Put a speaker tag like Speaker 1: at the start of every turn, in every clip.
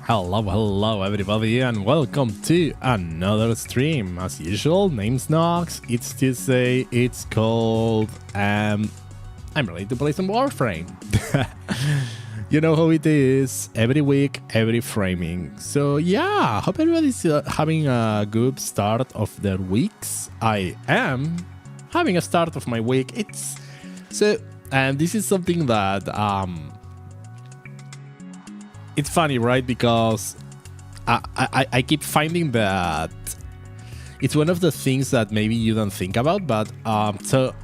Speaker 1: Hello everybody and welcome to another stream. As usual, name's Nox, it's Tuesday, it's cold, I'm ready to play some Warframe. You know how it is, every week, every framing. So yeah, hope everybody's having a good start of their weeks. I am having a start of my week. And this is something that it's funny, right? Because I keep finding that it's one of the things that maybe you don't think about, but so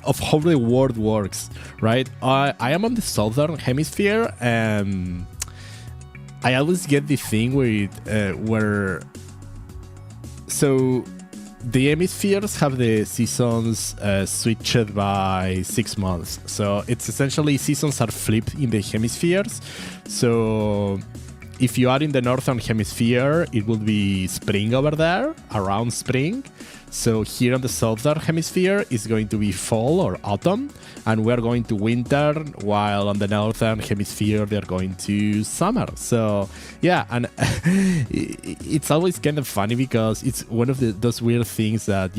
Speaker 1: of how the world works, right? I am on the southern hemisphere, and I always get the thing where so the hemispheres have the seasons switched by 6 months. So it's essentially seasons are flipped in the hemispheres. So if you are in the northern hemisphere, it will be spring over there, around spring. So here on the southern hemisphere is going to be fall or autumn, and we're going to winter, while on the northern hemisphere they're going to summer. So yeah, and it's always kind of funny because it's one of those weird things that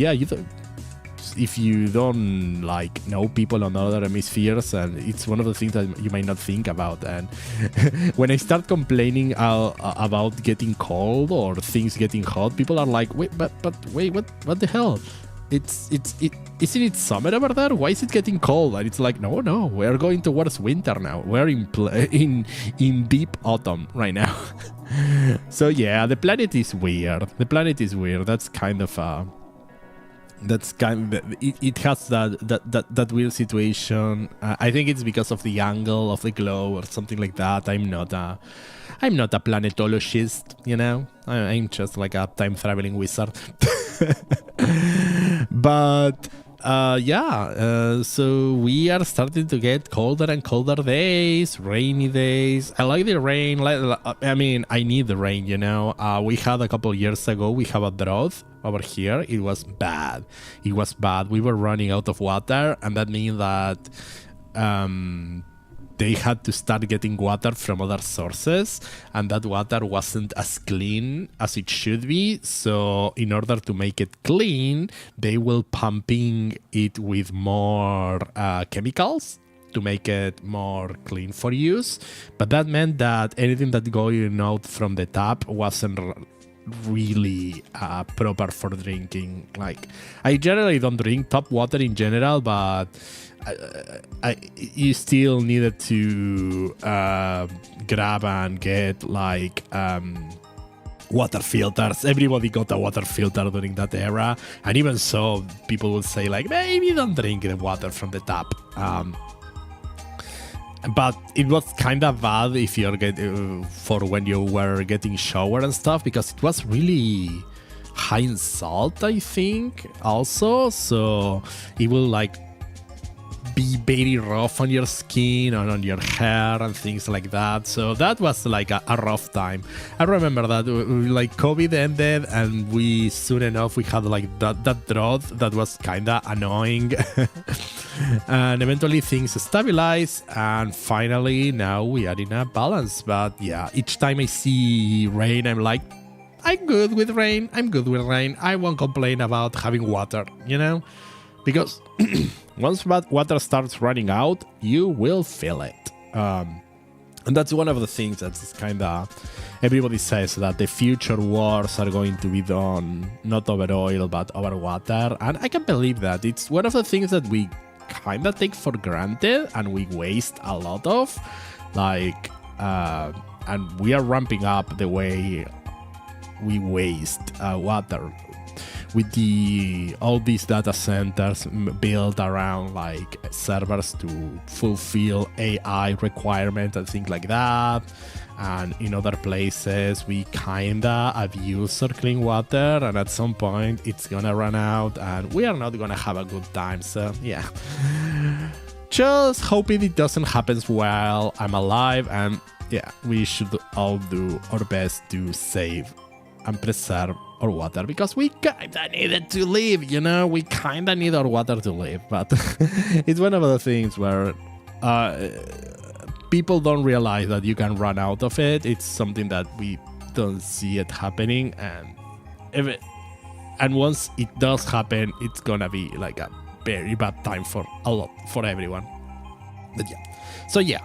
Speaker 1: if you don't like know people on other hemispheres, and it's one of the things that you might not think about. And when I start complaining about getting cold or things getting hot, people are like, wait, but wait, what the hell? Isn't it summer over there? Why is it getting cold? And it's like, no, we're going towards winter now. We're in deep autumn right now. So yeah, the planet is weird. That's kind of it has that weird situation. I think it's because of the angle of the globe or something like that. I'm not a planetologist, you know. I'm just like a time traveling wizard. But so we are starting to get colder and colder days, rainy days. I like the rain. I mean, I need the rain, you know. We had a couple of years ago, we have a drought over here. It was bad. We were running out of water, and that means that they had to start getting water from other sources, and that water wasn't as clean as it should be. So in order to make it clean, they will pumping it with more chemicals to make it more clean for use. But that meant that anything that going out from the tap wasn't really proper for drinking. Like, I generally don't drink tap water in general, but you still needed to grab and get like water filters. Everybody got a water filter during that era, and even so, people would say like, maybe don't drink the water from the tap. But it was kind of bad if you're for when you were getting shower and stuff, because it was really high in salt, I think, also. So it will like be very rough on your skin and on your hair and things like that. So that was like a rough time. I remember that like COVID ended, and we soon enough we had like that drought that was kind of annoying. And eventually things stabilized, and finally now we are in a balance. But yeah, each time I see rain, I'm like, I'm good with rain. I won't complain about having water, you know? Because once water starts running out, you will feel it. And that's one of the things that's kind of... Everybody says that the future wars are going to be done not over oil, but over water. And I can believe that. It's one of the things that we kind of take for granted and we waste a lot of. Like, and we are ramping up the way we waste water with all these data centers built around like servers to fulfill AI requirements and things like that. And in other places, we kinda abuse our clean water, and at some point it's gonna run out, and we are not gonna have a good time. So yeah, just hoping it doesn't happen while I'm alive. And yeah, we should all do our best to save and preserve our water, because we kinda need it to live, you know. We kinda need our water to live. But it's one of the things where people don't realize that you can run out of it. It's something that we don't see it happening, and once it does happen, it's gonna be like a very bad time for everyone. But yeah, so yeah,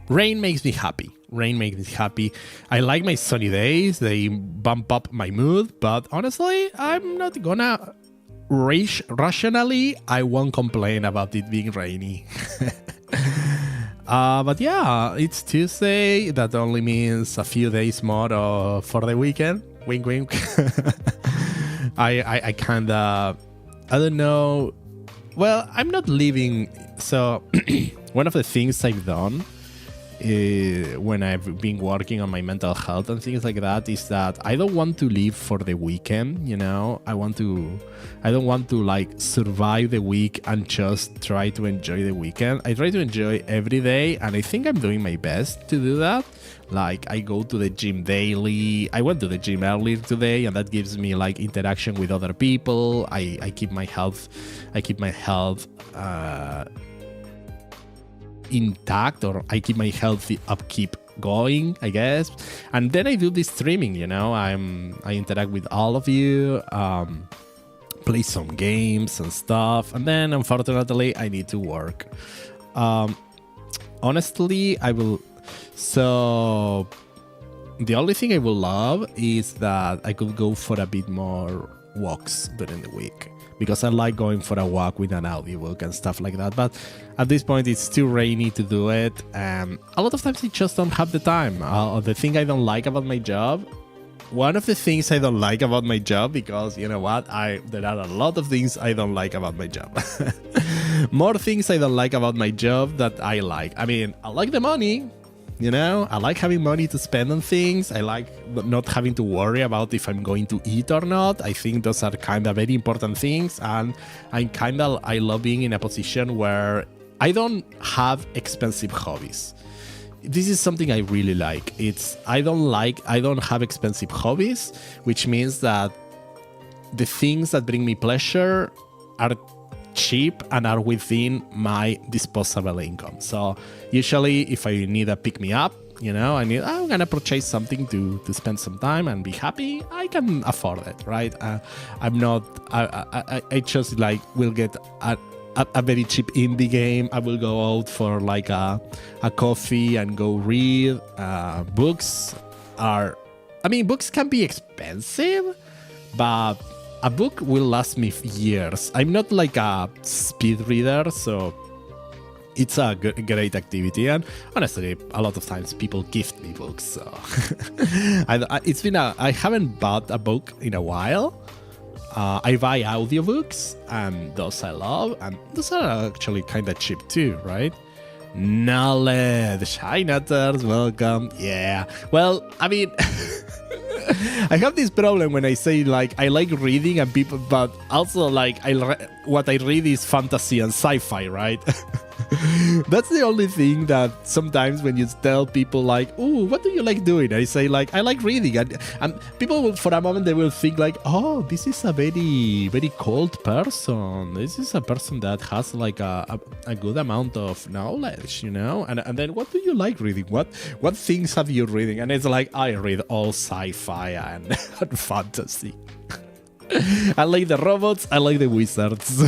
Speaker 1: rain makes me happy. Rain makes me happy. I like my sunny days. They bump up my mood, but honestly, I'm not gonna rationally, I won't complain about it being rainy. But yeah, it's Tuesday. That only means a few days more for the weekend. Wink, wink. I kinda, I don't know. Well, I'm not leaving. So one of the things I've done when I've been working on my mental health and things like that is that I don't want to leave for the weekend, you know. I don't want to like survive the week and just try to enjoy the weekend. I try to enjoy every day, and I think I'm doing my best to do that. Like, I go to the gym daily. I went to the gym earlier today, and that gives me like interaction with other people. I keep my health intact, or I keep my healthy upkeep going, I guess. And then I do this streaming, you know. I interact with all of you, play some games and stuff, and then unfortunately I need to work. Honestly, so the only thing I would love is that I could go for a bit more walks during the week, because I like going for a walk with an audiobook and stuff like that. But at this point, it's too rainy to do it. A lot of times I just don't have the time. The thing I don't like about my job, one of the things I don't like about my job, because you know what, there are a lot of things I don't like about my job. More things I don't like about my job that I like. I mean, I like the money. You know, I like having money to spend on things. I like not having to worry about if I'm going to eat or not. I think those are kind of very important things. And I love being in a position where I don't have expensive hobbies. This is something I really like. I don't have expensive hobbies, which means that the things that bring me pleasure are cheap and are within my disposable income. So usually if I need a pick-me-up, you know, I'm gonna purchase something to spend some time and be happy, I can afford it, right? I just like will get a very cheap indie game. I will go out for like a coffee and go read. Books can be expensive, but a book will last me years. I'm not like a speed reader, so it's a great activity. And honestly, a lot of times people gift me books. So I haven't bought a book in a while. I buy audiobooks, and those I love, and those are actually kind of cheap too, right? Knowledge. Hi, Nutters. Welcome. Yeah. Well, I mean, I have this problem when I say like I like reading and people, but also like what I read is fantasy and sci-fi, right? That's the only thing that sometimes when you tell people like, "Oh, what do you like doing?" I say like, "I like reading," and people will, for a moment, they will think like, "Oh, this is a very, very cold person. This is a person that has like a good amount of knowledge, you know." And then, what do you like reading? What things have you reading? And it's like, I read all sci-fi and fantasy. I like the robots, I like the wizards.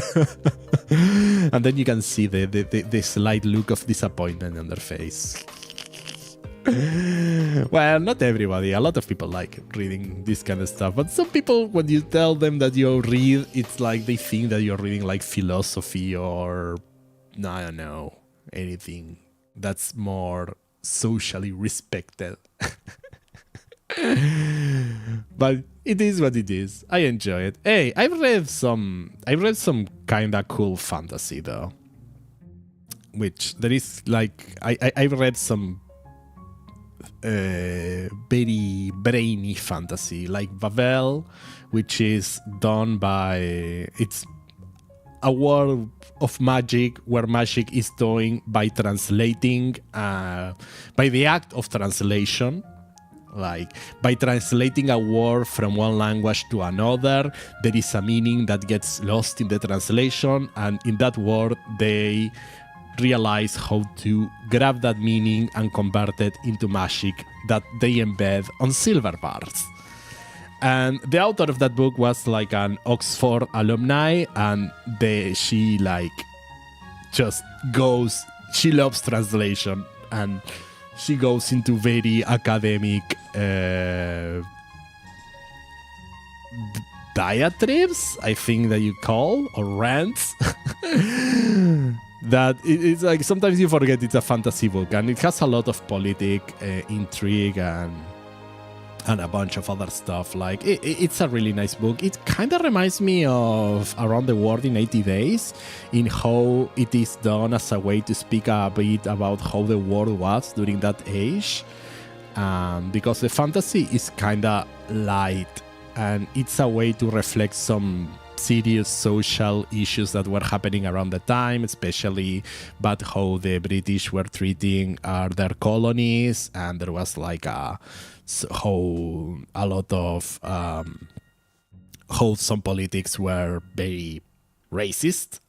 Speaker 1: And then you can see the slight look of disappointment on their face. Well, not everybody. A lot of people like reading this kind of stuff. But some people, when you tell them that you read, it's like they think that you're reading like philosophy or, I don't know, anything that's more socially respected. But it is what it is. I enjoy it. Hey, I've read some kind of cool fantasy though, which there is like I've read some very brainy fantasy like Babel, which is done by, it's a world of magic where magic is done by translating, by the act of translation. Like, by translating a word from one language to another, there is a meaning that gets lost in the translation, and in that word they realize how to grab that meaning and convert it into magic that they embed on silver bars. And the author of that book was like an Oxford alumni, and she like just goes, she loves translation, and she goes into very academic diatribes, I think that you call, or rants. That it's like sometimes you forget it's a fantasy book, and it has a lot of politic intrigue and a bunch of other stuff. Like it's a really nice book. It kind of reminds me of Around the World in 80 Days in how it is done as a way to speak a bit about how the world was during that age, because the fantasy is kind of light, and it's a way to reflect some serious social issues that were happening around the time, especially about how the British were treating their colonies, and there was like how a lot of how some politics were very racist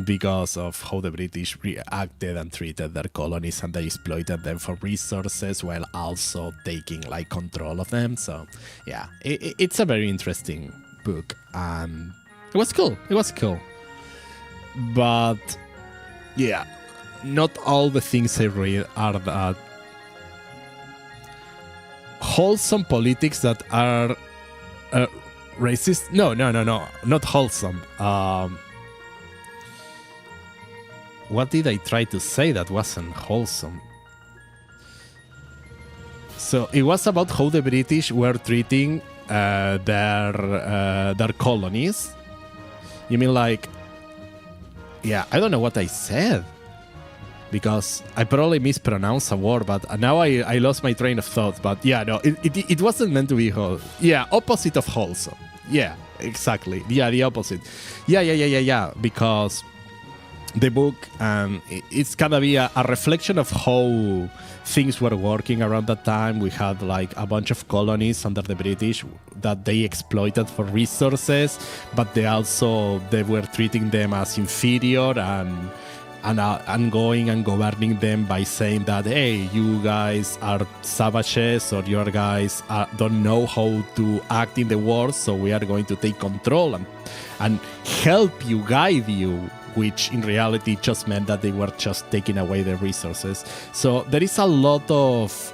Speaker 1: because of how the British reacted and treated their colonies, and they exploited them for resources while also taking like control of them. So yeah, it's a very interesting book, and it was cool. But yeah, not all the things I read are that wholesome politics that are racist. No, not wholesome. What did I try to say that wasn't wholesome? So it was about how the British were treating their colonies. You mean like, yeah, I don't know what I said, because I probably mispronounced a word, but now I lost my train of thought. But yeah, no, it wasn't meant to be wholesome. Yeah, opposite of wholesome. Yeah, exactly. Yeah, the opposite. Yeah, because the book, it's gonna be a reflection of how things were working around that time. We had like a bunch of colonies under the British that they exploited for resources, but they were treating them as inferior and going and governing them by saying that, hey, you guys are savages, or your guys don't know how to act in the world, so we are going to take control and help you, guide you, which in reality just meant that they were just taking away the resources. So there is a lot of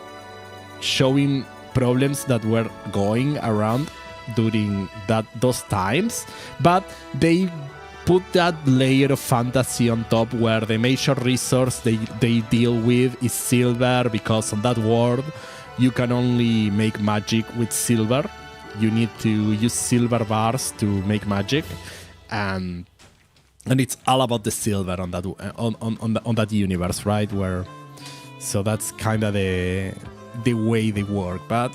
Speaker 1: showing problems that were going around during those times, but they put that layer of fantasy on top where the major resource they deal with is silver, because on that world you can only make magic with silver. You need to use silver bars to make magic, and it's all about the silver on that on that universe, right? Where, so that's kind of the way they work. But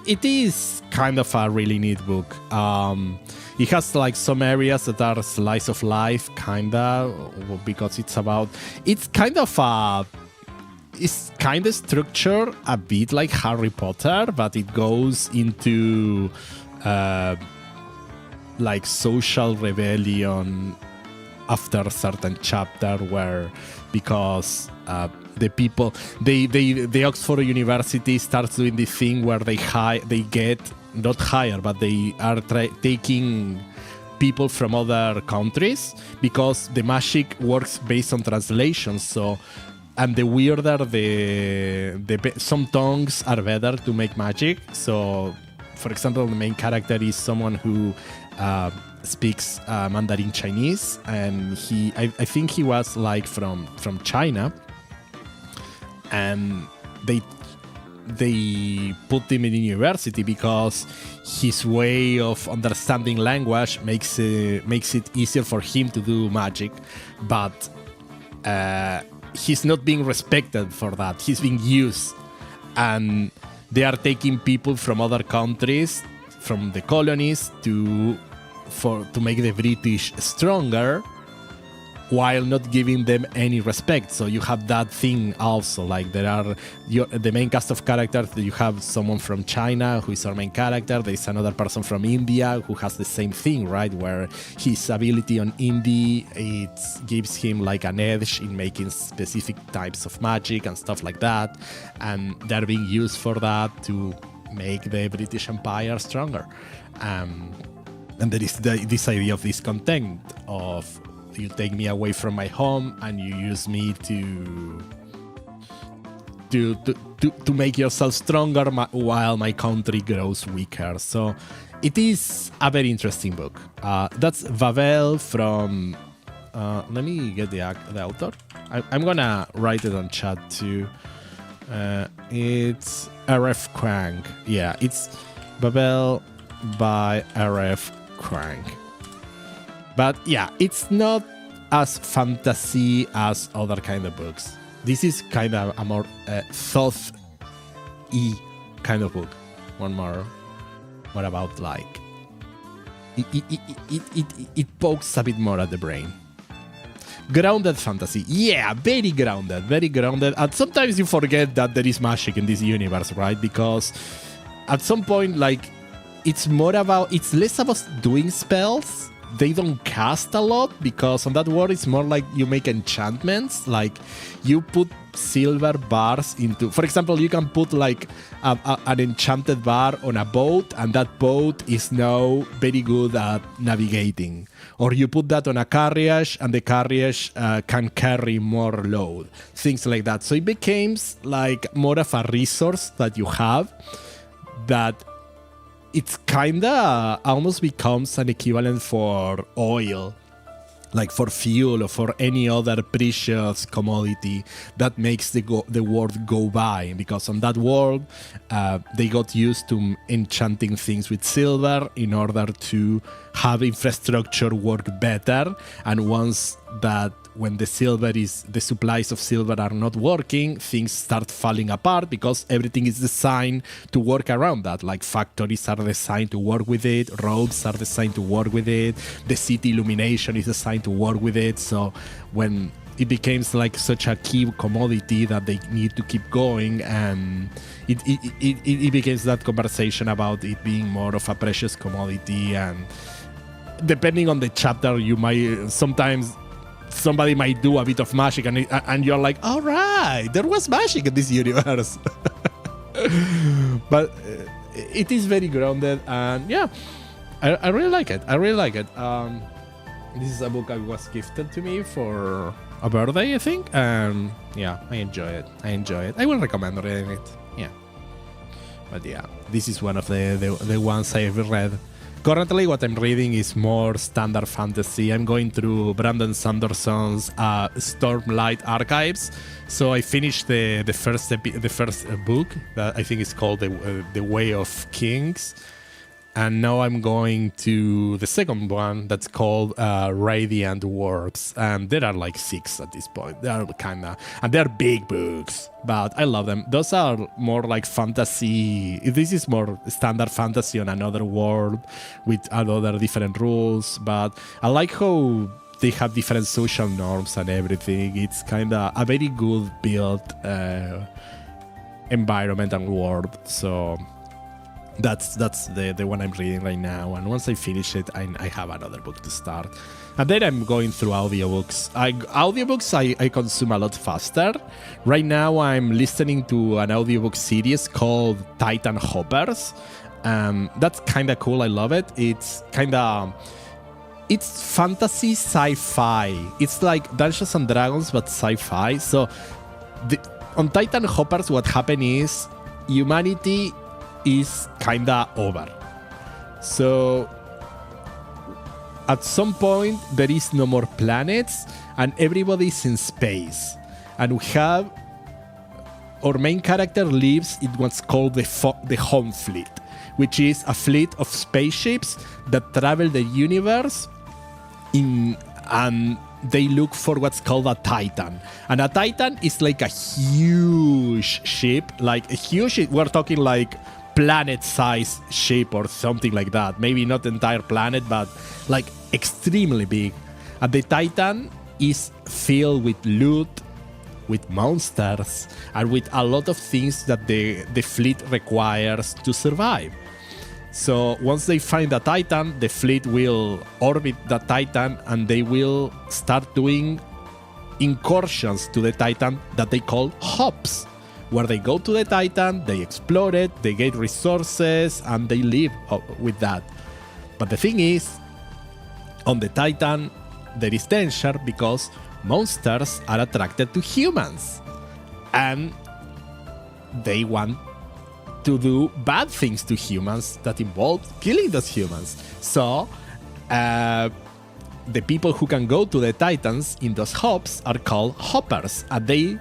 Speaker 1: it is kind of a really neat book. It has like some areas that are slice of life, kinda, because it's kind of structured a bit like Harry Potter, but it goes into like social rebellion after a certain chapter, where because the people, the Oxford University starts doing this thing where they get not hire, but they are taking people from other countries, because the magic works based on translation. So, and the weirder some tongues are better to make magic. So, for example, the main character is someone who speaks Mandarin Chinese, and I think he was like from China, and they put him in university because his way of understanding language makes it easier for him to do magic, but he's not being respected for that. He's being used, and they are taking people from other countries, from the colonies, to make the British stronger, while not giving them any respect. So you have that thing also, like there are the main cast of characters. You have someone from China who is our main character. There's another person from India who has the same thing, right? Where his ability on indie, it gives him like an edge in making specific types of magic and stuff like that. And they're being used for that to make the British Empire stronger. And there is this idea of discontent of, you take me away from my home and you use me to make yourself stronger while my country grows weaker. So it is a very interesting book. That's Vavel from... let me get the author. I'm gonna write it on chat too. It's RF Crank. Yeah, it's Vavel by RF Crank. But yeah, it's not as fantasy as other kind of books. This is kind of a more thought-y kind of book. One more about like it pokes a bit more at the brain. Grounded fantasy, yeah, very grounded, very grounded. And sometimes you forget that there is magic in this universe, right? Because at some point, like, it's less about doing spells. They don't cast a lot, because on that world it's more like you make enchantments. Like you put silver bars into, for example, you can put like an enchanted bar on a boat, and that boat is now very good at navigating. Or you put that on a carriage, and the carriage can carry more load. Things like that. So it becomes like more of a resource that you have, that it's kinda almost becomes an equivalent for oil, like for fuel or for any other precious commodity that makes the world go by. Because on that world, they got used to enchanting things with silver in order to have infrastructure work better. And once that, when the supplies of silver are not working, things start falling apart, because everything is designed to work around that. Like factories are designed to work with it, roads are designed to work with it, the city illumination is designed to work with it. So when it becomes like such a key commodity that they need to keep going, and it becomes that conversation about it being more of a precious commodity. And depending on the chapter, you might sometimes somebody might do a bit of magic, and you're like, all right, there was magic in this universe. But it is very grounded, and yeah, I really like it. This is a book I was gifted to me for a birthday, I think, and yeah, I enjoy it. I will recommend reading it. Yeah, but yeah, this is one of the ones I've read. Currently, what I'm reading is more standard fantasy. I'm going through Brandon Sanderson's Stormlight Archives. So I finished the first book that I think is called The Way of Kings, and now I'm going to the second one that's called Radiant Worlds, and there are like 6 at this point. They are and they're big books, but I love them. Those are more like fantasy. This is more standard fantasy on another world with other different rules, but I like how they have different social norms and everything. It's kind of a very good built environment and world. So that's the one I'm reading right now, and once I finish it, I have another book to start. And then I'm going through audiobooks. I consume a lot faster. Right now I'm listening to an audiobook series called Titan Hoppers. That's kind of cool. I love it. It's fantasy sci-fi. It's like Dungeons and Dragons but sci-fi. So on Titan Hoppers, what happened is humanity is kinda over. So at some point there is no more planets and everybody's in space. And we have our main character lives in what's called the Home Fleet, which is a fleet of spaceships that travel the universe and they look for what's called a Titan. And a Titan is like a huge ship, we're talking like planet-sized ship or something like that. Maybe not entire planet, but like extremely big. And the Titan is filled with loot, with monsters, and with a lot of things that the fleet requires to survive. So once they find a Titan, the fleet will orbit the Titan and they will start doing incursions to the Titan that they call hops, where they go to the Titan, they explore it, they get resources, and they live with that. But the thing is, on the Titan, there is danger because monsters are attracted to humans. And they want to do bad things to humans that involve killing those humans. So, the people who can go to the Titans in those hops are called hoppers, and they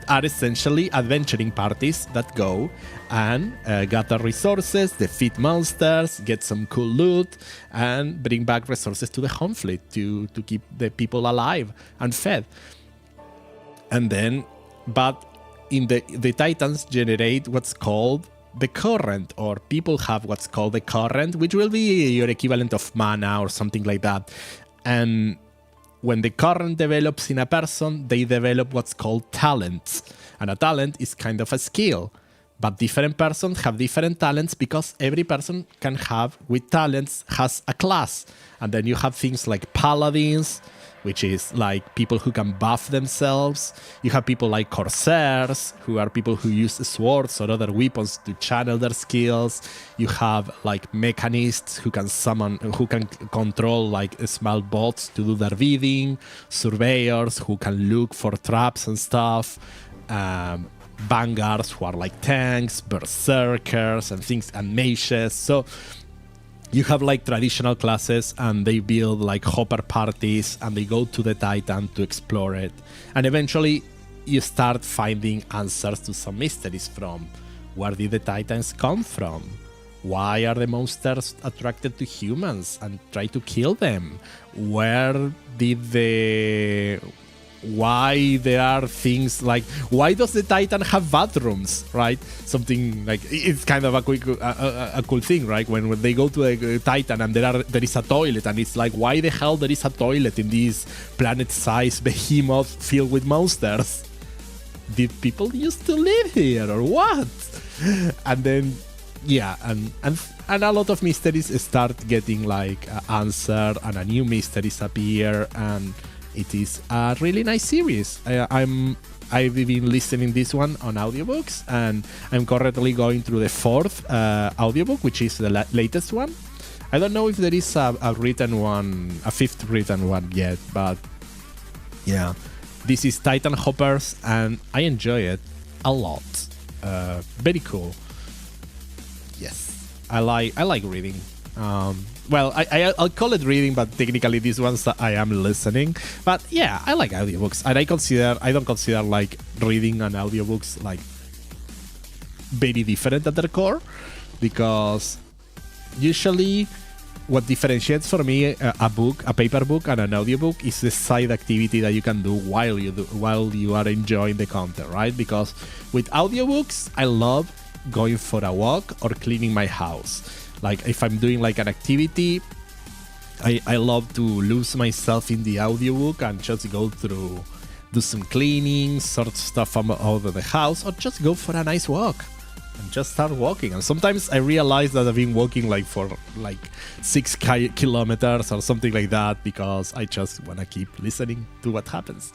Speaker 1: are essentially adventuring parties that go and gather resources, defeat monsters, get some cool loot, and bring back resources to the home fleet to keep the people alive and fed. And then, but in the Titans generate what's called the current, or people have what's called the current, which will be your equivalent of mana or something like that. And when the current develops in a person, they develop what's called talents. And a talent is kind of a skill. But different persons have different talents because every person can have, with talents, has a class. And then you have things like paladins, which is like people who can buff themselves. You have people like corsairs, who are people who use swords or other weapons to channel their skills. You have like mechanists who can summon, who can control like small bots to do their bidding. Surveyors who can look for traps and stuff. Vanguards who are like tanks, berserkers and things, and mages. So you have like traditional classes, and they build like hopper parties, and they go to the Titan to explore it. And eventually you start finding answers to some mysteries, from where did the Titans come from? Why are the monsters attracted to humans and try to kill them? Why there are things like, why does the Titan have bathrooms, right? Something like, it's kind of a cool thing, right? When they go to the Titan and there is a toilet, and it's like, why the hell there is a toilet in this planet-sized behemoth filled with monsters? Did people used to live here or what? And then, yeah, and a lot of mysteries start getting like answered, and a new mysteries appear, and it is a really nice series. I've been listening this one on audiobooks, and I'm currently going through the 4th audiobook, which is the latest one. I don't know if there is a written one, a 5th written one yet, but yeah, this is Titan Hoppers, and I enjoy it a lot. Very cool. Yes, I like reading. Well, I'll call it reading, but technically these ones I am listening. But yeah, I like audiobooks, and I don't consider like reading and audiobooks like very different at their core, because usually what differentiates for me a paper book and an audiobook is the side activity that you can do while you are enjoying the content, right? Because with audiobooks, I love going for a walk or cleaning my house. Like if I'm doing like an activity, I love to lose myself in the audiobook and just go through, do some cleaning, sort stuff out of the house, or just go for a nice walk and just start walking. And sometimes I realize that I've been walking like for like 6 kilometers or something like that, because I just want to keep listening to what happens.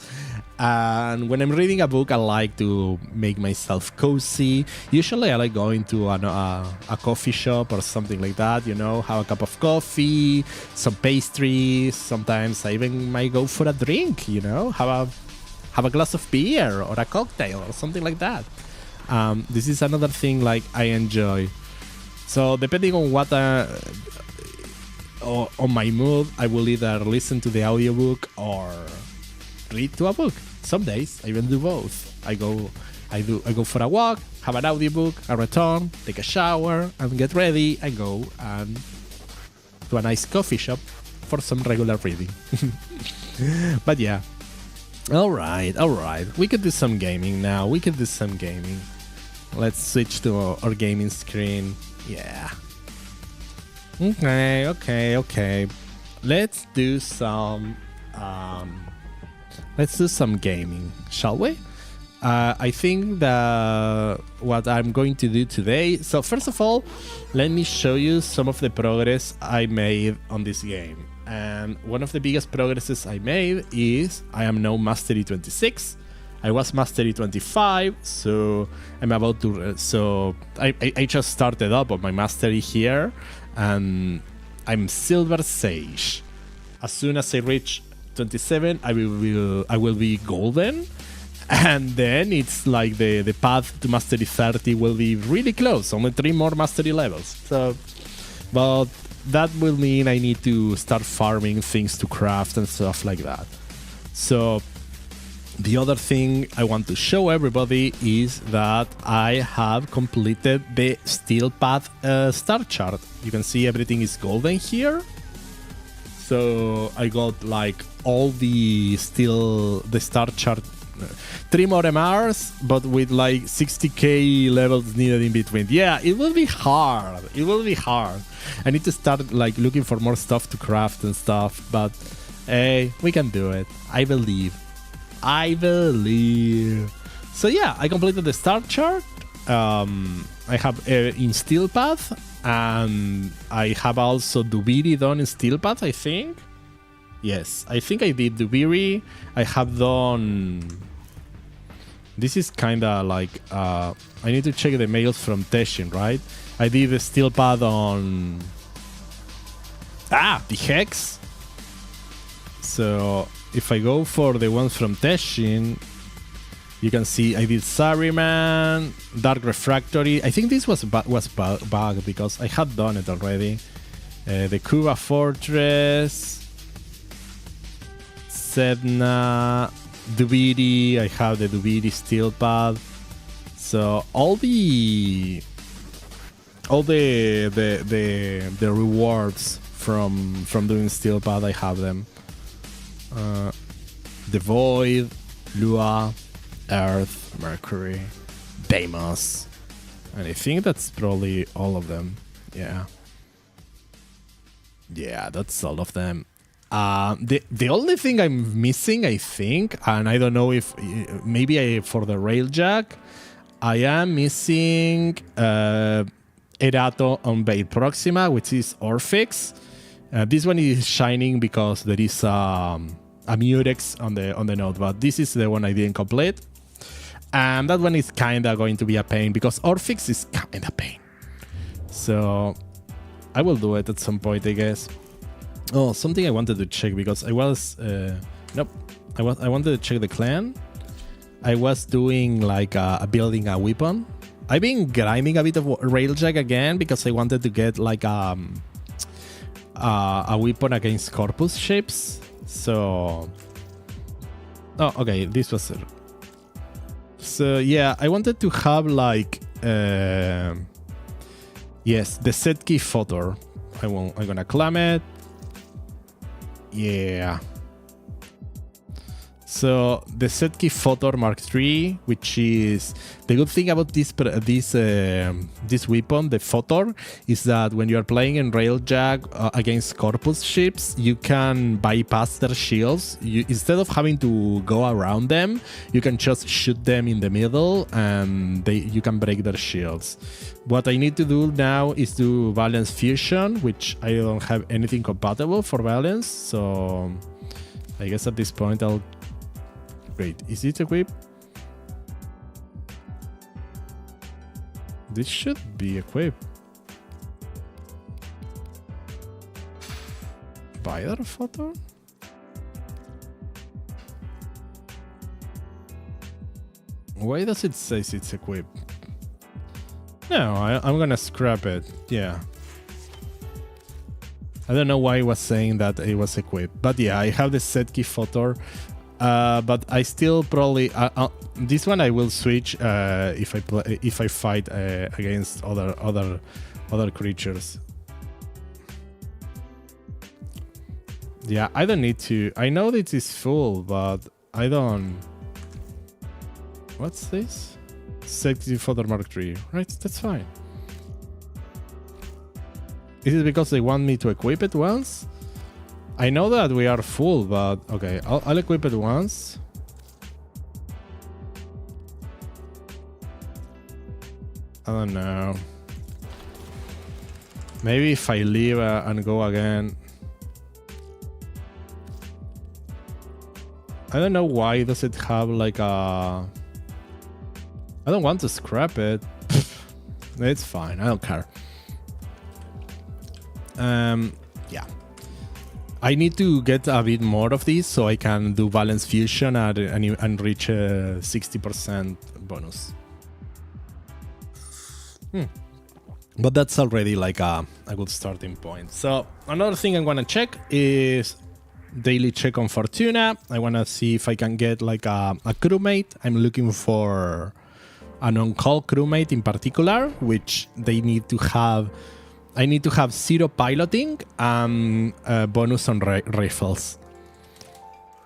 Speaker 1: And when I'm reading a book, I like to make myself cozy. Usually I like going to a coffee shop or something like that, you know, have a cup of coffee, some pastries. Sometimes I even might go for a drink, you know, have a glass of beer or a cocktail or something like that. This is another thing like I enjoy. So depending on what on my mood, I will either listen to the audiobook or read to a book. Some days I even do both. I go for a walk, have an audiobook, I return, take a shower, and get ready and go and to a nice coffee shop for some regular reading. But yeah. Alright. We could do some gaming now. Let's switch to our gaming screen. Yeah. Okay. Let's do some let's do some gaming, shall we? I think that what I'm going to do today... So first of all, let me show you some of the progress I made on this game. And one of the biggest progresses I made is I am now Mastery 26. I was Mastery 25, so I'm about to... So I just started up on my Mastery here, and I'm Silver Sage. As soon as I reach 27, I will be Golden. And then it's like the path to Mastery 30 will be really close, only 3 more Mastery levels. So, but that will mean I need to start farming things to craft and stuff like that. So the other thing I want to show everybody is that I have completed the Steel Path star chart. You can see everything is golden here. So I got like all the star chart, 3 more MRs, but with like 60k levels needed in between. Yeah, it will be hard. It will be hard. I need to start like looking for more stuff to craft and stuff, but hey, we can do it. I believe. I believe. So yeah, I completed the star chart. I have in Steel Path, and I have also Dubiri done in Steel Path, I think. Yes, I think I did Dubiri. I have done... This is kind of like... I need to check the mails from Teshin, right? I did the Steel Path on... the Hex. So if I go for the ones from Teshin, you can see I did Saruman, Dark Refractory. I think this was bug because I had done it already. The Kuba Fortress, Sedna, Dubiri. I have the Dubiri Steel Path. So all the rewards from doing Steel Path, I have them. The Void, Lua, Earth, Mercury, Deimos, and I think that's probably all of them. Yeah, that's all of them. The only thing I'm missing, I think, and I don't know if maybe for the Railjack, I am missing Erato on Bait Proxima, which is Orphix. This one is shining because there is a Murex on the node, but this is the one I didn't complete. And that one is kind of going to be a pain because Orphix is kind of pain. So I will do it at some point, I guess. Oh, something I wanted to check because I was... nope. I wanted to check the clan. I was doing like building a weapon. I've been grinding a bit of Railjack again because I wanted to get like a weapon against corpus ships. So... Oh, okay. This was it. So yeah, I wanted to have like... yes, the set key photo. I'm gonna climb it. Yeah. So the Setkey Photor Mark III, which is the good thing about this weapon, the Photor, is that when you are playing in Railjack against Corpus ships, you can bypass their shields. Instead of having to go around them, you can just shoot them in the middle, and you can break their shields. What I need to do now is do Valence Fusion, which I don't have anything compatible for Valence, so I guess at this point I'll... Wait, is it equipped? This should be equipped. Spider photo? Why does it say it's equipped? No, I'm gonna scrap it. Yeah. I don't know why it was saying that it was equipped. But yeah, I have the Setkey photo. But I still probably this one I will switch if I fight against other creatures. Yeah, I don't need to. I know that it's full, but I don't. What's this? Safety Fodder Mark III. Right, that's fine. Is it because they want me to equip it once? I know that we are full, but okay, I'll equip it once. I don't know. Maybe if I leave and go again. I don't know why does it have like a... I don't want to scrap it. It's fine. I don't care. Yeah. I need to get a bit more of these so I can do balance fusion and reach a 60% bonus. But that's already like a good starting point. So another thing I'm gonna check is daily check on Fortuna. I wanna see if I can get like a crewmate. I'm looking for an on-call crewmate in particular, which they need to have. I need to have 0 piloting and bonus on rifles.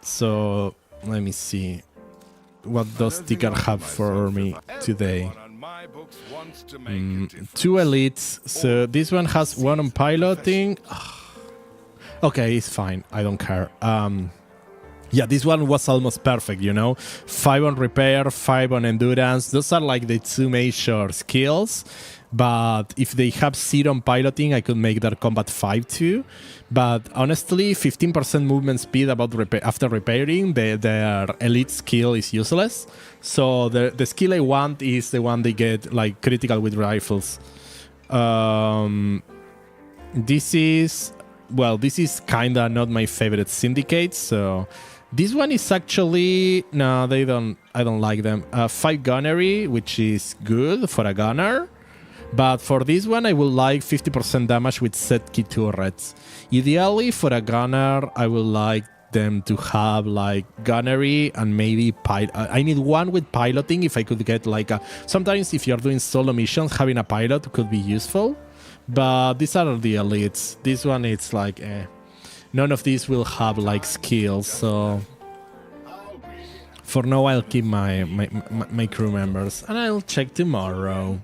Speaker 1: So let me see what does Ticker have for me today. 2 elites. So this one has 1 on piloting. Okay, it's fine. I don't care. Yeah, this one was almost perfect, you know. 5 on repair, 5 on endurance. Those are like the 2 major skills. But if they have 0 on piloting, I could make their combat 5 too. But honestly, 15% movement speed after repairing, their elite skill is useless. So the skill I want is the one they get like critical with rifles. This is kinda not my favorite syndicate. So this one is actually no, I don't like them. 5 gunnery, which is good for a gunner. But for this one, I would like 50% damage with set key turrets. Ideally, for a gunner, I would like them to have like gunnery and maybe I need one with piloting if I could get like a... Sometimes if you're doing solo missions, having a pilot could be useful. But these are the elites. This one, it's like... None of these will have like skills, so... For now, I'll keep my crew members. And I'll check tomorrow.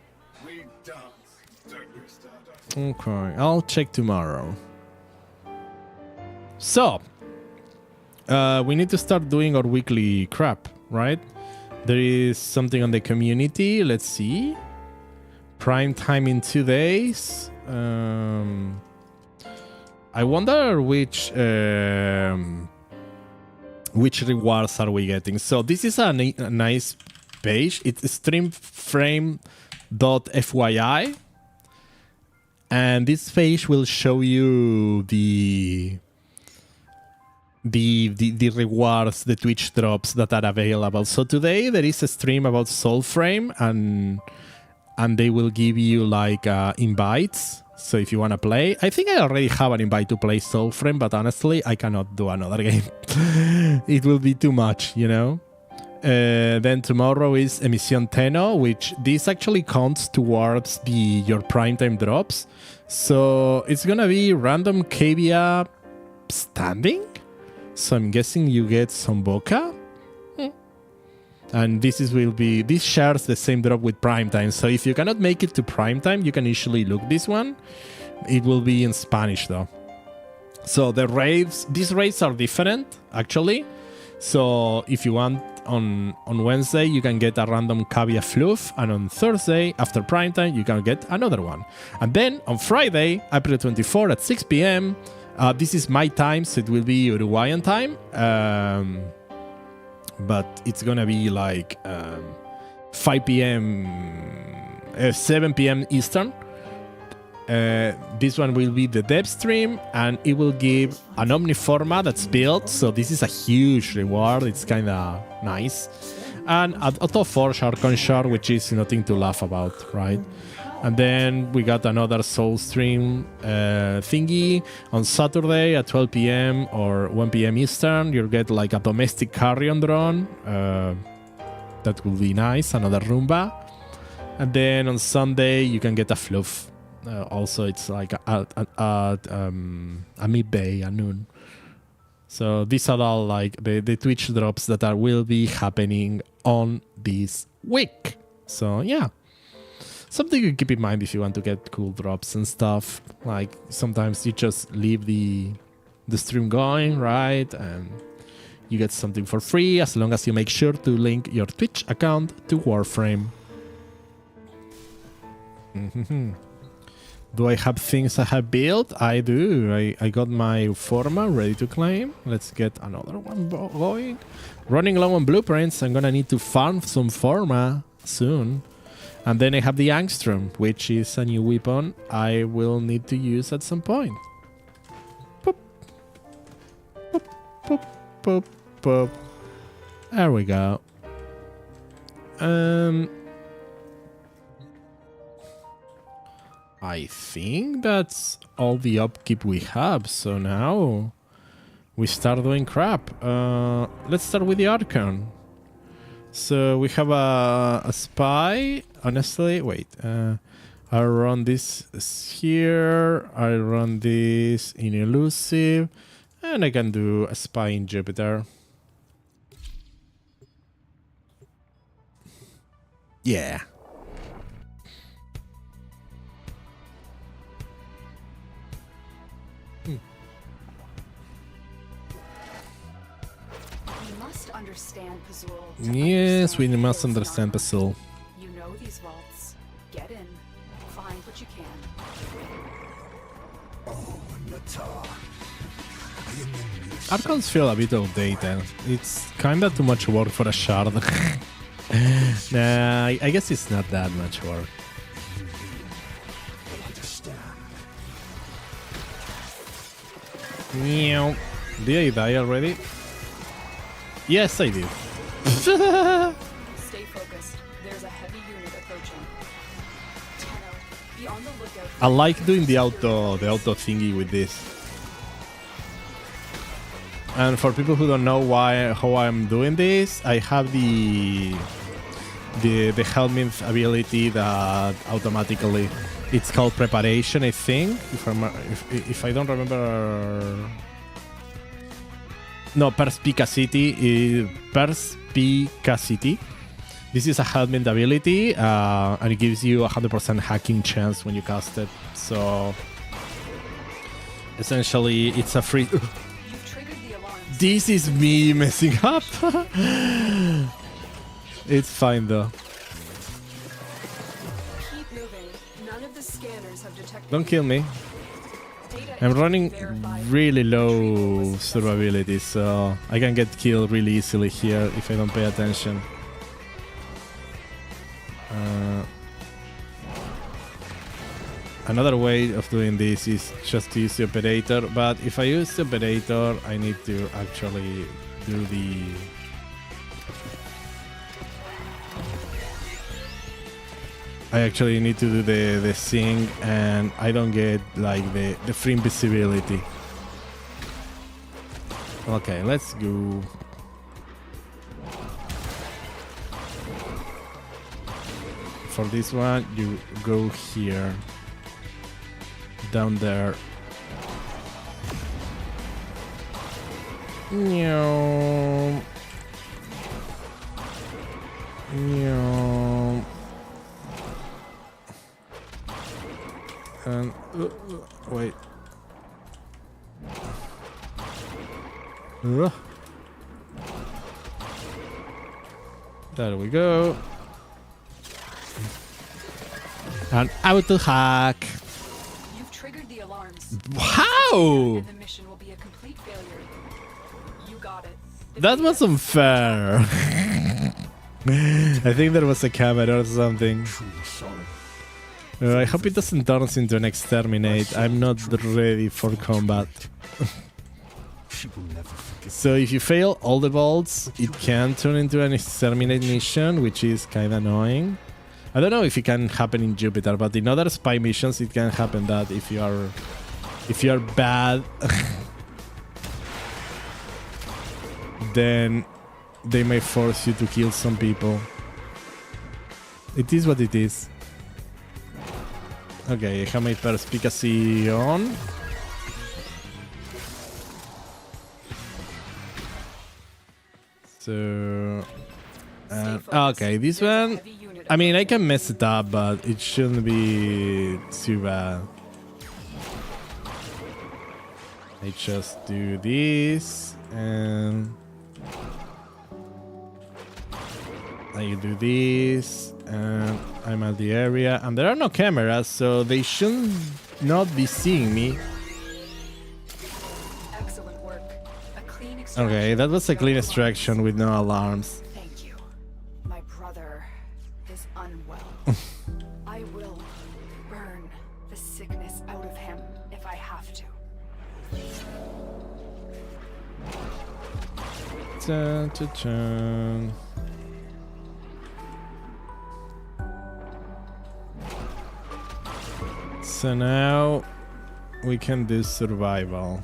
Speaker 1: Okay, I'll check tomorrow. So, we need to start doing our weekly crap, right? There is something on the community. Let's see. Prime time in 2 days. I wonder which rewards are we getting. So this is a nice page. It's streamframe.fyi. And this page will show you the rewards, the Twitch drops that are available. So today there is a stream about Soulframe, and they will give you like invites. So if you want to play, I think I already have an invite to play Soulframe, but honestly, I cannot do another game. It will be too much, you know? Then tomorrow is Emission Tenno, which this actually counts towards your primetime drops. So it's gonna be random cavia standing. So I'm guessing you get some Boca. And this shares the same drop with primetime. So if you cannot make it to primetime, you can usually look this one. It will be in Spanish though. So these raids are different actually. So if you want, on Wednesday, you can get a random Cavia Fluff, and on Thursday, after primetime, you can get another one. And then on Friday, April 24 at 6 p.m., this is my time, so it will be Uruguayan time. But it's gonna be like 5 p.m., 7 p.m. Eastern. This one will be the dev stream, and it will give an Omniforma that's built. So this is a huge reward. It's kind of nice. And an Auto Forge Archon Shard, which is nothing to laugh about, right? And then we got another Soul Stream thingy on Saturday at 12 p.m. or 1 p.m. Eastern. You'll get like a domestic carrion drone. That will be nice. Another Roomba. And then on Sunday, you can get a Fluff. Also, it's like a midday, at noon. So these are all like the Twitch drops that will be happening on this week. So yeah, something you keep in mind if you want to get cool drops and stuff. Like sometimes you just leave the the stream going, right? And you get something for free as long as you make sure to link your Twitch account to Warframe. Do I have things I have built? I do. I got my Forma ready to claim. Let's get another one going. Running low on blueprints. I'm gonna need to farm some Forma soon. And then I have the Angstrom, which is a new weapon I will need to use at some point. Boop. Boop, boop, boop, boop. There we go. I think that's all the upkeep we have. So now we start doing crap. Let's start with the Archon. So we have a spy. Honestly, wait. I run this here. I run this in elusive. And I can do a spy in Jupiter. Yeah.
Speaker 2: Understand Pazul.
Speaker 1: Yes, we must understand Pazul.
Speaker 2: You know these vaults. Get in. Find what you can.
Speaker 1: Archons feel a bit outdated. It's kinda too much work for a shard. Nah, I guess it's not that much work. Meow. Did I die already? Yes, I did.
Speaker 2: Stay focused. There's a heavy unit approaching. Be on the lookout.
Speaker 1: I like doing the auto thingy with this. And for people who don't know how I'm doing this, I have the helmet ability that automatically, it's called preparation, I think. If I don't remember. No, perspicacity. Perspicacity. This is a helmet ability, and it gives you 100% hacking chance when you cast it. So essentially, it's a free. This is me messing up. It's fine though.
Speaker 2: Keep moving. None of the scanners have detected.
Speaker 1: Don't kill me. I'm running really low survivability, so I can get killed really easily here if I don't pay attention. Another way of doing this is just to use the operator, but if I use the operator, I need to actually do the... I actually need to do the sync, and I don't get like the free invisibility. Okay, let's go. For this one, you go here, down there. Meow. Meow. And wait. There we go. An auto hack.
Speaker 2: You've triggered the alarms.
Speaker 1: How?
Speaker 2: And the mission will be a complete failure. You got it.
Speaker 1: That was unfair. I think there was a camera or something. I hope it doesn't turn us into an exterminate. I'm not ready for combat. So if you fail all the vaults, it can turn into an exterminate mission, which is kind of annoying. I don't know if it can happen in Jupiter, but in other spy missions it can happen that if you are bad, then they may force you to kill some people. It is what it is. Okay, I have my perspicacy on. So... okay, this one... I mean, I can mess it up, but it shouldn't be too bad. I just do this and I do this and I'm at the area and there are no cameras, so they should not be seeing me.
Speaker 2: Excellent work. A clean extraction.
Speaker 1: Okay, that was a clean extraction with no alarms.
Speaker 2: Thank you. My brother is unwell. I will burn the sickness out of him if I have to.
Speaker 1: Dun, dun, dun. So now we can do survival.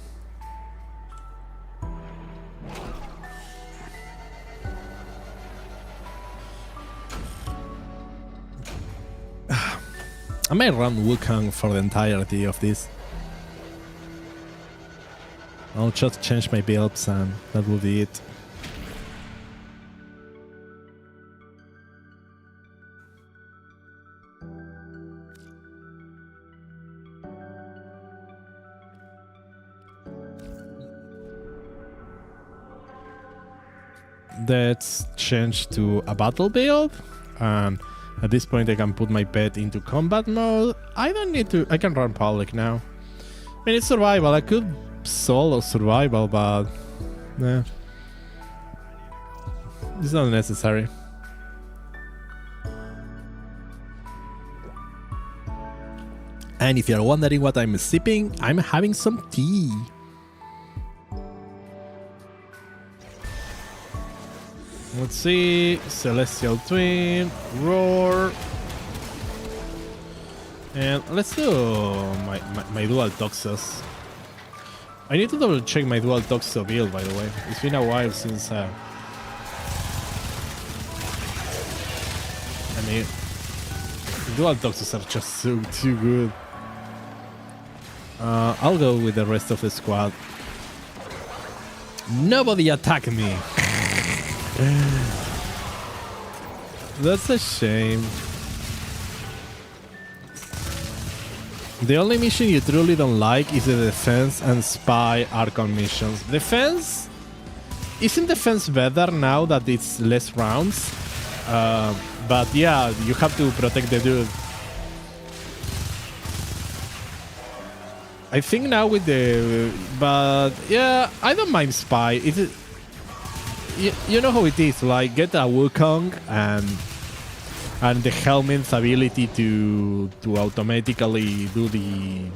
Speaker 1: I may run Wukong for the entirety of this. I'll just change my builds and that will be it. Let's change to a battle build, and at this point I can put my pet into combat mode. I don't need to, I can run public now. I mean, it's survival, I could solo survival, but nah, it's not necessary. And if you're wondering what I'm sipping, I'm having some tea. Let's see, Celestial Twin, Roar, and let's do my dual Toxos. I need to double check my dual Toxo build, by the way. It's been a while since I mean, dual Toxos are just so too good. I'll go with the rest of the squad. Nobody attack me. That's a shame. The only mission you truly don't like is the defense and spy Archon missions. Defense? Isn't defense better now that it's less rounds? But yeah, you have to protect the dude. I think now with the... But yeah, I don't mind spy. It's... You know how it is, like get a Wukong and the helmet's ability to automatically do the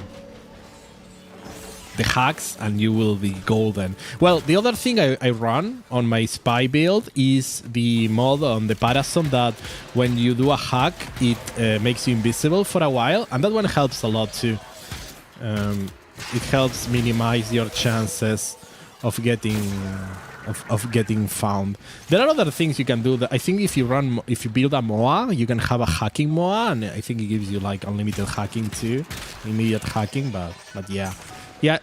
Speaker 1: hacks and you will be golden. Well, the other thing I run on my spy build is the mod on the Parason that when you do a hack, it makes you invisible for a while, and that one helps a lot too. It helps minimize your chances of getting found. There are other things you can do. That I think if you build a MOA, you can have a hacking MOA, and I think it gives you like unlimited hacking too, immediate hacking. But yeah,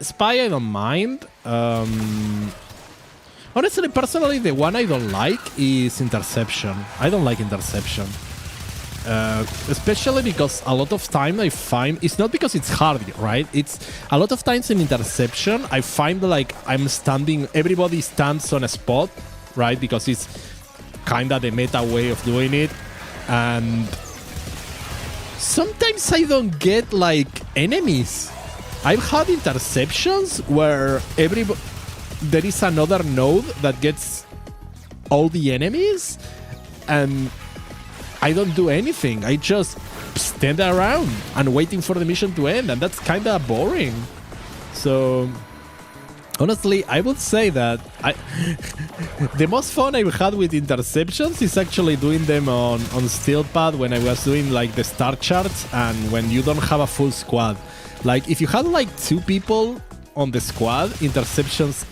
Speaker 1: spy I don't mind. Honestly, personally, the one I don't like is interception. I don't like interception. Especially because a lot of time I find it's not because it's hard, right? It's a lot of times in interception I find like I'm standing, everybody stands on a spot, right? Because it's kind of the meta way of doing it, and sometimes I don't get like enemies. I've had interceptions where there is another node that gets all the enemies and I don't do anything. I just stand around and waiting for the mission to end, and that's kind of boring. So honestly, I would say that the most fun I've had with interceptions is actually doing them on Steelpad when I was doing like the star charts and when you don't have a full squad. Like if you had like 2 people on the squad, interceptions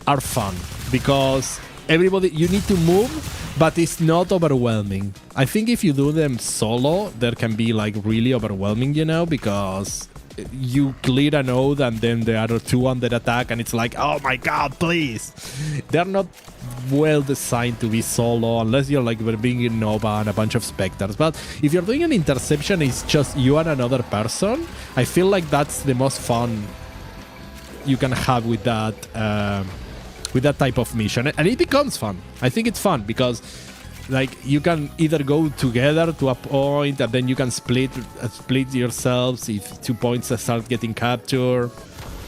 Speaker 1: are fun because everybody, you need to move, but it's not overwhelming. I think if you do them solo, there can be like really overwhelming, you know, because you clear a node and then there are 2 under attack and it's like, oh my god, please. They're not well designed to be solo unless you're like bringing Nova and a bunch of Spectres. But if you're doing an interception, it's just you and another person. I feel like that's the most fun you can have with that type of mission, and it becomes fun. I think it's fun because like you can either go together to a point and then you can split yourselves if 2 points start getting captured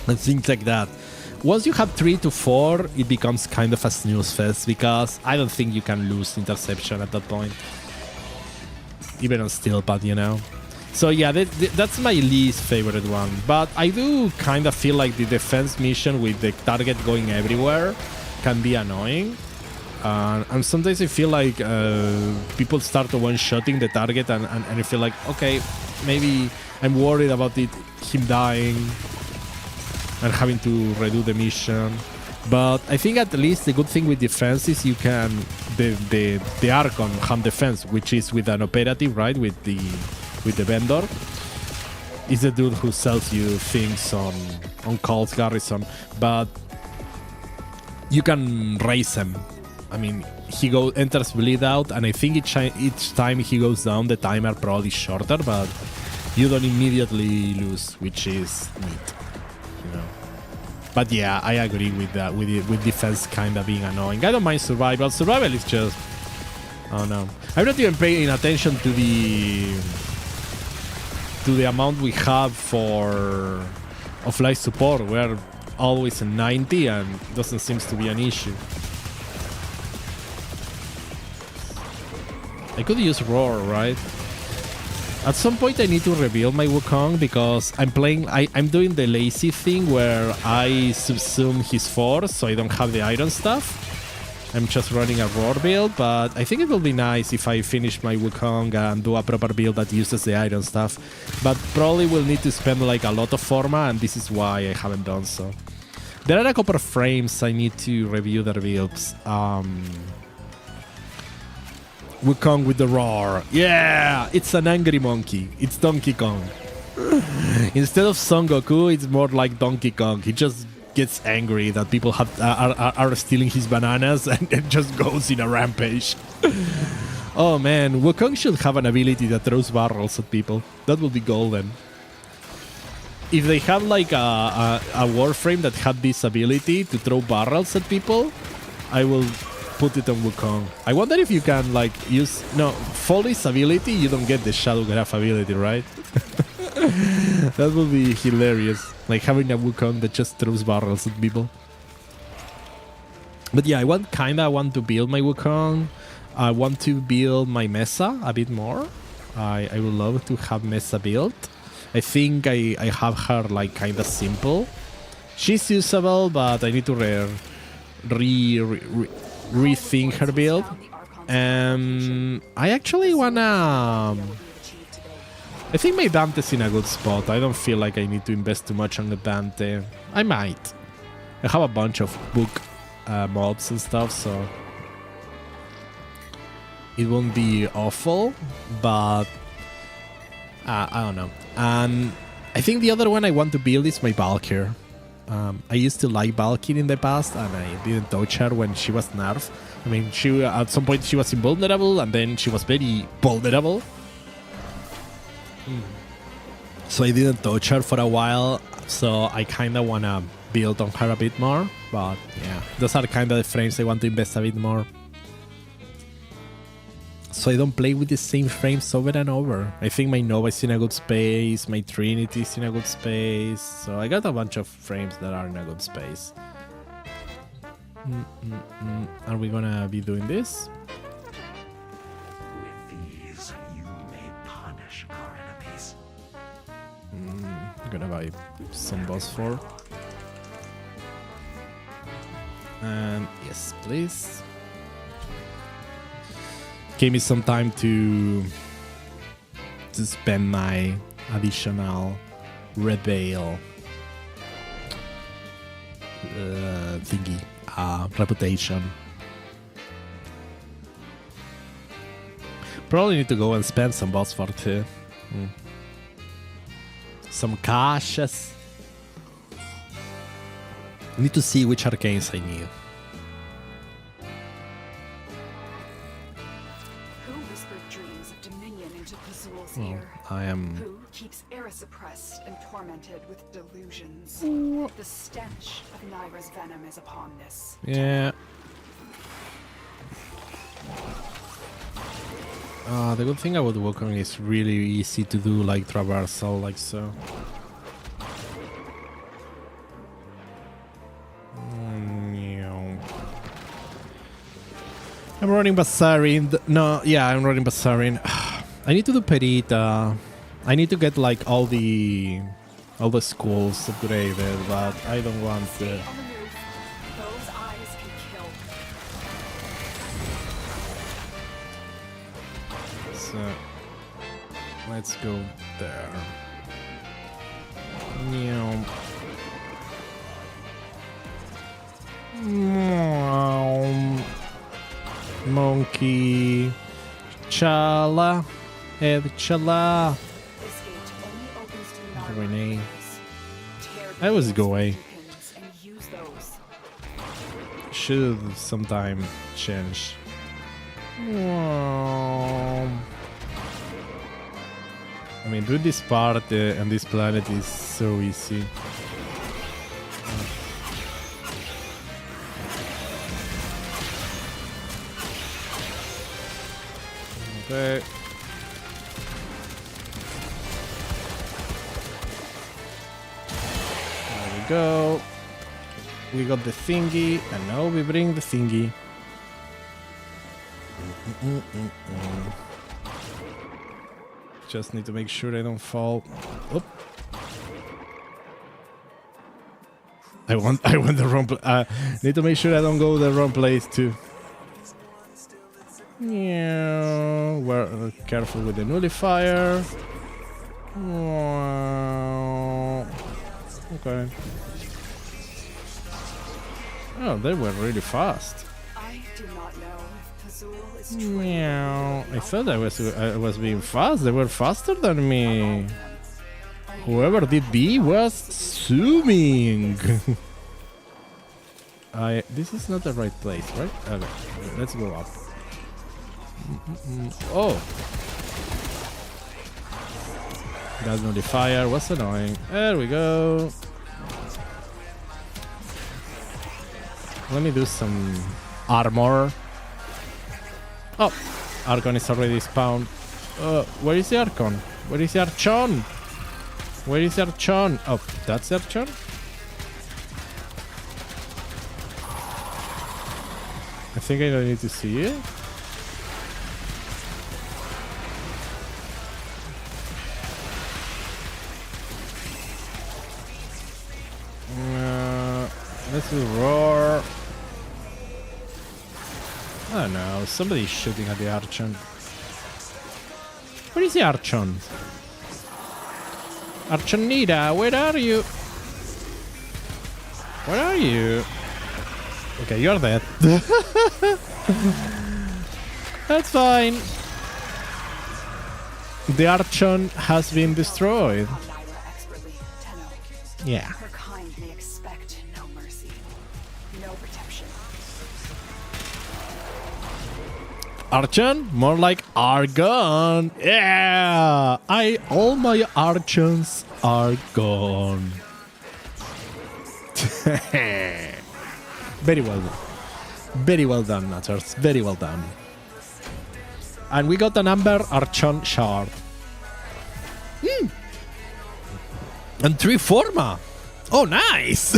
Speaker 1: and things like that. Once you have 3 to 4, it becomes kind of a snooze fest because I don't think you can lose interception at that point, even on steel pad, you know. So yeah, that's my least favorite one, but I do kind of feel like the defense mission with the target going everywhere can be annoying. And sometimes I feel like people start one-shotting the target and I feel like, okay, maybe I'm worried about him dying and having to redo the mission. But I think at least the good thing with defense is you can, the Archon ham defense, which is with an operative, right, with the vendor, is the dude who sells you things on Cold's Garrison, but you can raise him. I mean, he enters bleed out, and I think each time he goes down, the timer probably shorter, but you don't immediately lose, which is neat, you know. But yeah, I agree with that. With defense kind of being annoying. I don't mind survival. Survival is just, oh no, I'm not even paying attention to the amount we have of life support. We're always in 90, and doesn't seem to be an issue. I could use Roar, right? At some point I need to rebuild my Wukong because I'm doing the lazy thing where I subsume his force so I don't have the iron stuff. I'm just running a Roar build, but I think it will be nice if I finish my Wukong and do a proper build that uses the iron stuff. But probably will need to spend like a lot of Forma, and this is why I haven't done so. There are a couple of frames I need to review their builds. Wukong with the Roar. Yeah, it's an angry monkey. It's Donkey Kong. Instead of Son Goku, it's more like Donkey Kong. He just gets angry that people are stealing his bananas and just goes in a rampage. Oh man, Wukong should have an ability that throws barrels at people. That would be golden. If they had like a Warframe that had this ability to throw barrels at people, I will put it on Wukong. I wonder if you can like use... No, Foley's ability, you don't get the Shadow Graph ability, right? That would be hilarious. Like having a Wukong that just throws barrels at people. But yeah, I kinda want to build my Wukong. I want to build my Mesa a bit more. I would love to have Mesa built. I think I have her like kinda simple. She's usable, but I need to rethink her build. I actually wanna... I think my Dante's in a good spot. I don't feel like I need to invest too much on the Dante. I might. I have a bunch of book mobs and stuff, so it won't be awful, but I don't know. And I think the other one I want to build is my Valkyr. I used to like Valkyr in the past, and I didn't touch her when she was nerfed. I mean, at some point she was invulnerable, and then she was very vulnerable. So I didn't touch her for a while, so I kind of want to build on her a bit more. But yeah, those are kind of the frames I want to invest a bit more. So I don't play with the same frames over and over. I think my Nova is in a good space, my Trinity is in a good space. So I got a bunch of frames that are in a good space. Are we gonna be doing this? I'm gonna buy some boss for. And yes, please. Give me some time to spend my additional red veil thingy, reputation. Probably need to go and spend some boss for too. Some caches. Need to see which arcanes I need.
Speaker 2: Who whispered dreams of dominion and to Pazul's
Speaker 1: Oh,
Speaker 2: ear.
Speaker 1: I am.
Speaker 2: Who keeps Era suppressed and tormented with delusions. The stench of Nyra's venom is upon this.
Speaker 1: Yeah. The good thing about Wukong is really easy to do, like traversal, like so. I'm running Basarin. No, yeah, I'm running Basarin. I need to do Perita. I need to get like all the schools upgraded, but I don't want to.
Speaker 2: On the move. Those eyes can kill.
Speaker 1: So let's go there. Meow. Meow. Monkey. Chala. Head chala.
Speaker 2: This gate only opens to Nyra
Speaker 1: Grenade.
Speaker 2: players. Tear
Speaker 1: I was
Speaker 2: the
Speaker 1: go away.
Speaker 2: beacons and use those.
Speaker 1: Should sometime change. I mean, doing this part and this planet is so easy. Okay. There we go. We got the thingy, and now we bring the thingy. Just need to make sure I don't fall. Oop. I want the wrong. Need to make sure I don't go the wrong place too. Yeah, we're careful with the nullifier. Okay. Oh, they were really fast.
Speaker 2: I do not know if Pazul is trained.
Speaker 1: Meow. I thought I was being fast. They were faster than me. Whoever did B was zooming. This is not the right place, right? Okay, let's go up. Oh, that nullifier was annoying. There we go. Let me do some armor. Oh, Archon is already spawned. Where is the Archon? Where is the Archon? Where is the Archon? Oh, that's the Archon? I think I don't need to see it. Let's do roar. Oh no, somebody's shooting at the Archon. Where is the Archon? Archonita, where are you? Where are you? Okay, you're dead. That's fine. The Archon has been destroyed.
Speaker 2: Nyra expertly, Tenno.
Speaker 1: Yeah.
Speaker 2: Her kind may expect no mercy, no protection.
Speaker 1: Archon? More like Argon. Yeah! All my Archons are gone. Very well done. Very well done, Nutters. Very well done. And we got an Amber Archon shard. And 3 Forma. Oh, nice!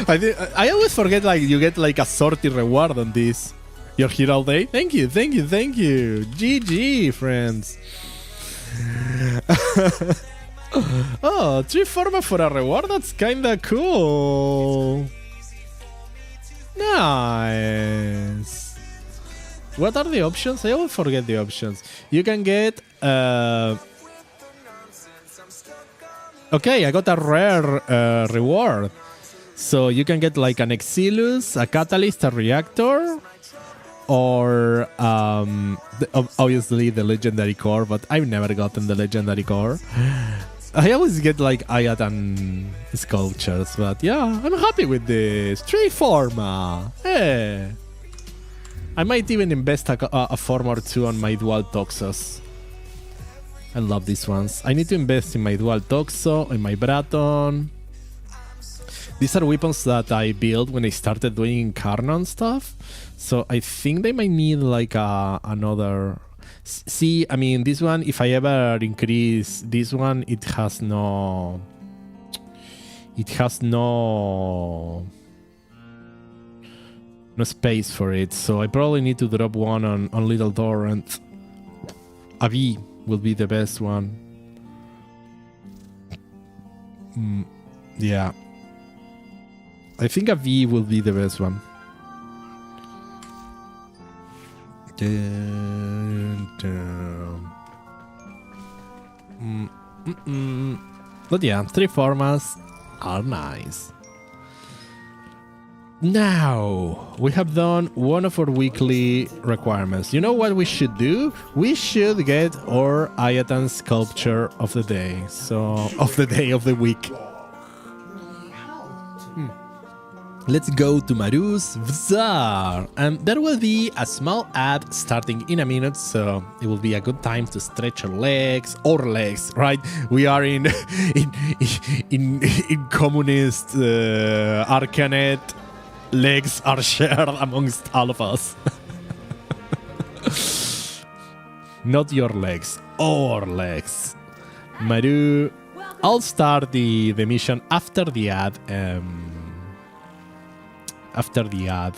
Speaker 1: I always forget, like, you get like a sortie reward on this. You're here all day? Thank you, thank you, thank you. GG, friends. Oh, 3 Forma for a reward? That's kinda cool. Nice. What are the options? I always forget the options. You can get... Okay, I got a rare reward. So you can get like an Exilus, a Catalyst, a Reactor, or obviously the Legendary Core, but I've never gotten the Legendary Core. I always get like Ayatan sculptures, but yeah, I'm happy with this. 3 Forma. Hey. I might even invest a form or two on my dual Toxos. I love these ones. I need to invest in my dual Toxo, in my Braton. These are weapons that I built when I started doing Carnon stuff. So I think they might need like another... See, I mean, this one, if I ever increase this one, it has no... It has no space for it. So I probably need to drop one on Little Torrent. A V will be the best one. Yeah. I think a V will be the best one. But yeah, 3 formats are nice. Now, we have done one of our weekly requirements. You know what we should do? We should get our Ayatan sculpture of the day. So, of the week. Let's go to Maru's Bazaar. And there will be a small ad starting in a minute, so it will be a good time to stretch our legs, right? We are in communist Arcanet. Legs are shared amongst all of us. Not your legs, our legs. Maru, I'll start the mission after the ad. After the ad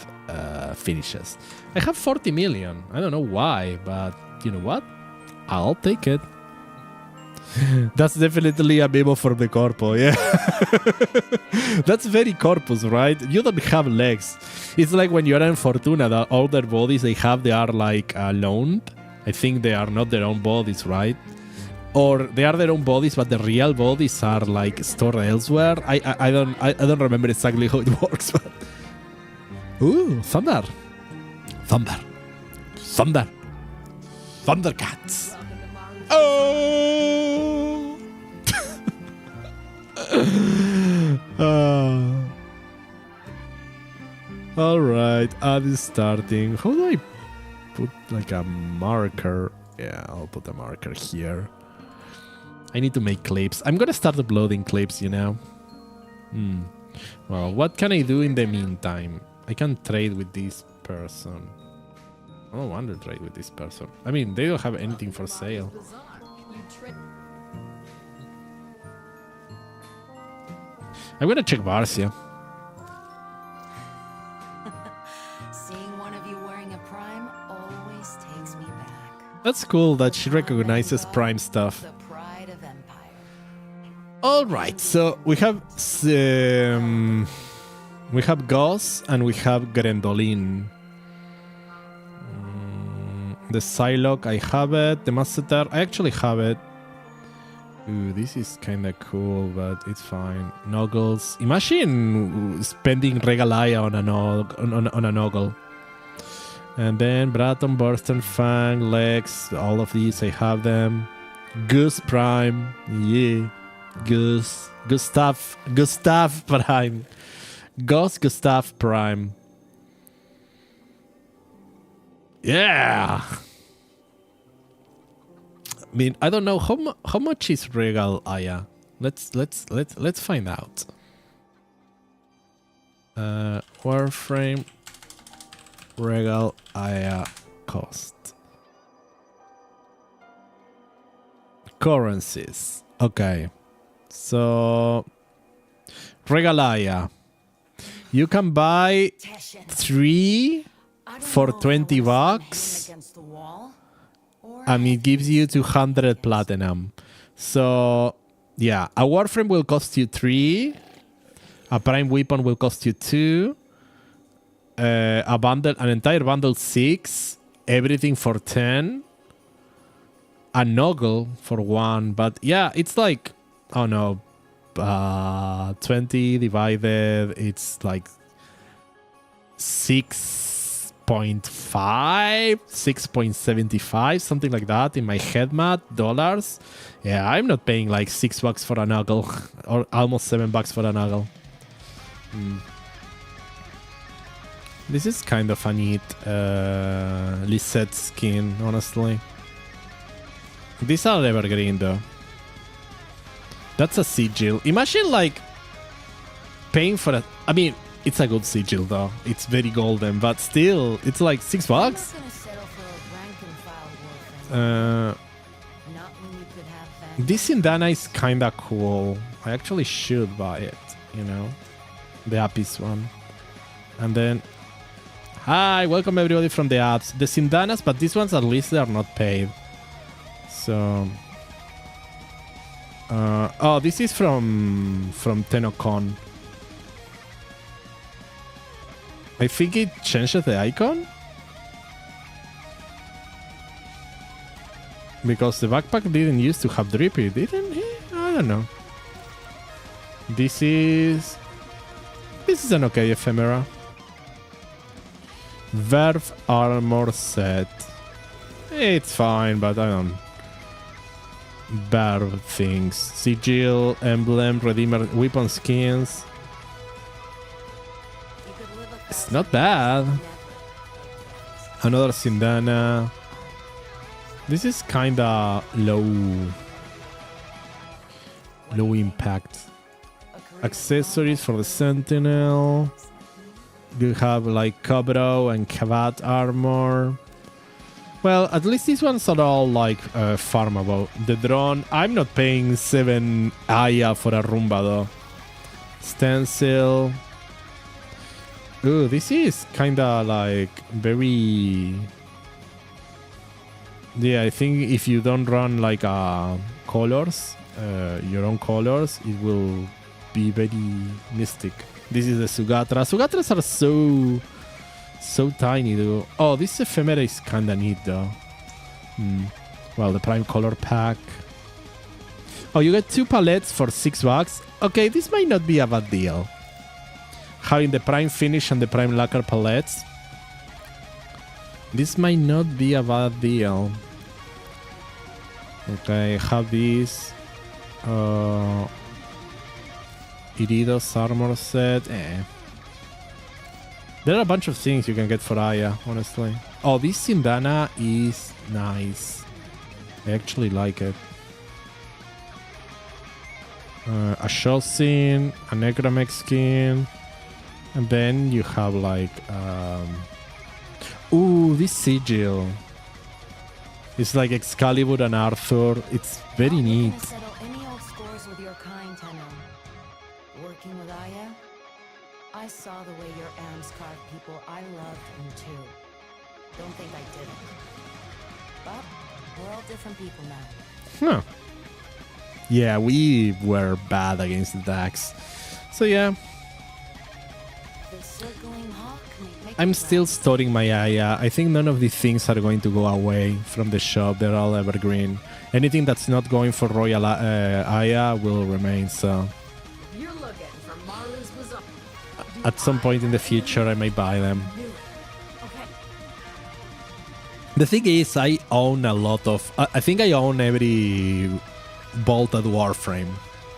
Speaker 1: finishes. I have 40 million. I don't know why, but you know what? I'll take it. That's definitely a memo for the corpo, yeah. That's very corpus, right? You don't have legs. It's like when you're in Fortuna, that all their bodies they are like loaned. I think they are not their own bodies, right? Or they are their own bodies, but the real bodies are like stored elsewhere. I don't remember exactly how it works, but... Ooh, thunder. Thunder. Thunder. Thundercats. Oh! Alright, ad is starting. How do I put like a marker? Yeah, I'll put a marker here. I need to make clips. I'm gonna start uploading clips, you know. Well, what can I do in the meantime? I can trade with this person. I don't want to trade with this person. I mean, they don't have anything for sale. I'm gonna check Barcia.
Speaker 3: Seeing one of you wearing a prime always takes me back.
Speaker 1: That's cool that she recognizes prime stuff.
Speaker 3: The pride of Empire.
Speaker 1: All right, so we have Gauss and we have Grendoline. The Psylocke, I have it. The Masseter, I actually have it. Ooh, this is kind of cool, but it's fine. Noggles. Imagine spending Regalia on a Noggle. And then Braton, Bursten, Fang, Lex, all of these, I have them. Goose Prime. Yeah. Goose. Gustav Prime. Gustav Prime. Yeah. I mean, I don't know how much is Regal Aya. Let's find out. Warframe Regal Aya cost. Currencies. Okay. So Regalaya. You can buy 3 for $20 and it gives you 200 platinum. So yeah, a Warframe will cost you 3, a Prime Weapon will cost you 2, a bundle, an entire bundle 6, everything for 10, a Noggle for 1. But yeah, it's like, oh no, 20 divided, it's like 6.5, 6.75, something like that in my head math, dollars. Yeah, I'm not paying like $6 for a Noggle or almost $7 for a Noggle. This is kind of a neat Lisette skin, honestly. These are evergreen though. That's a sigil. Imagine like paying for a... I mean, it's a good sigil though. It's very golden, but still, it's like $6.
Speaker 3: I'm not gonna settle for a rank and file Warframe. Not when you could have that.
Speaker 1: This Indana is kinda cool. I actually should buy it, you know? The Apis one. And then... Hi, welcome everybody from the apps. The Sindanas, but these ones at least they are not paid. So... oh, this is from Tenocon. I think it changes the icon? Because the backpack didn't used to have Drippy, didn't he? I don't know. This is an okay ephemera. Verve armor set. It's fine, but I don't... Verve things. Sigil, emblem, redeemer, weapon skins. It's not bad. Another Sindana. This is kinda low impact. Accessories for the Sentinel. You have like Cobro and Kavat armor. Well, at least these ones are all like farmable. The drone, I'm not paying 7 Aya for a Roomba though. Stencil. Ooh, this is kinda like very... Yeah, I think if you don't run like colors, your own colors, it will be very mystic. This is the Sugatra. Sugatras are so tiny, though. Oh, this ephemera is kinda neat, though. Well, the Prime Color Pack. Oh, you get 2 palettes for $6. Okay, this might not be a bad deal. Having the Prime Finish and the Prime Lacquer palettes. This might not be a bad deal. Okay, have these. Iridos armor set. There are a bunch of things you can get for Aya, honestly. Oh, this Sindana is nice. I actually like it. A Shosin, a Necromech skin. And then you have like... Ooh, this Sigil. It's like Excalibur and Arthur. It's very neat.
Speaker 3: Working with Aya, I saw the way your arms carved people I loved and too. Don't think I did it. But we're all different people now.
Speaker 1: Huh. Yeah, we were bad against the Dax. So yeah.
Speaker 3: The circling hawk
Speaker 1: I'm still storing my Aya. I think none of these things are going to go away from the shop. They're all evergreen. Anything that's not going for Royal Aya will remain, so... At some point in the future, I may buy them. The thing is, I own a lot of... I think I own every bolted Warframe,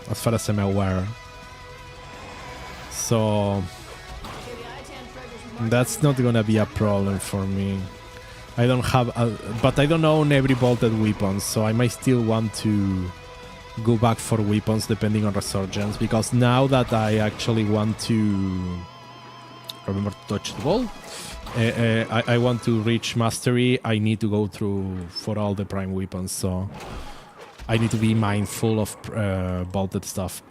Speaker 1: as far as I'm aware. So... That's not gonna be a problem for me. I don't have... but I don't own every bolted weapon, so I might still want to go back for weapons depending on Resurgence, because now that I actually want to... Remember to touch the ball? I want to reach mastery. I need to go through for all the prime weapons, so I need to be mindful of bolted stuff.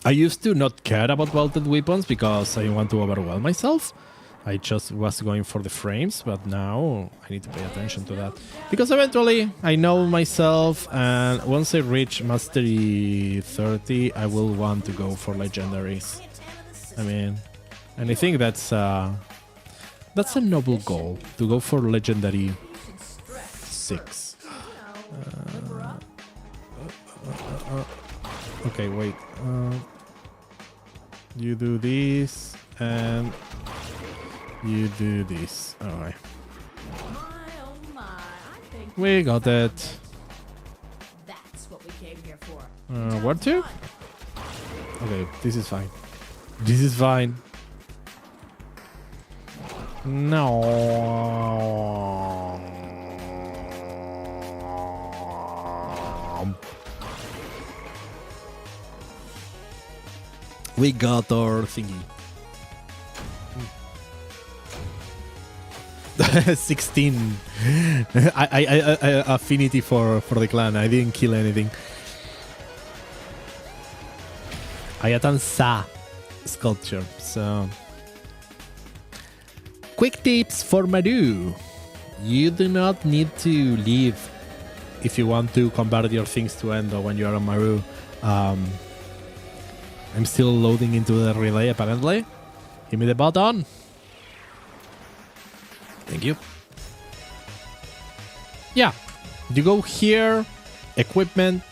Speaker 1: I used to not care about bolted weapons because I want to overwhelm myself. I just was going for the frames, but now I need to pay attention to that. Because eventually I know myself, and once I reach mastery 30, I will want to go for legendaries. I mean, and I think that's a noble goal, to go for legendary 6. Okay, wait. You do this, and you do this. Alright. We got it.
Speaker 2: That's what we came here for.
Speaker 1: Where to? Okay, this is fine. This is fine. No. We got our thingy. 16. I affinity for the clan. I didn't kill anything. Ayatan Sa sculpture. So quick tips for Madu. You do not need to leave if you want to convert your things to Endo when you are on Maru. I'm still loading into the relay apparently. Give me the button. Thank you. Yeah, you go here, equipment,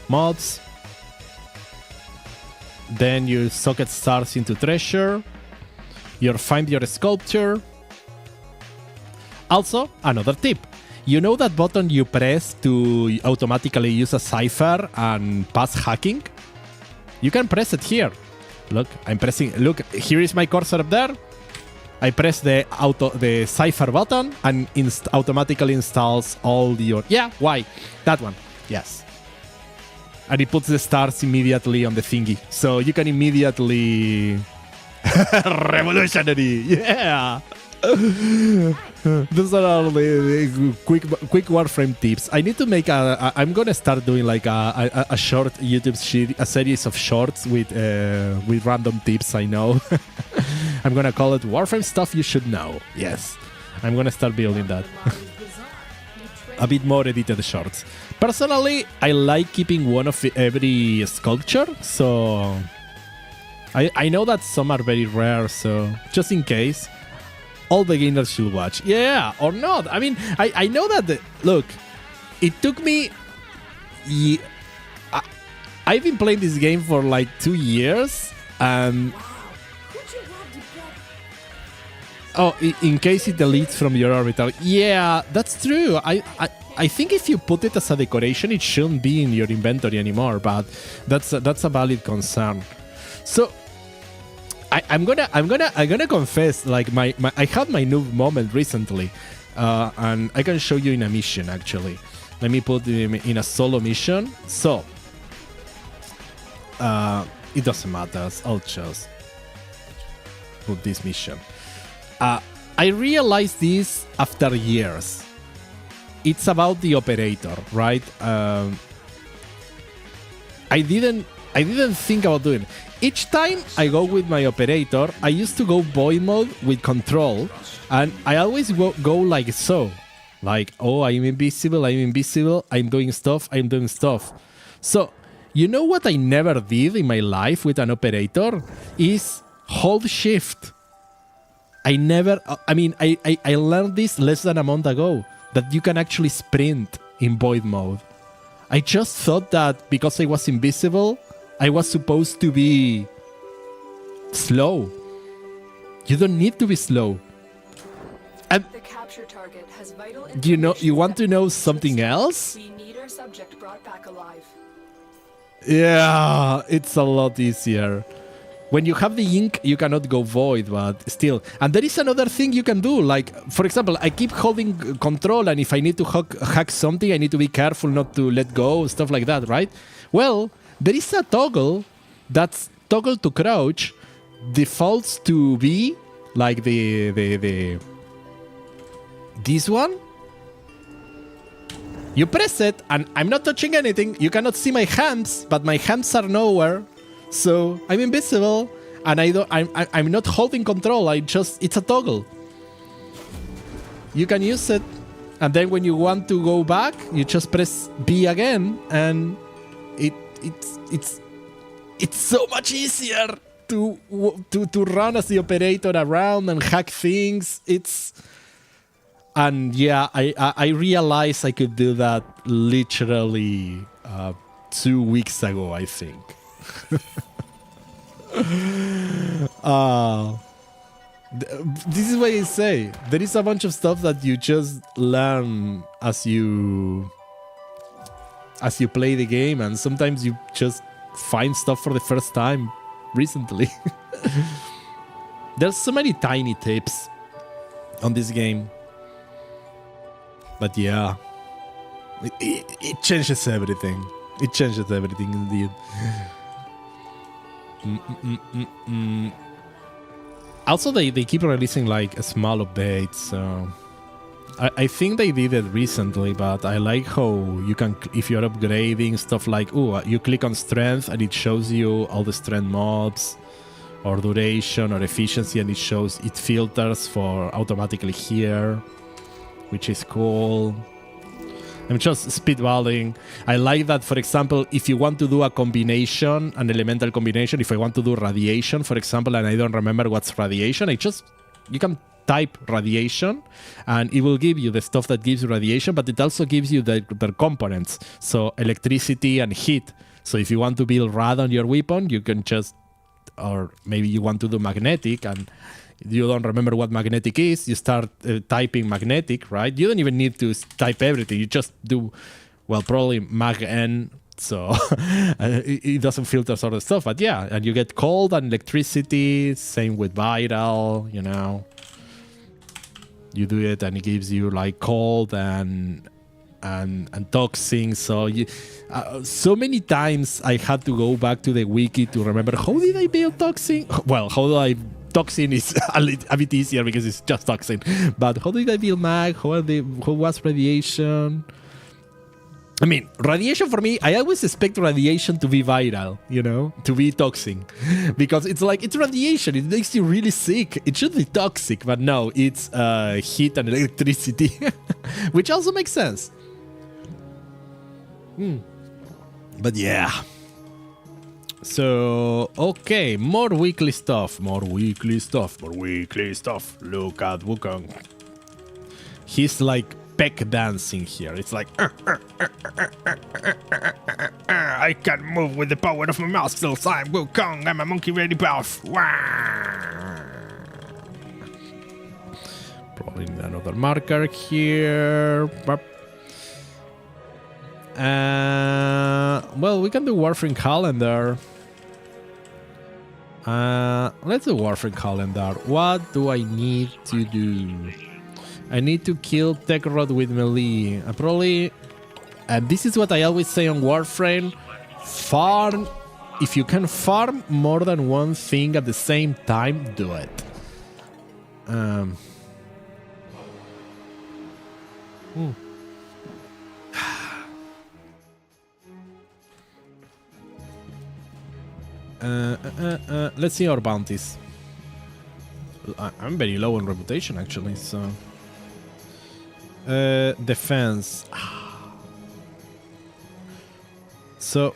Speaker 1: mods, then your socket starts into treasure, you find your sculpture. Also, another tip. You know that button you press to automatically use a cipher and pass hacking? You can press it here. Look, I'm pressing, look, here is my cursor up there. I press the cipher button and automatically installs all your... Yeah, why? That one. Yes. And it puts the stars immediately on the thingy. So you can immediately... Revolutionary! Yeah! Those are all the quick Warframe tips. I need to make I'm gonna start doing like a short YouTube a series of shorts with random tips I know. I'm gonna call it Warframe stuff you should know. Yes, I'm gonna start building that. A bit more edited shorts. Personally, I like keeping one of every sculpture, so I know that some are very rare, so just in case. All beginners should watch. Yeah, or not. I mean, I know that... look, it took me... I've been playing this game for like 2 years. And... oh, in case it deletes from your orbital. Yeah, that's true. I think if you put it as a decoration, it shouldn't be in your inventory anymore. But that's a valid concern. So... I'm gonna confess, like I had my noob moment recently, and I can show you in a mission actually. Let me put him in a solo mission. So it doesn't matter. I'll just put this mission. I realized this after years. It's about the operator, right? I didn't think about doing it. Each time I go with my operator, I used to go void mode with control, and I always go like so. Like, oh, I'm invisible, I'm doing stuff. So, you know what I never did in my life with an operator? Is hold shift. I learned this less than a month ago, that you can actually sprint in void mode. I just thought that because I was invisible, I was supposed to be slow. You don't need to be slow. And
Speaker 2: The capture target has vital
Speaker 1: you want to know something else?
Speaker 2: We need our subject brought back alive.
Speaker 1: Yeah, it's a lot easier. When you have the ink, you cannot go void, but still. And there is another thing you can do. Like, for example, I keep holding control, and if I need to hack something, I need to be careful not to let go, stuff like that, right? Well, there is a toggle that's toggle to crouch, defaults to be like this one. You press it, and I'm not touching anything. You cannot see my hands, but my hands are nowhere, so I'm invisible, and I'm not holding control. It's a toggle. You can use it, and then when you want to go back, you just press B again, and it's so much easier to run as the operator around and hack things. And yeah, I realized I could do that literally 2 weeks ago, I think. This is what I say. There is a bunch of stuff that you just learn as you play the game, and sometimes you just find stuff for the first time recently. There's so many tiny tips. on this game. But yeah, it changes everything. It changes everything indeed. Also, they keep releasing like a small updates, so I think they did it recently, but I like how you can, if you're upgrading stuff like, you click on strength and it shows you all the strength mobs, or duration, or efficiency, and it filters for automatically here, which is cool. I'm just speedballing. I like that, for example, if you want to do a combination, an elemental combination, if I want to do radiation, for example, and I don't remember what's radiation, you can type radiation and it will give you the stuff that gives radiation, but it also gives you the components. So electricity and heat. So if you want to build rad on your weapon, you can just, or maybe you want to do magnetic and you don't remember what magnetic is, you start typing magnetic, right? You don't even need to type everything. You just do, well, probably mag-n, so it doesn't filter sort of stuff. But yeah, and you get cold and electricity, same with vital, you know. You do it and it gives you like cold and toxin. So so many times I had to go back to the wiki to remember, how did I build toxin? Well, toxin is a bit easier because it's just toxin. But how did I build mag? How was radiation? I mean, radiation for me, I always expect radiation to be viral, you know, to be toxic. Because it's like, it's radiation, it makes you really sick. It should be toxic, but no, it's heat and electricity, which also makes sense. But yeah. So, okay, more weekly stuff. Look at Wukong. He's like peck dancing here. It's like I can move with the power of my muscles. I'm Wukong. I'm a monkey ready buff. Probably another marker here. Well, we can do Warframe calendar. Let's do Warframe calendar. What do I need to do? I need to kill Tech Rod with melee. I probably... And this is what I always say on Warframe. Farm... If you can farm more than one thing at the same time, do it. Let's see our bounties. I'm very low on reputation, actually, so... defense. So...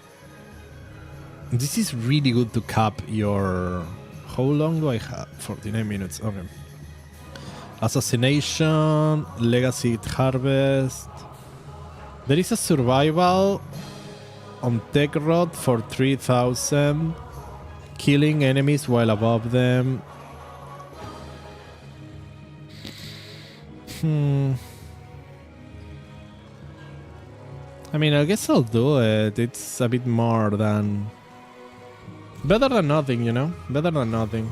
Speaker 1: This is really good to cap your... How long do I have? 49 minutes, okay. Assassination, Legacy Harvest... There is a survival on Tech Rod for 3000. Killing enemies while above them. I mean, I guess I'll do it. It's a bit more than... Better than nothing, you know? Better than nothing.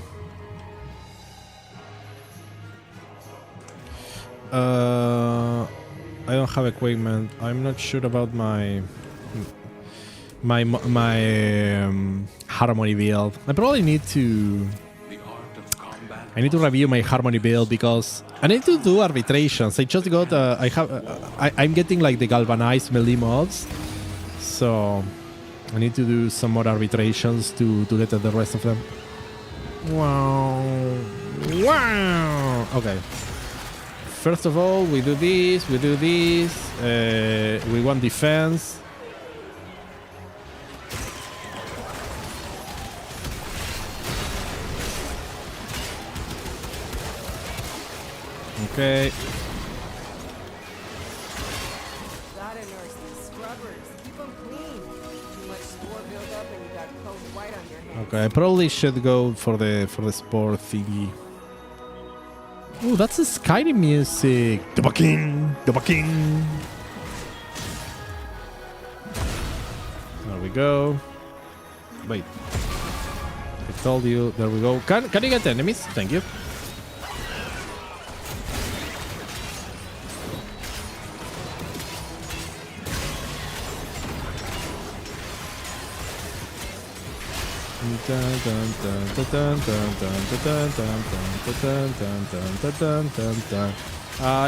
Speaker 1: I don't have equipment. I'm not sure about my harmony build. I probably need to... I need to review my harmony build because I need to do arbitrations. I just got I'm getting like the galvanized melee mods, so I need to do some more arbitrations to get the rest of them. Wow. Okay. First of all, we do this. We want defense. Okay.
Speaker 3: Gotta nurse these scrubbers. Keep them clean. Too much spore buildup and you got cold white on your hands.
Speaker 1: Okay, I probably should go for the spore thingy. Ooh, that's the Skyrim music. The bucking. There we go. Wait. I told you. There we go. Can you get enemies? Thank you. I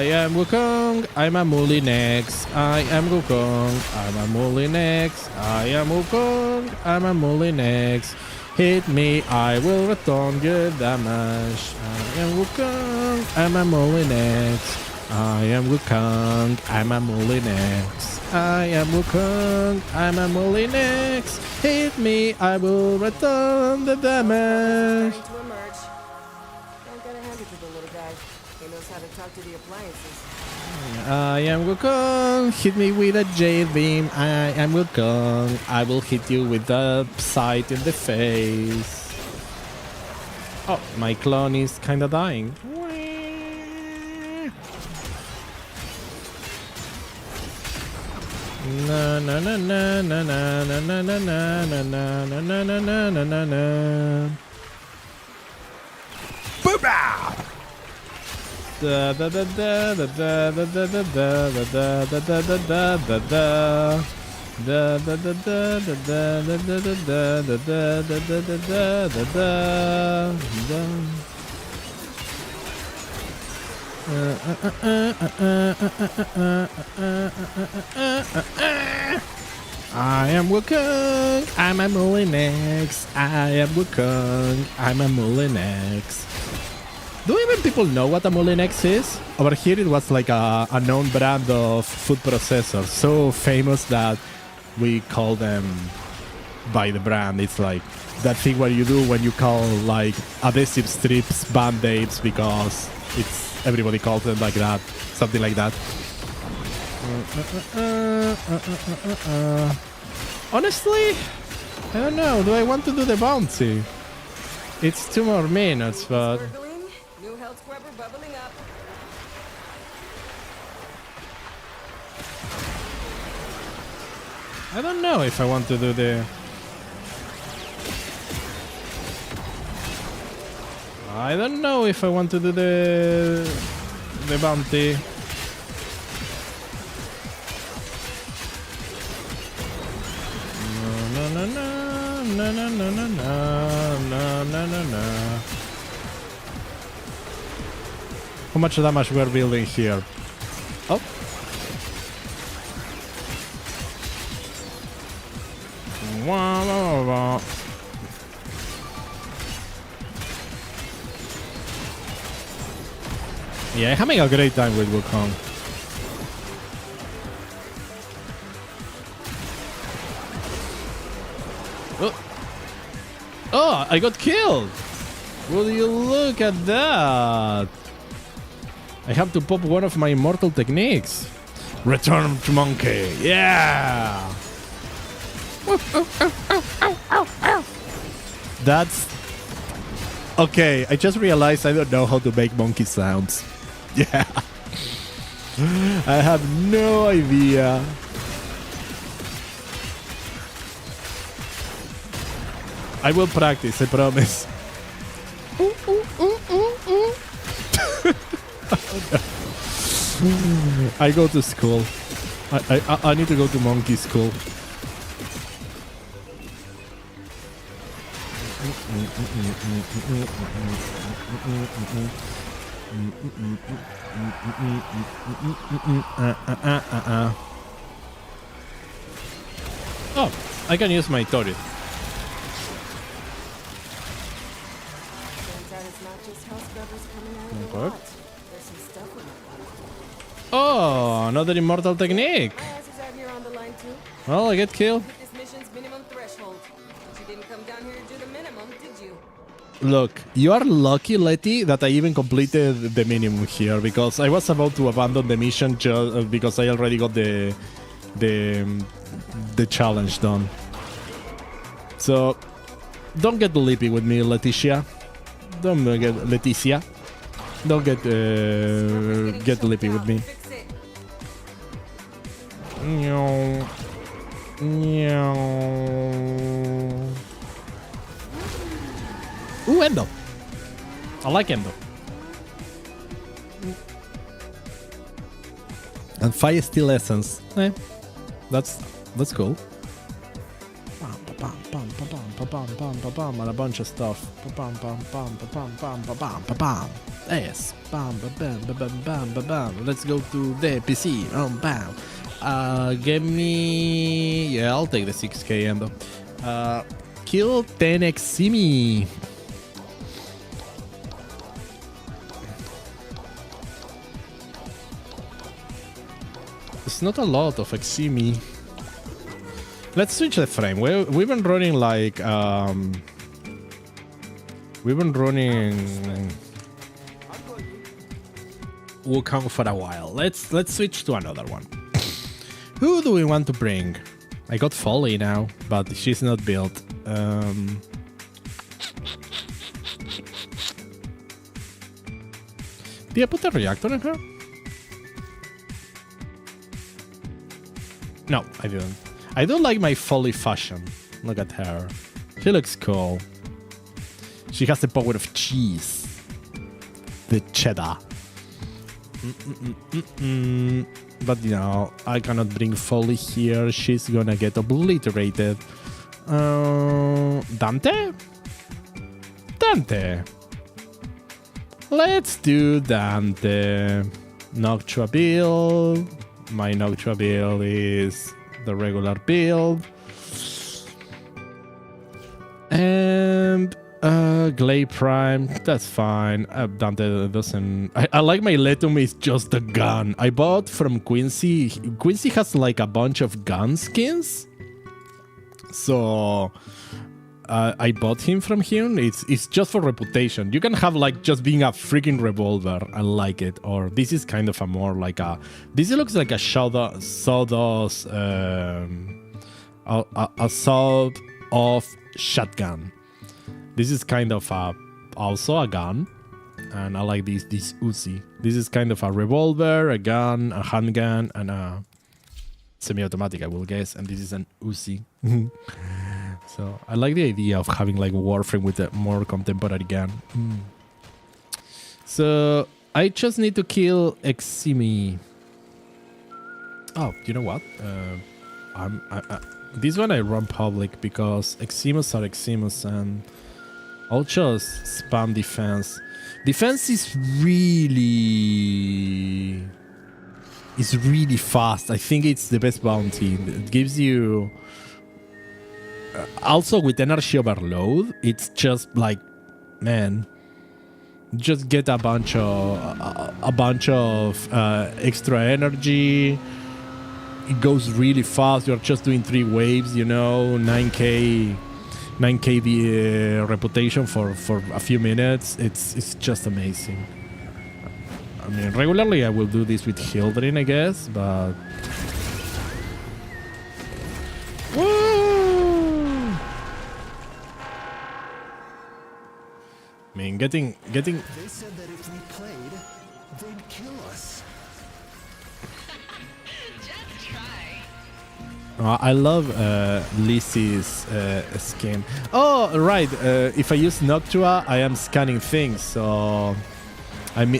Speaker 1: am Wukong, I'm a Molinex. I am Wukong, I'm a Molinex. I am Wukong, I'm a Molinex. Hit me, I will return good damage. I am Wukong, I'm a Molinex. I am Wukong, I'm a Molinex. I am Wukong, I'm a Molinex. Hit me, I will return the damage.
Speaker 3: Starting to emerge. Don't get a hand to the little guy. He knows how to talk to the appliances.
Speaker 1: I am Wukong, hit me with a jade beam. I am Wukong, I will hit you with a sight in the face. Oh, my clone is kinda dying. Na na na na na na na na na na na na na na na na na na. Booba! Da da da da da da da da da da da da da da da da da. Da da da da da da da da da da da da da da da da. I am Wukong, I'm a Molinex. I am Wukong, I'm a Molinex. Do even people know what a Molinex is? Over here it was like a known brand of food processor, so famous that we call them by the brand. It's like that thing what you do when you call like adhesive strips band-aids because it's everybody calls them like that, something like that. Honestly, I don't know. Do I want to do the bounty? It's 2 more minutes, but
Speaker 3: Gurgling, new health scrubber bubbling up.
Speaker 1: I don't know if I want to do the... I don't know if I want to do the bounty. No no no no no no no no no no no. How much damage we're building here? Oh. Wah, wah, wah. Yeah, having a great time with Wukong. Oh, I got killed! Will you look at that? I have to pop one of my immortal techniques. Return to monkey, yeah! That's... Okay, I just realized I don't know how to make monkey sounds. Yeah. I have no idea. I will practice, I promise. I go to school. I need to go to monkey school. Oh, I can use my turret.
Speaker 3: Turns out it's not just health scrubbers coming out of the
Speaker 1: Okay.
Speaker 3: lot. There's some stuff with it.
Speaker 1: Oh, another immortal technique.
Speaker 3: As is out here on the line too.
Speaker 1: Well, I get killed.
Speaker 3: Hit this mission's minimum threshold. But you didn't come down here to do the minimum, did you?
Speaker 1: Look, you are lucky, Letty, that I even completed the minimum here, because I was about to abandon the mission just because I already got the challenge done. So, don't get lippy with me, Leticia. Don't get Leticia. Don't get lippy with me.
Speaker 3: Fix it.
Speaker 1: Meow. Meow. Ooh, Endo. I like Endo. And Fire Steel Essence. That's cool. bam, bam, bam, bam, bam, bam, bam, and a bunch of stuff. Bam, bam, bam, bam, bam, bam, bam, bam. Yes, bam, bam, bam, bam, bam, bam, bam. Let's go to the PC. Bam. Give me. Yeah, I'll take the 6K ammo. Kill 10 Eximi. It's not a lot of Eximi. Let's switch the frame. We've been running like we've been running Wukong for a while. Let's switch to another one. Who do we want to bring? I got Folly now, but she's not built. Did I put a reactor in her? No, I didn't. I don't like my Folly fashion. Look at her. She looks cool. She has the power of cheese. The cheddar. But you know, I cannot bring Folly here. She's gonna get obliterated. Dante? Dante. Let's do Dante. Noctua build. My Noctua build is the regular build. And Glay Prime, that's fine. Dante doesn't... I like my Letum is just a gun. I bought from Quincy. Quincy has like a bunch of gun skins. So I bought him from him. It's just for reputation. You can have like just being a freaking revolver. I like it. Or this is kind of a more like a... This looks like a sawdust... a sawed-off shotgun. This is kind of also a gun. And I like this Uzi. This is kind of a revolver, a gun, a handgun, and a semi-automatic, I will guess. And this is an Uzi. So I like the idea of having like Warframe with a more contemporary gun. So I just need to kill Eximi. Oh, you know what? This one I run public because Eximus are Eximus, and I'll just spam defense. Defense is really fast. I think it's the best bounty. It gives you... also with energy overload, it's just like, man, just get a bunch of extra energy. It goes really fast. You're just doing 3 waves, you know, 9k reputation for a few minutes. It's just amazing. I mean, regularly I will do this with Hildrin, I guess, but woo! I mean, getting.
Speaker 4: They said that if we played, they'd kill us.
Speaker 1: I love Lizzie's skin. Oh, right. If I use Noctua, I am scanning things. So I'm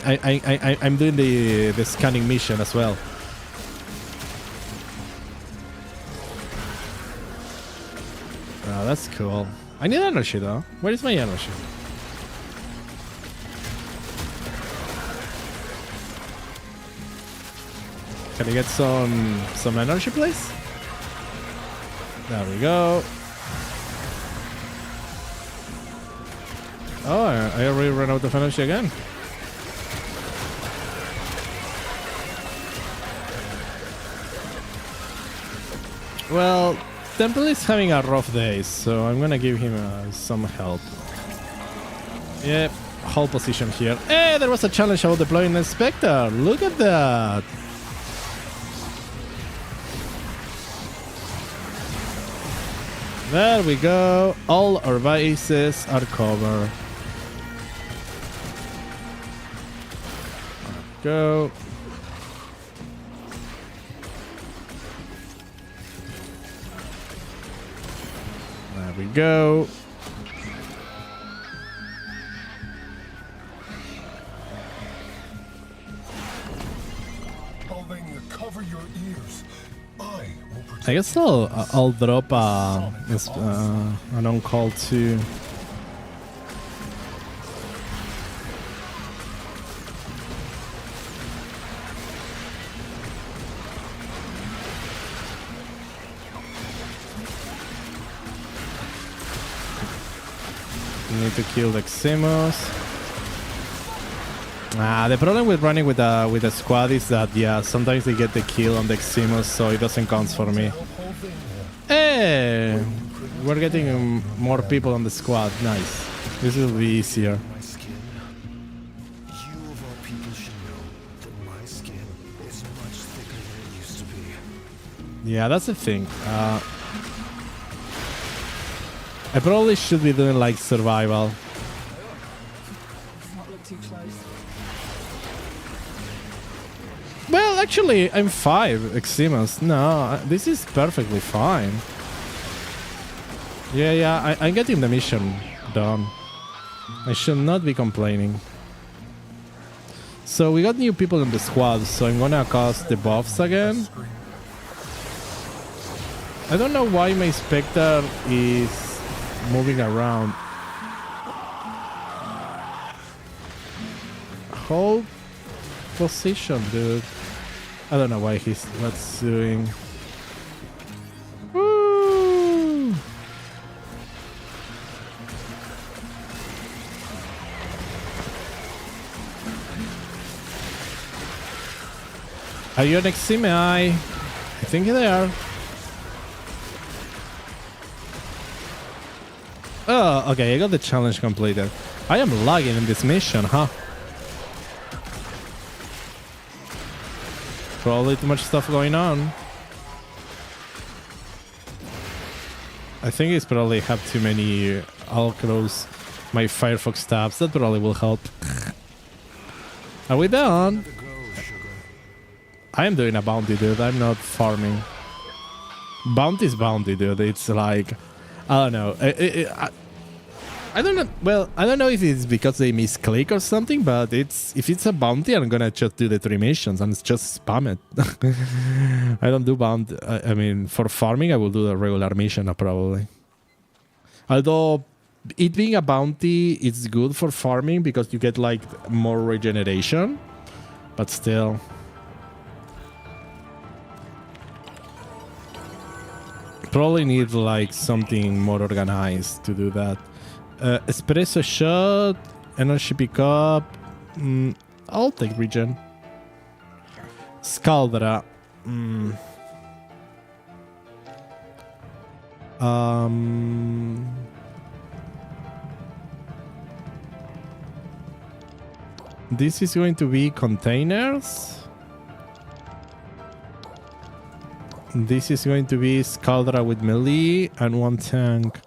Speaker 1: doing the scanning mission as well. Oh, that's cool. I need energy though. Where is my energy? Can I get some energy, please? There we go. Oh, I already ran out of energy again. Well, Temple is having a rough day, so I'm gonna give him some help. Yep, hold position here. Hey, there was a challenge about deploying a Spectre. Look at that. There we go. All our bases are covered. Go. There we go.
Speaker 4: Albania, cover your ears. I will protect
Speaker 1: I guess I'll drop an on-call too. Need to kill the Ximus. The problem with running with a squad is that, yeah, sometimes they get the kill on the Ximus, so it doesn't count for me. Hey! We're getting more people on the squad. Nice. This will be easier.
Speaker 4: My skin. You of all people should know that my skin is much thicker than it used to be.
Speaker 1: Yeah, that's the thing. I probably should be doing like survival. Well, actually, I'm 5 Eximus. No, this is perfectly fine. Yeah, I'm getting the mission done. I should not be complaining. So we got new people in the squad, so I'm gonna cast the buffs again. I don't know why my Spectre is moving around. Hold position, dude. I don't know why what's doing. Woo! Are you an Exime? I think they are. Oh, okay, I got the challenge completed. I am lagging in this mission, huh? Probably too much stuff going on. I think it's probably have too many. I'll close my Firefox tabs. That probably will help. Are we done? I am doing a bounty, dude. I'm not farming. Bounty's bounty, dude. It's like, I don't know. I don't know. Well, I don't know if it's because they misclick or something, but if it's a bounty, I'm gonna just do the 3 missions and just spam it. I don't do bounty. I mean, for farming, I will do the regular mission probably. Although it being a bounty, it's good for farming because you get like more regeneration, but still. Probably need like something more organized to do that. Espresso shot, energy pickup. I'll take regen. Scaldra. This is going to be containers. This is going to be Scaldra with melee and 1 tank.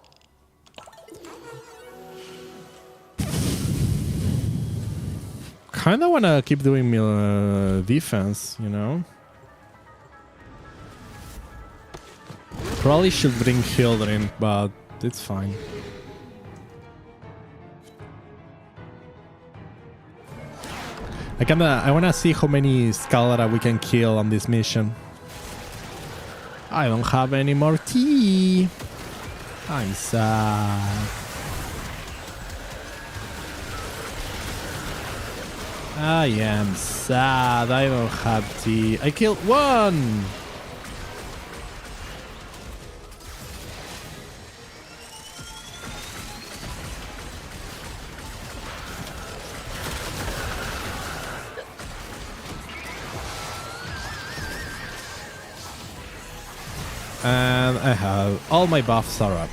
Speaker 1: Kinda wanna keep doing defense, you know? Probably should bring Hildrin, but it's fine. I wanna see how many Scaldra we can kill on this mission. I don't have any more tea. I'm sad. I am sad. I don't have tea. I killed 1. And I have all my buffs are up.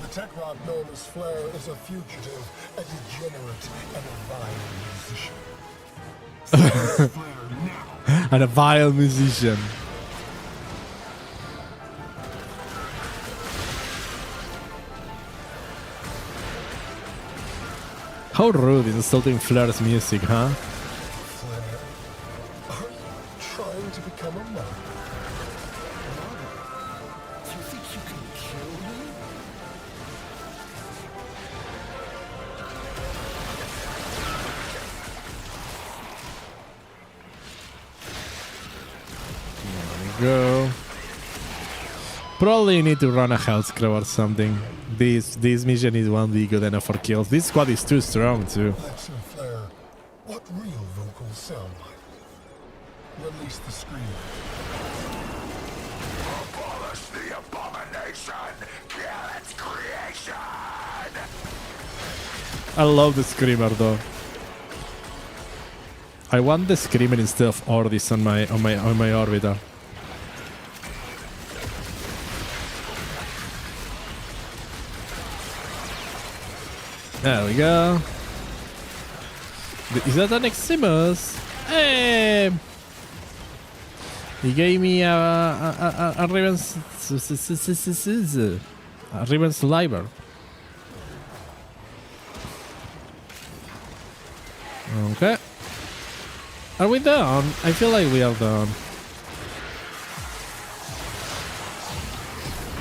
Speaker 5: The tech rock known as Flare is a fugitive, a degenerate, and a vile musician. Seize Flare now.
Speaker 1: And a vile musician. How rude insulting Flare's music, huh?
Speaker 5: Flare, are you trying to become a monk?
Speaker 4: Do you think you can kill me?
Speaker 1: Go. Probably need to run a health scrub or something. This mission is won't be good enough for kills. This squad is too strong too.
Speaker 5: Let's flare. What real vocals sound like? Release the scream.
Speaker 4: Abolish the abomination! Kill its creation!
Speaker 1: I love the screamer though. I want the screamer instead of Ordis on my orbiter. There we go. Is that an Eximus? Hey! He gave me a Riven's Sliver. Okay. Are we done? I feel like we are done.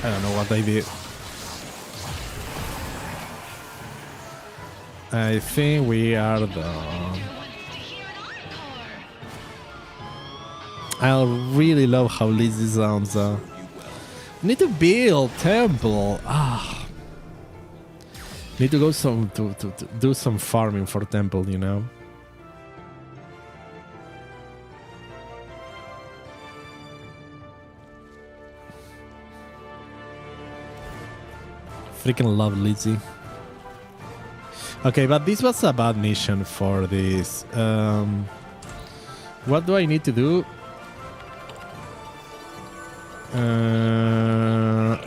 Speaker 1: I don't know what I did. I think we are done. I really love how lazy sounds are. Need to build temple. Need to go to do some farming for temple, you know. Freaking love Lizzie. Okay, but this was a bad mission for this. What do I need to do?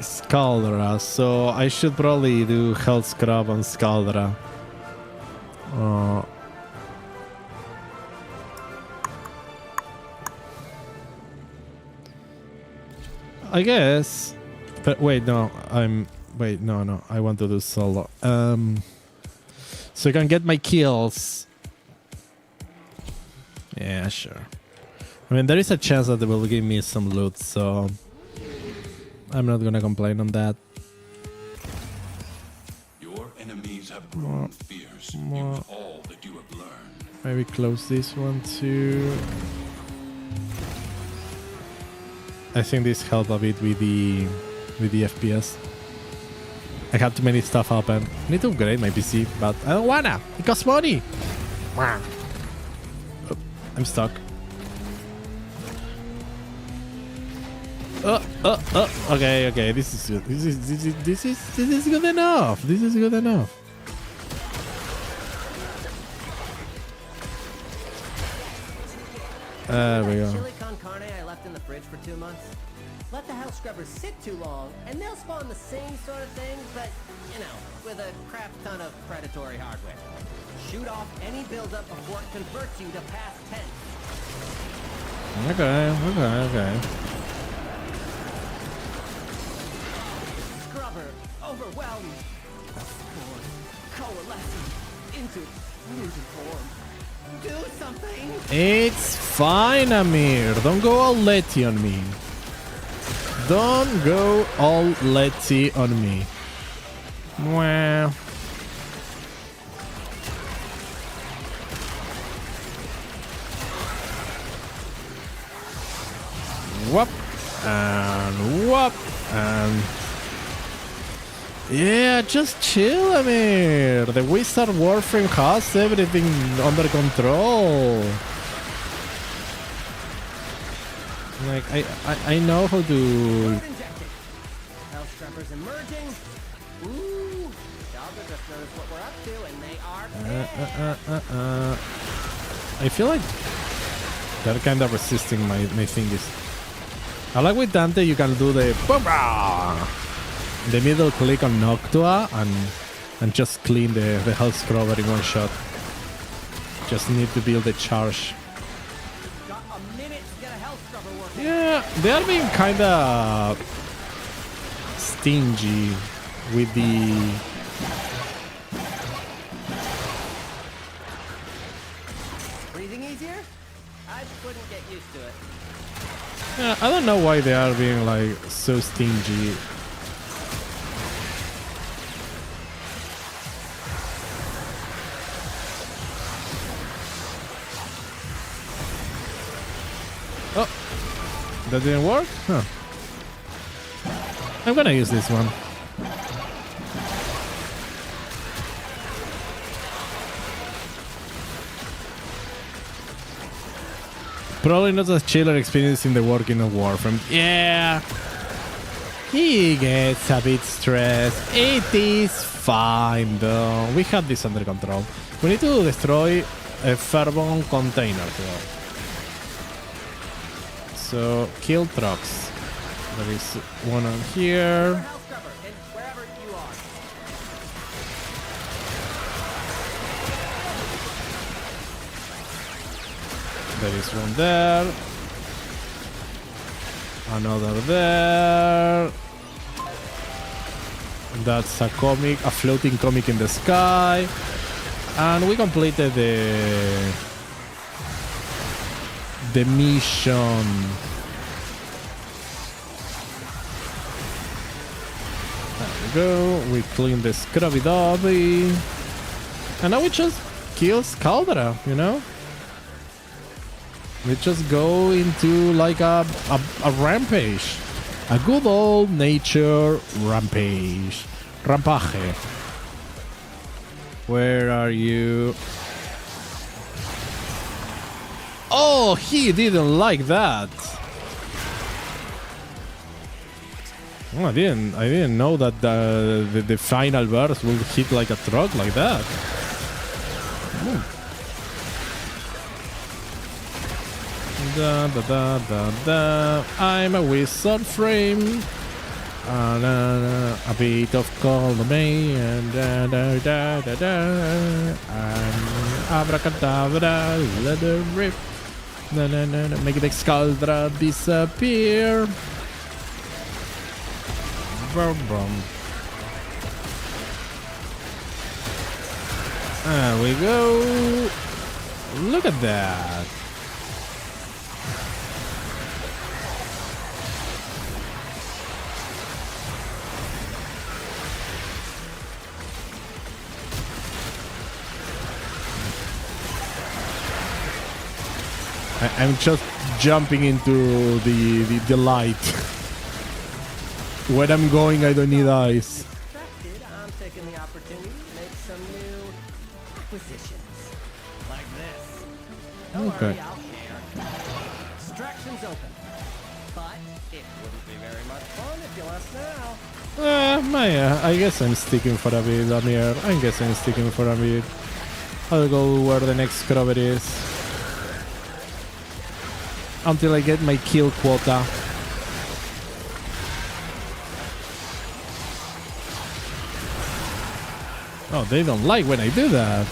Speaker 1: Scaldra. So I should probably do Health Scrub on Scaldra. I guess. But wait, no. Wait, no. I want to do solo. So I can get my kills. Yeah, sure. I mean, there is a chance that they will give me some loot, so I'm not gonna complain on that.
Speaker 6: Your enemies have grown fierce. Use all that you have learned.
Speaker 1: Maybe close this one too. I think this helped a bit with the FPS. I have too many stuff open. I need to upgrade my PC, but I don't wanna. It costs money. Oh, I'm stuck. Okay. This is good. This is good enough. This is good enough. There we go.
Speaker 7: Chili con carne I left in the fridge for 2 months. Let the house scrubbers sit too long, and they'll spawn the same sort of thing, but, you know, with a crap ton of predatory hardware. Shoot off any buildup before it converts you to past tense.
Speaker 1: Okay.
Speaker 7: Scrubber, overwhelmed. Spawn, coalescing into fusion form. Do something!
Speaker 1: It's fine, Amir. Don't go all letty on me. Don't go all letty on me. Wow. Whoop and whoop and yeah, just chill, Amir. The Wizard Warframe has everything under control. Like I know how to.
Speaker 7: House scrubbers emerging. Ooh, Java just knows what we're up to, and they are.
Speaker 1: I feel like they're kind of resisting my thingies. I like with Dante you can do the middle click on Noxthir and just clean the health scrubber in one shot. Just need to build the charge.
Speaker 7: Got a minute to get a health scrubber working.
Speaker 1: Yeah, they are being kind of stingy with the.
Speaker 7: Breathing easier? I wouldn't get used to it.
Speaker 1: Yeah, I don't know why they are being like so stingy. Oh, that didn't work? Huh. I'm gonna use this one. Probably not a chiller experience in the working of Warframe. Yeah, he gets a bit stressed. It is fine though. We have this under control. We need to destroy a Fairbone container though. So kill trucks. There is one on here.
Speaker 7: House scrubber, and wherever you are.
Speaker 1: There is one there. Another there. That's a comic, a floating comic in the sky. And we completed the mission. There we go. We clean the scrubby dobby. And now we just kill Scaldra, you know? We just go into like a rampage. A good old nature rampage. Rampage. Where are you? Oh, he didn't like that. Oh, I didn't know that the final burst will hit like a truck like that. Ooh. Da, da, da, da, da. I'm a wizard frame. A bit of column and da da da da da. Abracadabra, let it rip. Na, na, na, na. Make the Scaldra disappear. Brum, brum. There we go. Look at that. I'm just jumping into the light. Where I'm going, I don't need eyes.
Speaker 7: Distracted, I'm taking the opportunity to make some new acquisitions. Like this. Don't
Speaker 1: Okay.
Speaker 7: worry, I'll share. Extraction's open. But it wouldn't be very much fun if you left now.
Speaker 1: I guess I'm sticking for a bit, Amir. I guess I'm sticking for a bit. I'll go where the next scrubber is. Until I get my kill quota. Oh, they don't like when I do that.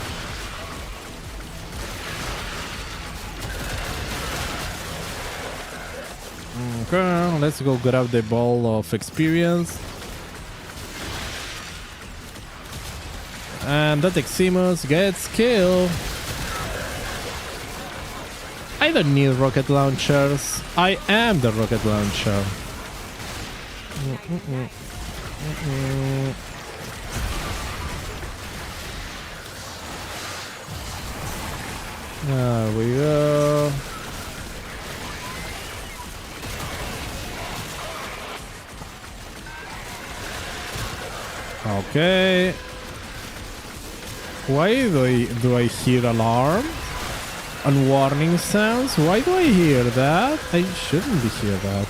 Speaker 1: Okay, let's go grab the ball of experience. And that Eximus gets killed. I don't need rocket launchers. I am the rocket launcher. There we go. Okay. Why do I hear alarm and warning sounds? Why do I hear that? I shouldn't be hear that.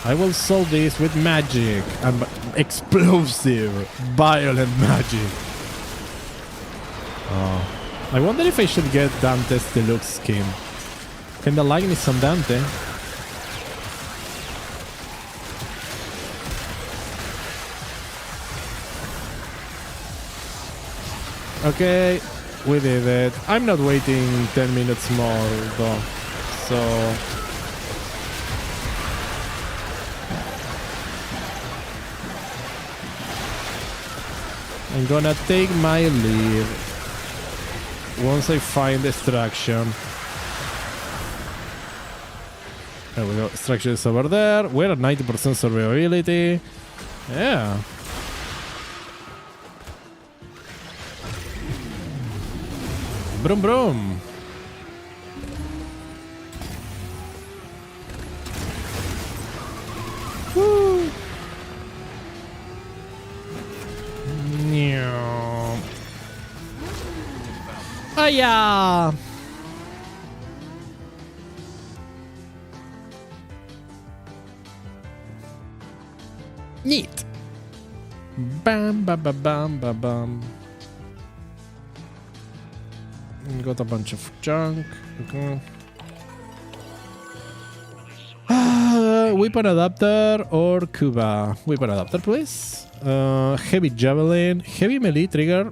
Speaker 1: I will solve this with magic and explosive, violent magic. Oh. I wonder if I should get Dante's deluxe skin. Kinda like me some Dante. Okay, we did it. I'm not waiting 10 minutes more though. So I'm gonna take my leave once I find extraction. There we go. Extraction is over there. We're at 90% survivability. Yeah. Brum brum. Woo. Fire! Neat. Bam, bam, bam, bam, bam, bam. Got a bunch of junk. Okay. Weapon adapter or Cuba? Weapon adapter, please. Heavy javelin, heavy melee trigger.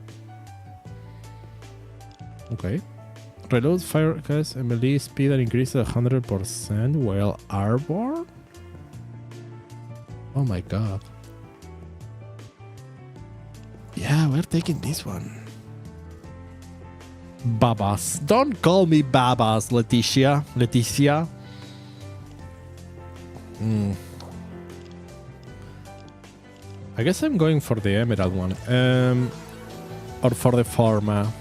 Speaker 1: Okay. Reload fire cast and melee speed and increases 100% while airborne. Oh my god. Yeah, we're taking this one. Babas. Don't call me Babas, Leticia. I guess I'm going for the emerald one. Or for the forma.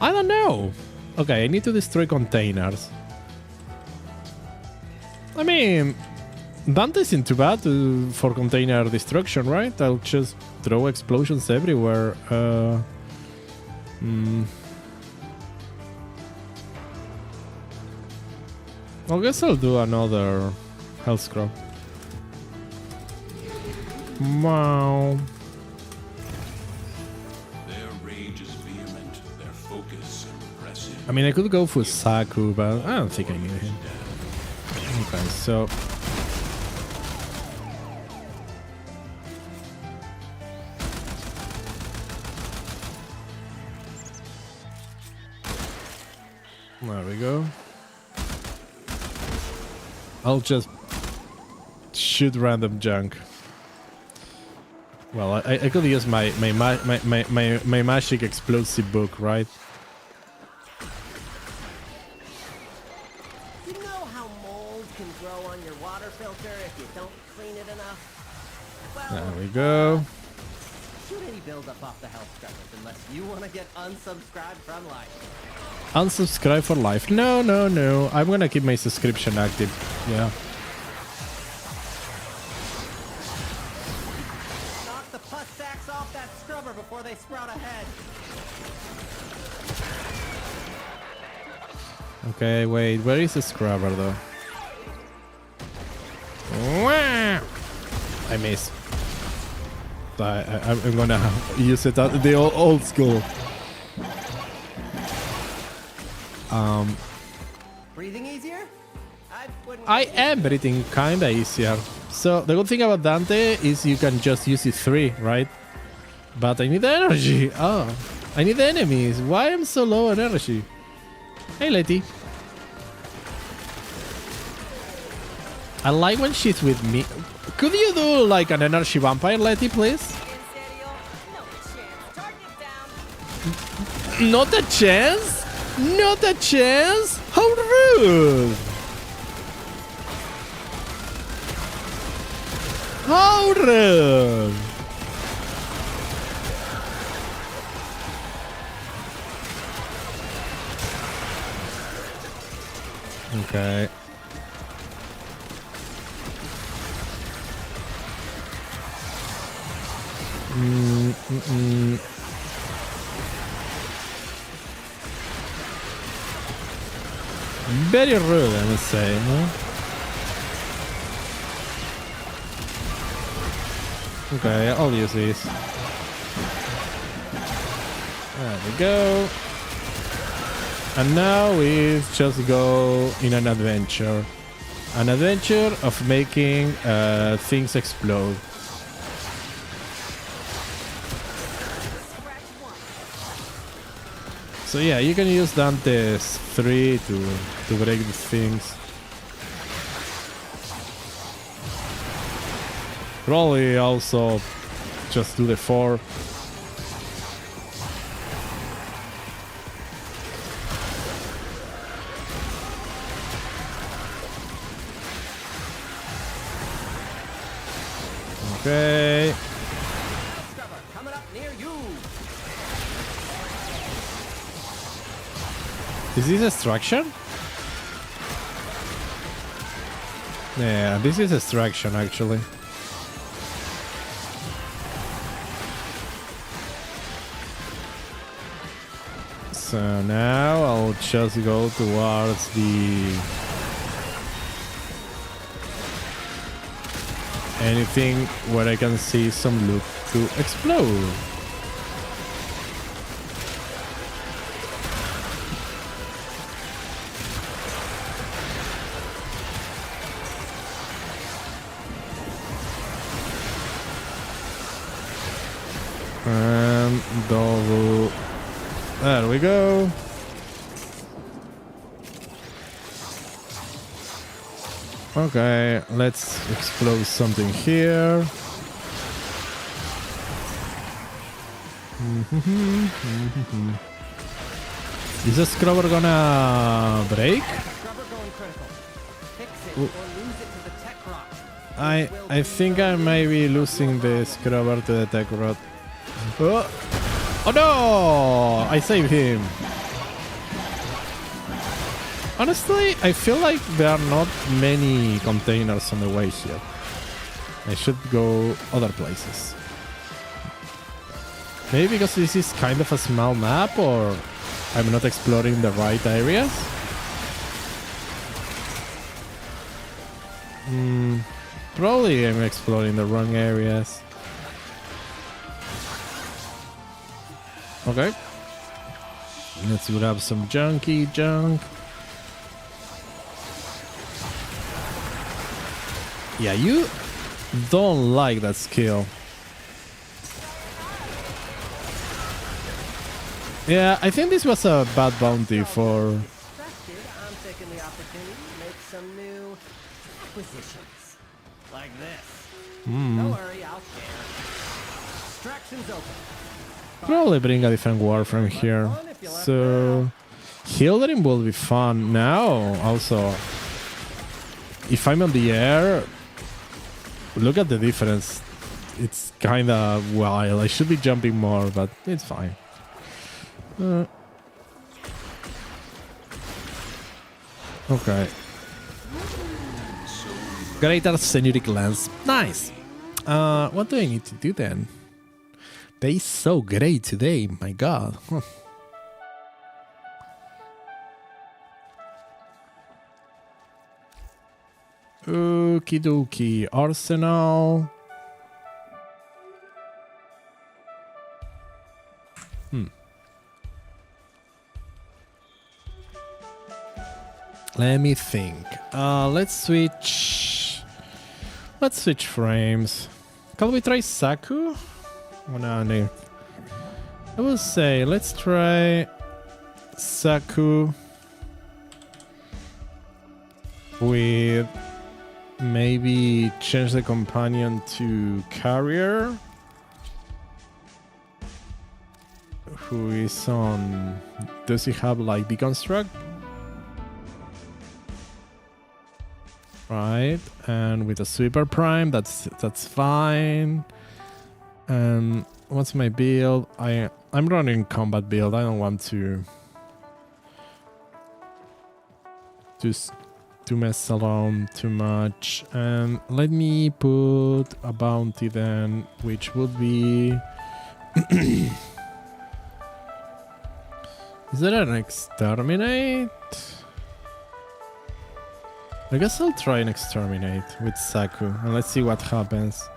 Speaker 1: I don't know. Okay, I need to destroy containers. I mean, Dante isn't too bad for container destruction, right? I'll just throw explosions everywhere. I guess I'll do another health scrub. Wow.
Speaker 6: Their rage is vehement, their focus impressive.
Speaker 1: I mean, I could go for Saku, but I don't think I need him. Okay, so... There we go. I'll just shoot random junk. Well, I could use my magic explosive book, right?
Speaker 7: You know how mold can grow on your water filter if you don't clean it enough? Well,
Speaker 1: There we go.
Speaker 7: shoot any buildup off the health scrubbers unless you want to get unsubscribed from life.
Speaker 1: Unsubscribe for life. No. I'm gonna keep my subscription active. Yeah.
Speaker 7: Knock the pus sacks off that scrubber before they sprout ahead.
Speaker 1: Okay, wait. Where is the scrubber though? Wah! I missed. I'm gonna use it at the old school.
Speaker 7: Breathing easier?
Speaker 1: I am breathing kinda easier. So the good thing about Dante is you can just use it 3, right? But I need energy. Oh, I need enemies. Why am I so low on energy? Hey, Letty. I like when she's with me. Could you do like an energy vampire, Letty, please? Not a chance? Not a chance? How rude! How rude! Okay. Very rude, I must say, no? Okay, I'll use these. There we go. And now we just go in an adventure. An adventure of making things explode. So yeah, you can use Dante's 3 to break these things. Probably also just do the 4. Okay.
Speaker 7: Scrubber coming up near you.
Speaker 1: Is this extraction? Yeah, this is extraction actually. So now I'll just go towards the... anything where I can see some loot to explode. And double. There we go. Okay, let's explode something here. Is the scrubber gonna break?
Speaker 7: Scrubber going critical. Fix it or lose it to the tech rot.
Speaker 1: I think I may be losing the scrubber to the tech rod. Oh no! I saved him. Honestly, I feel like there are not many containers on the way here. I should go other places. Maybe because this is kind of a small map, or I'm not exploring the right areas. Probably I'm exploring the wrong areas. Okay. Let's grab some junky junk. Yeah, you don't like that skill. Yeah, I think this was a bad bounty for...
Speaker 7: Distracted, I'm taking the opportunity to make some new acquisitions. Like this. Don't worry, I'll share. Distractions open.
Speaker 1: Probably bring a different Warframe here. So... Hildering will be fun now, also. If I'm on the air... Look at the difference. It's kinda wild. I should be jumping more, but it's fine. Okay. Greater scenic lens. Nice. What do I need to do then? They is so great today. My god. Okie dokie. Arsenal. Let me think. Let's switch frames. Can we try Saku? Oh, no. I will say let's try Saku with maybe change the companion to Carrier, who is on... Does he have like deconstruct? Right, and with a sweeper prime, that's fine. And what's my build? I'm running combat build. I don't want to just to mess around too much. And let me put a bounty then, which would be... Is there an exterminate? I guess I'll try and exterminate with Saku and let's see what happens.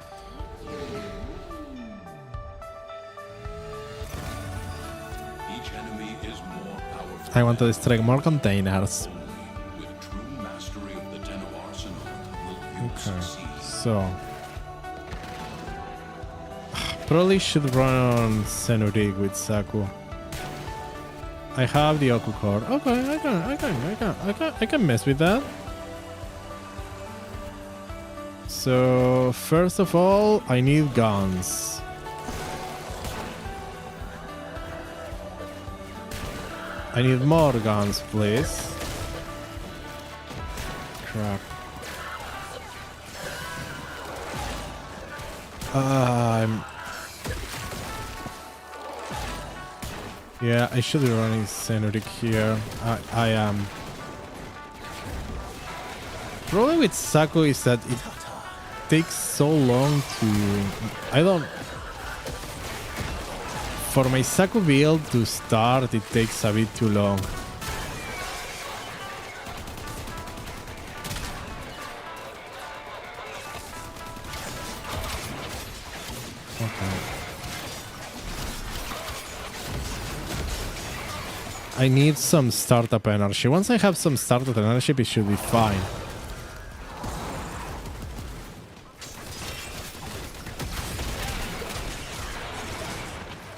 Speaker 6: Each enemy is more powerful.
Speaker 1: I want to destroy more containers.
Speaker 6: With true mastery of the Tenno arsenal, will you succeed?
Speaker 1: So probably should run Senurik with Saku. I have the Oku core. Okay, I can mess with that. So first of all, I need guns. I need more guns, please. Crap. Yeah, I should be running Senurik here. I am. Problem with Saku is that it takes so long to... I don't For my Saku build to start, it takes a bit too long. Okay. I need some startup energy. Once I have some startup energy, it should be fine.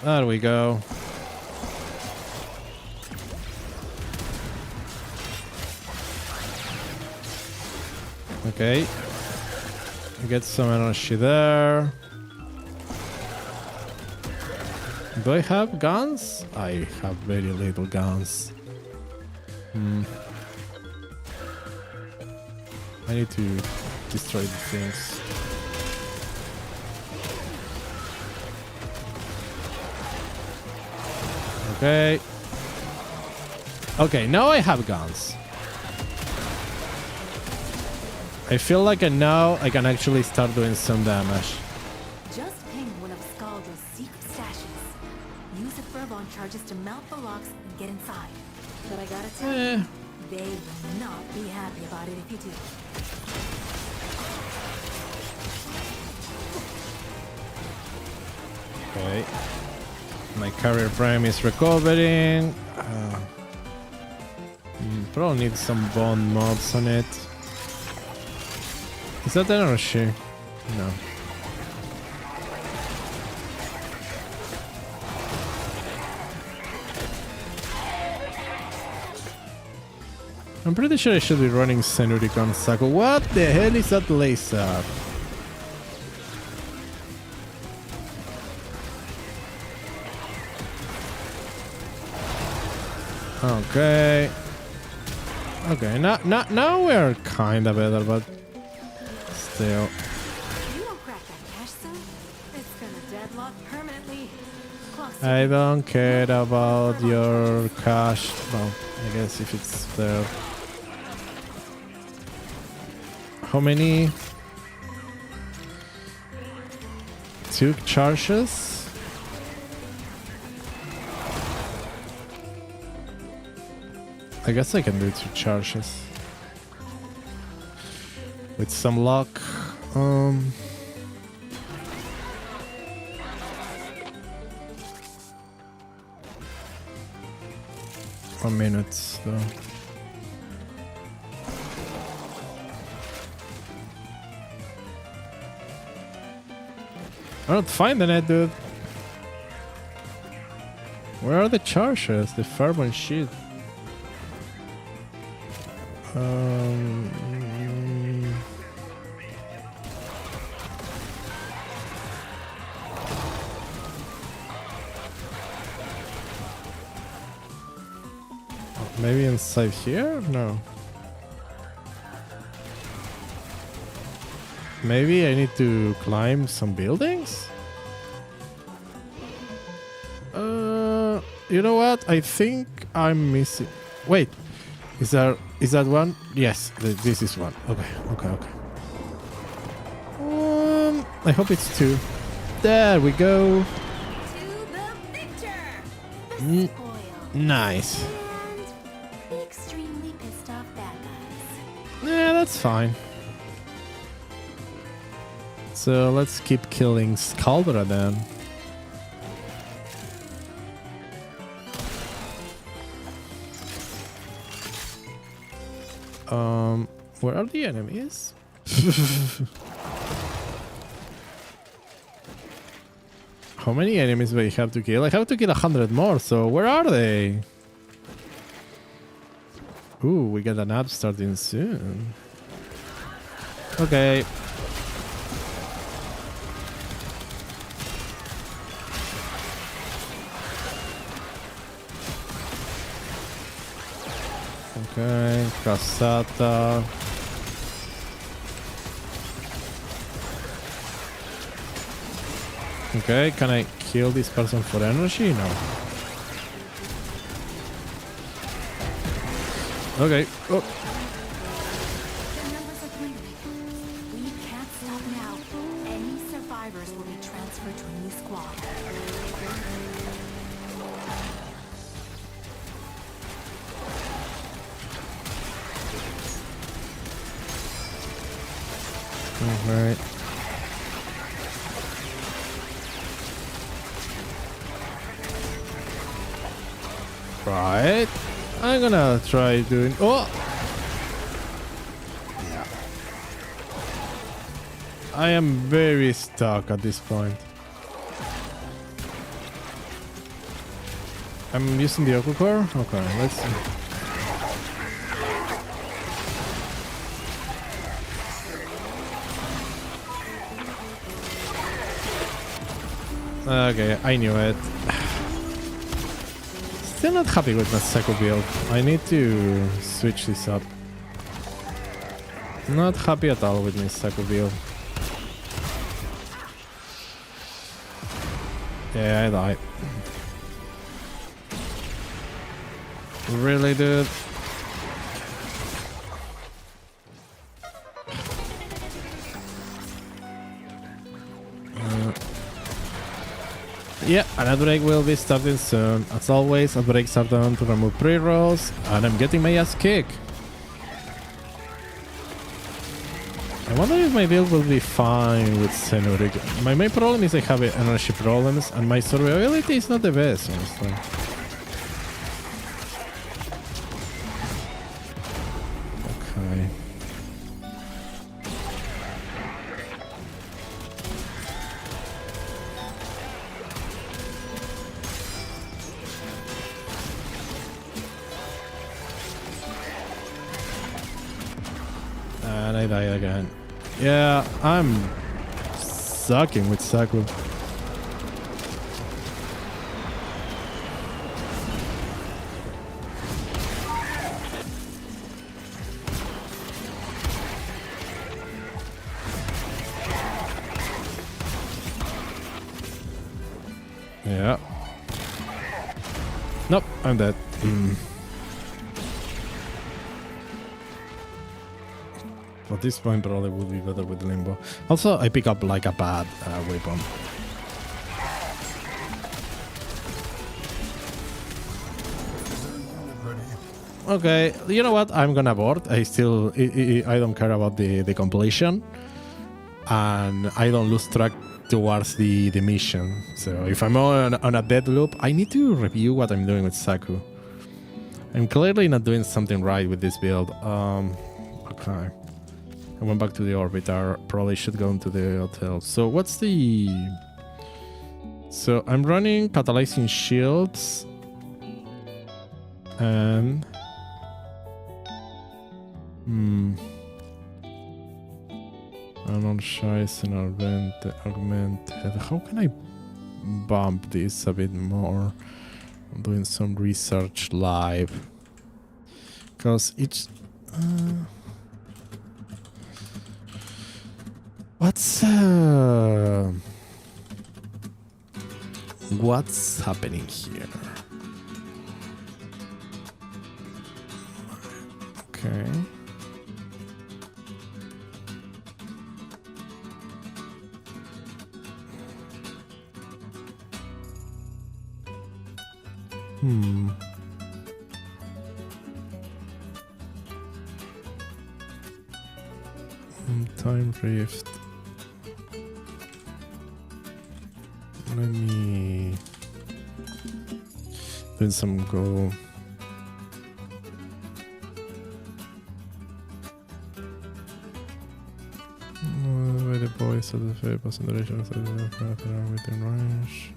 Speaker 1: There we go. Okay. Get some energy there. Do I have guns? I have very little guns. I need to destroy the things. Okay. Okay, now I have guns. I feel like now I can actually start doing some damage.
Speaker 3: Just ping one of Scaldra's secret stashes. Use it for launch charges to mount the locks and get inside. But I gotta tell you, they will not be happy about it if you do.
Speaker 1: Okay. My carrier prime is recovering. Probably need some bone mods on it. Is that energy? No. I'm pretty sure I should be running Senuricon Saku. What the hell is that laser? Okay. Okay, now we're kinda better, but still.
Speaker 3: You won't crack that cache, son. It's gonna deadlock permanently.
Speaker 1: I don't care about your cash. Well, I guess if it's there. How many? 2 charges? I guess I can do 2 charges. With some luck. 1 minute though. I'm not finding it, dude. Where are the charges? The Fairborn shit. Maybe inside here? No. Maybe I need to climb some buildings? You know what? I think I'm missing... Wait. Is that one? Yes, this is one. Okay. I hope it's 2. There we go.
Speaker 3: To the victor! The spoil.
Speaker 1: Nice.
Speaker 3: And the extremely pissed off bad guys.
Speaker 1: Yeah, that's fine. So let's keep killing Scaldra then. Where are the enemies? How many enemies do I have to kill? I have to kill 100 more, so where are they? Ooh, we got an app starting soon. Okay. Okay, Casata. Okay, can I kill this person for energy? No. Okay. Oh.
Speaker 3: The numbers are dwindling. We can't stop now. Any survivors will be transferred to a new squad.
Speaker 1: Alright. Right. I'm gonna try doing. Oh! I am very stuck at this point. I'm using the Oku Core? Okay, let's see. Okay, I knew it. Still not happy with my Saku build. I need to switch this up. Not happy at all with my Saku build. Yeah, I died. Really, dude? Yeah, an outbreak will be starting soon. As always, outbreaks are done to remove pre-rolls, and I'm getting my ass kicked. I wonder if my build will be fine with Cenuric. My main problem is I have energy problems, and my survivability is not the best, honestly. Okay. And I die again. Yeah, I'm sucking with Saku. Yeah. Nope, I'm dead. At this point, probably would be better with Limbo. Also, I pick up like a bad weapon. Okay, you know what? I'm gonna abort. I still, I don't care about the completion, and I don't lose track towards the mission. So if I'm on a dead loop, I need to review what I'm doing with Saku. I'm clearly not doing something right with this build. Okay. I went back to the orbiter. Probably should go into the hotel. So what's the... So I'm running catalyzing shields. And... Energize and augmented. How can I bump this a bit more? I'm doing some research live. Because it's... What's happening here? Okay. Time rift. Let me do some go. Where the boys of the fair concentration within range.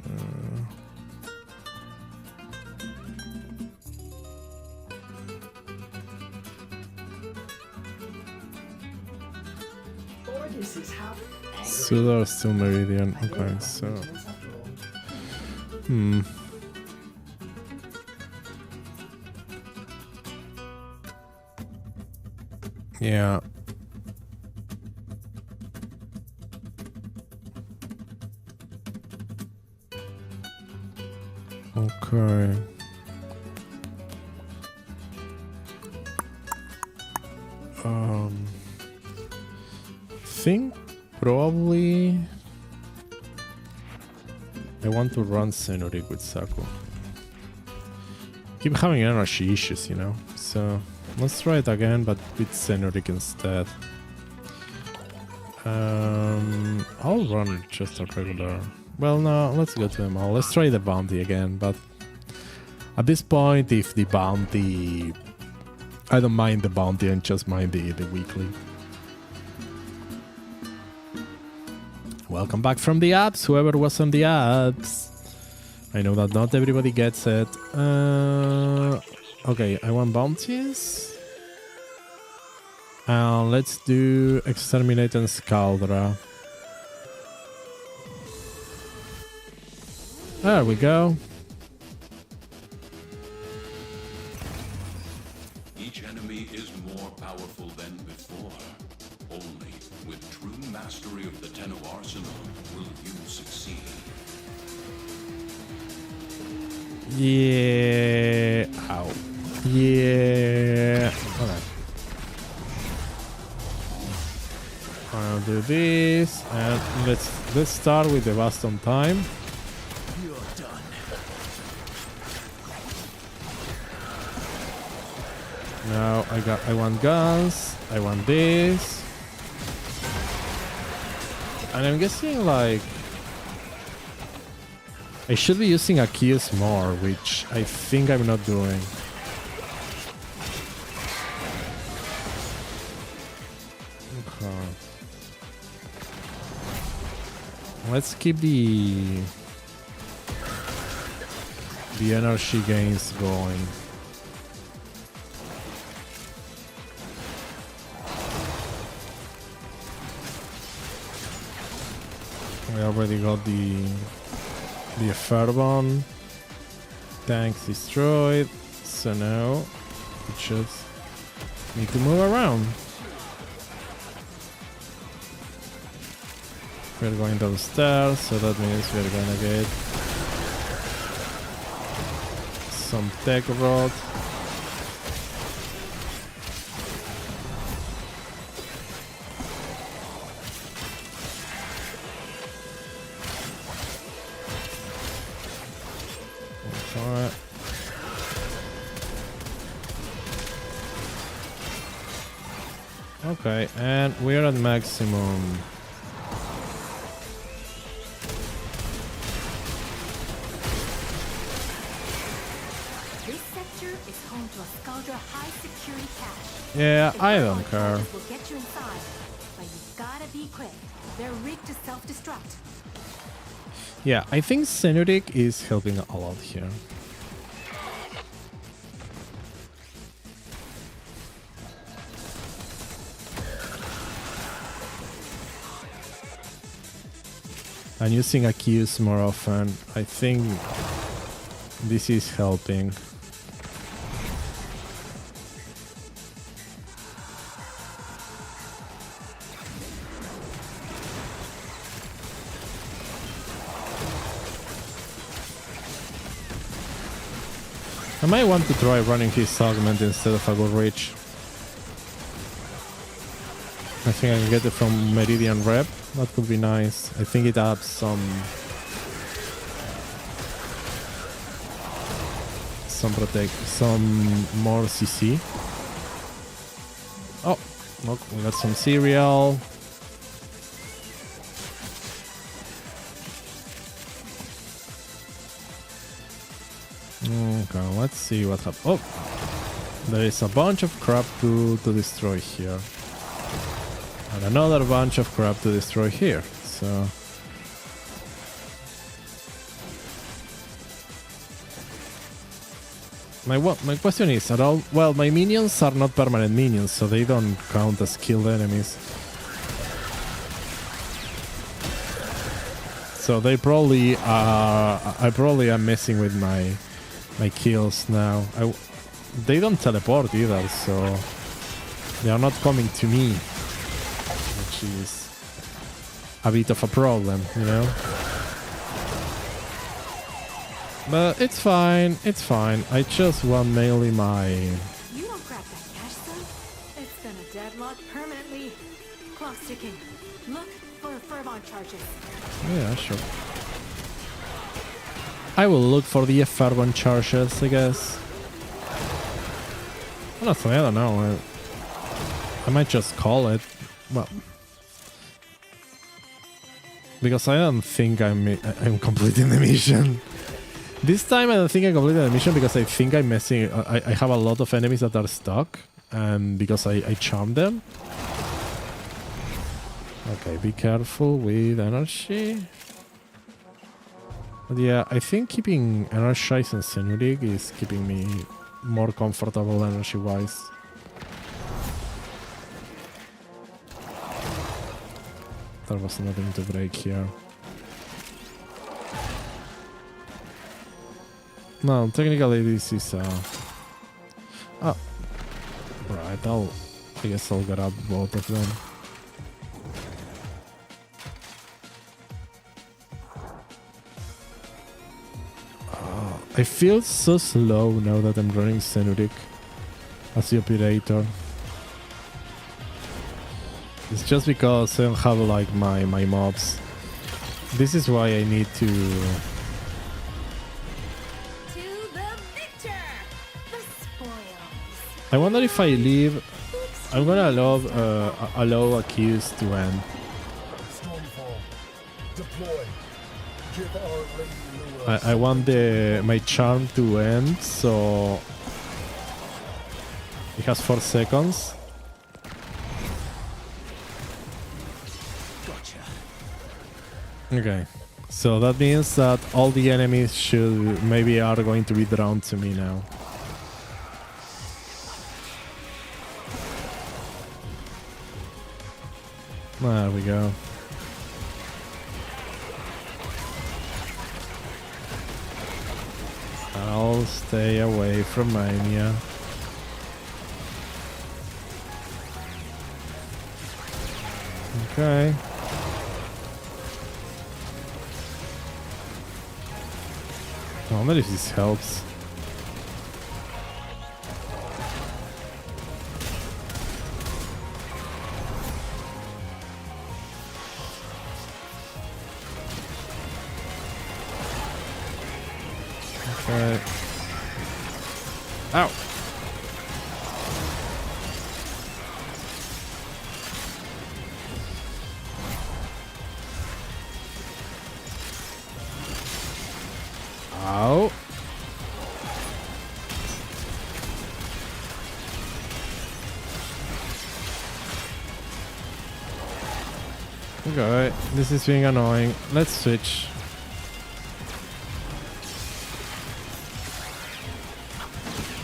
Speaker 1: Sudar still Meridian. Okay, so. Yeah. Okay. Think probably I want to run Xenotic with Saku. Keep having energy issues, you know. So let's try it again, but with Xenotic instead. I'll run just a regular. Well, no, let's go to them all. Let's try the bounty again, but at this point, if the bounty, I don't mind the bounty and just mind the weekly. Welcome back from the apps, whoever was on the apps. I know that not everybody gets it. Okay, I want bounties. Let's do Exterminate and Scaldra. There we go.
Speaker 6: Each enemy is more powerful than before. Only with true mastery of the Tenno arsenal will you succeed.
Speaker 1: Yeah. Ow. Yeah. Okay. I'll do this, and let's start with the Baston time.
Speaker 4: You're done.
Speaker 1: Now I want guns. I want this, and I'm guessing like I should be using Akius more, which I think I'm not doing. Okay. Let's keep the energy gains going. We already got the Fairbon. Tanks destroyed. So now we just need to move around. We're going downstairs, so that means we're gonna get some tech rod. Alright. Okay, and we're at maximum.
Speaker 8: This sector is home to a Scaldra high security cache.
Speaker 1: Yeah,
Speaker 8: The
Speaker 1: I
Speaker 8: Warlord
Speaker 1: don't care.
Speaker 8: forces will get you inside, but you gotta be quick. They're rigged to self-destruct.
Speaker 1: Yeah, I think Xenotic is helping a lot here. And using Akius more often, I think this is helping. I might want to try running his augment instead of a good reach. I think I can get it from Meridian Rep. That could be nice. I think it adds some more CC. Oh, look, we got some cereal. Okay, let's see what happens. Oh, there is a bunch of crap to destroy here. And another bunch of crap to destroy here. So my question is, at all, well, my minions are not permanent minions, so they don't count as killed enemies. So they probably are. I probably am messing with my kills now. They don't teleport either, so they are not coming to me, which is a bit of a problem, you know. But it's fine, it's fine. I just want mainly my...
Speaker 8: You don't crack that cache, son. It's gonna deadlock permanently. Clock ticking. Look for Fairbon charges.
Speaker 1: Yeah, sure. I will look for the F1 charges, I guess. Honestly, I don't know. I might just call it. Well, because I don't think I'm completing the mission. This time I don't think I completed the mission because I think I'm messing. I have a lot of enemies that are stuck, and because I charmed them. Okay, be careful with energy. But yeah, I think keeping energized and Senurik is keeping me more comfortable energy-wise. There was nothing to break here. No, technically this is oh. Right, I guess I'll grab both of them. I feel so slow now that I'm running Senurik as the operator. It's just because I don't have like my mobs. This is why I need to... I wonder if I leave, I'm gonna allow accused to end.
Speaker 5: Stormfall. Deploy. Give our lady
Speaker 1: I want my charm to end, so it has 4 seconds.
Speaker 4: Gotcha.
Speaker 1: Okay, so that means that all the enemies maybe are going to be drawn to me now. There we go. I'll stay away from Mania. Okay. I wonder if this helps. Okay. Ow! Ow! Okay, this is being annoying. Let's switch.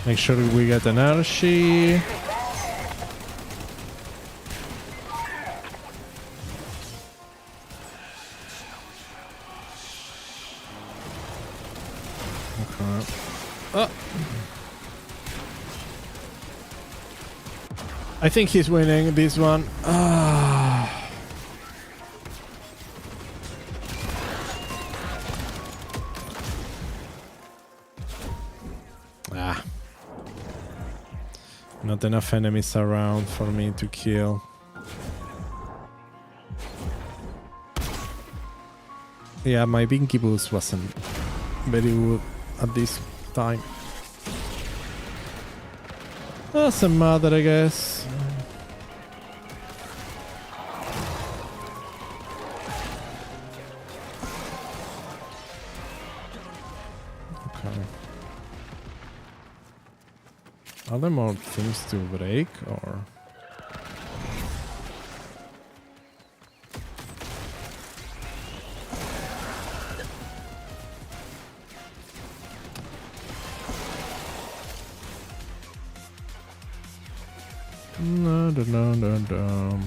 Speaker 1: Make sure we get energy. Okay. Oh. I think he's winning this one. Not enough enemies around for me to kill. Yeah, my Binky boost wasn't very good at this time. Doesn't matter, I guess. Okay. Are there more things to break, or...? No.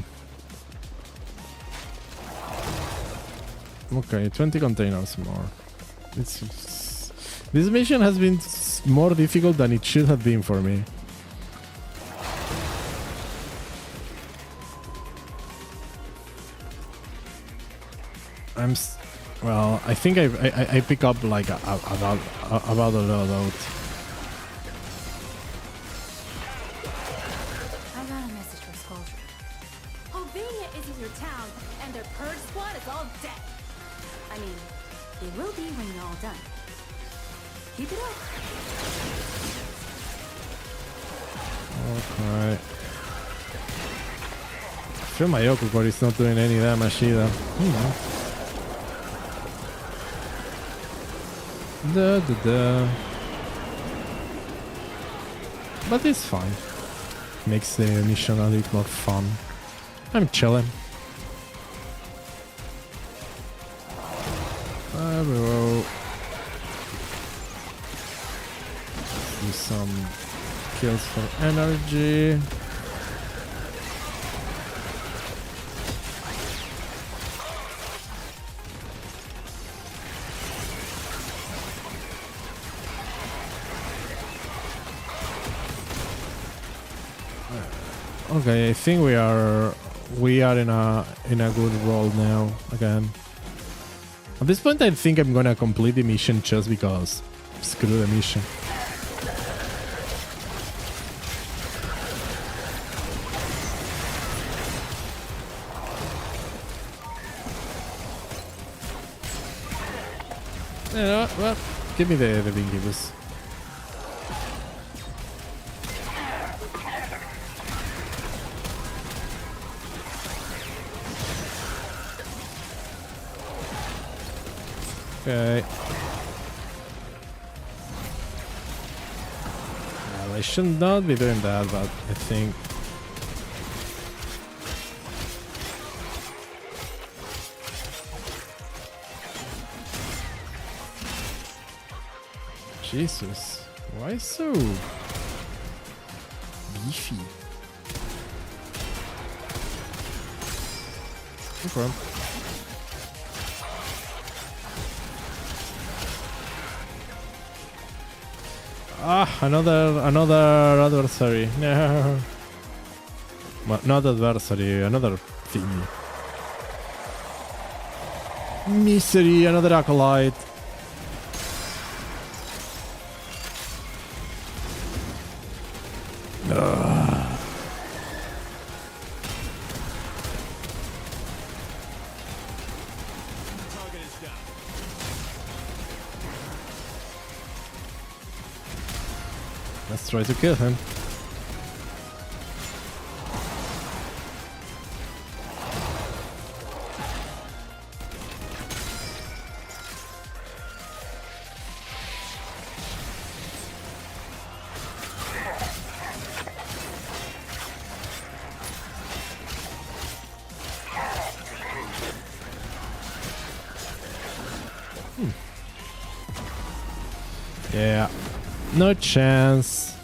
Speaker 1: Okay, 20 containers more. This mission has been more difficult than it should have been for me. Well, I think I pick up like about a loadout.
Speaker 8: I got a message from Skuldra. Albania isn't your town, and their purge squad is all dead. I mean, they will be when you're all done. Keep it up.
Speaker 1: Okay. I feel my Okucore is not doing any damage either. But it's fine. Makes the mission a little more fun. I'm chilling. I will do some kills for energy. Okay, I think we are in a good role now again. At this point, I think I'm gonna complete the mission just because. Screw the mission. You know what? Well, give me the Vinkibus. Okay. Well, I should not be doing that, but I think... Jesus, why so beefy? Okay. Ah, another adversary. No. Well, not adversary, another thing. Misery, another acolyte. Let's try to kill him. Yeah, no chance.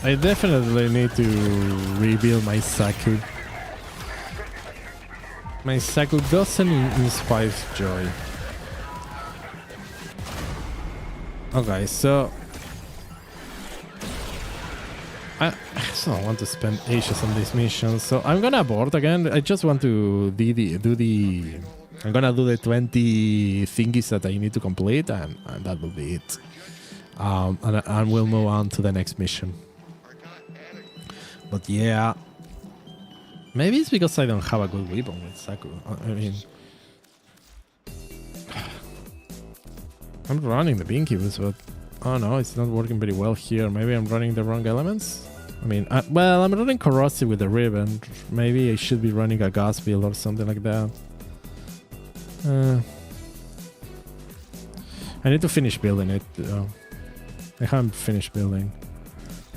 Speaker 1: I definitely need to rebuild my Saku. My Saku doesn't inspire joy. Okay, so I also want to spend ages on this mission, so I'm gonna abort again. I just want to I'm gonna do the 20 thingies that I need to complete, and that will be it. And we'll move on to the next mission. But yeah, maybe it's because I don't have a good weapon with Saku. I mean, I'm running the Vinkibus, but oh no, it's not working very well here. Maybe I'm running the wrong elements. I mean, well, I'm running Corrosive with the Ribbon. Maybe I should be running a gas build or something like that. I need to finish building it. I haven't finished building.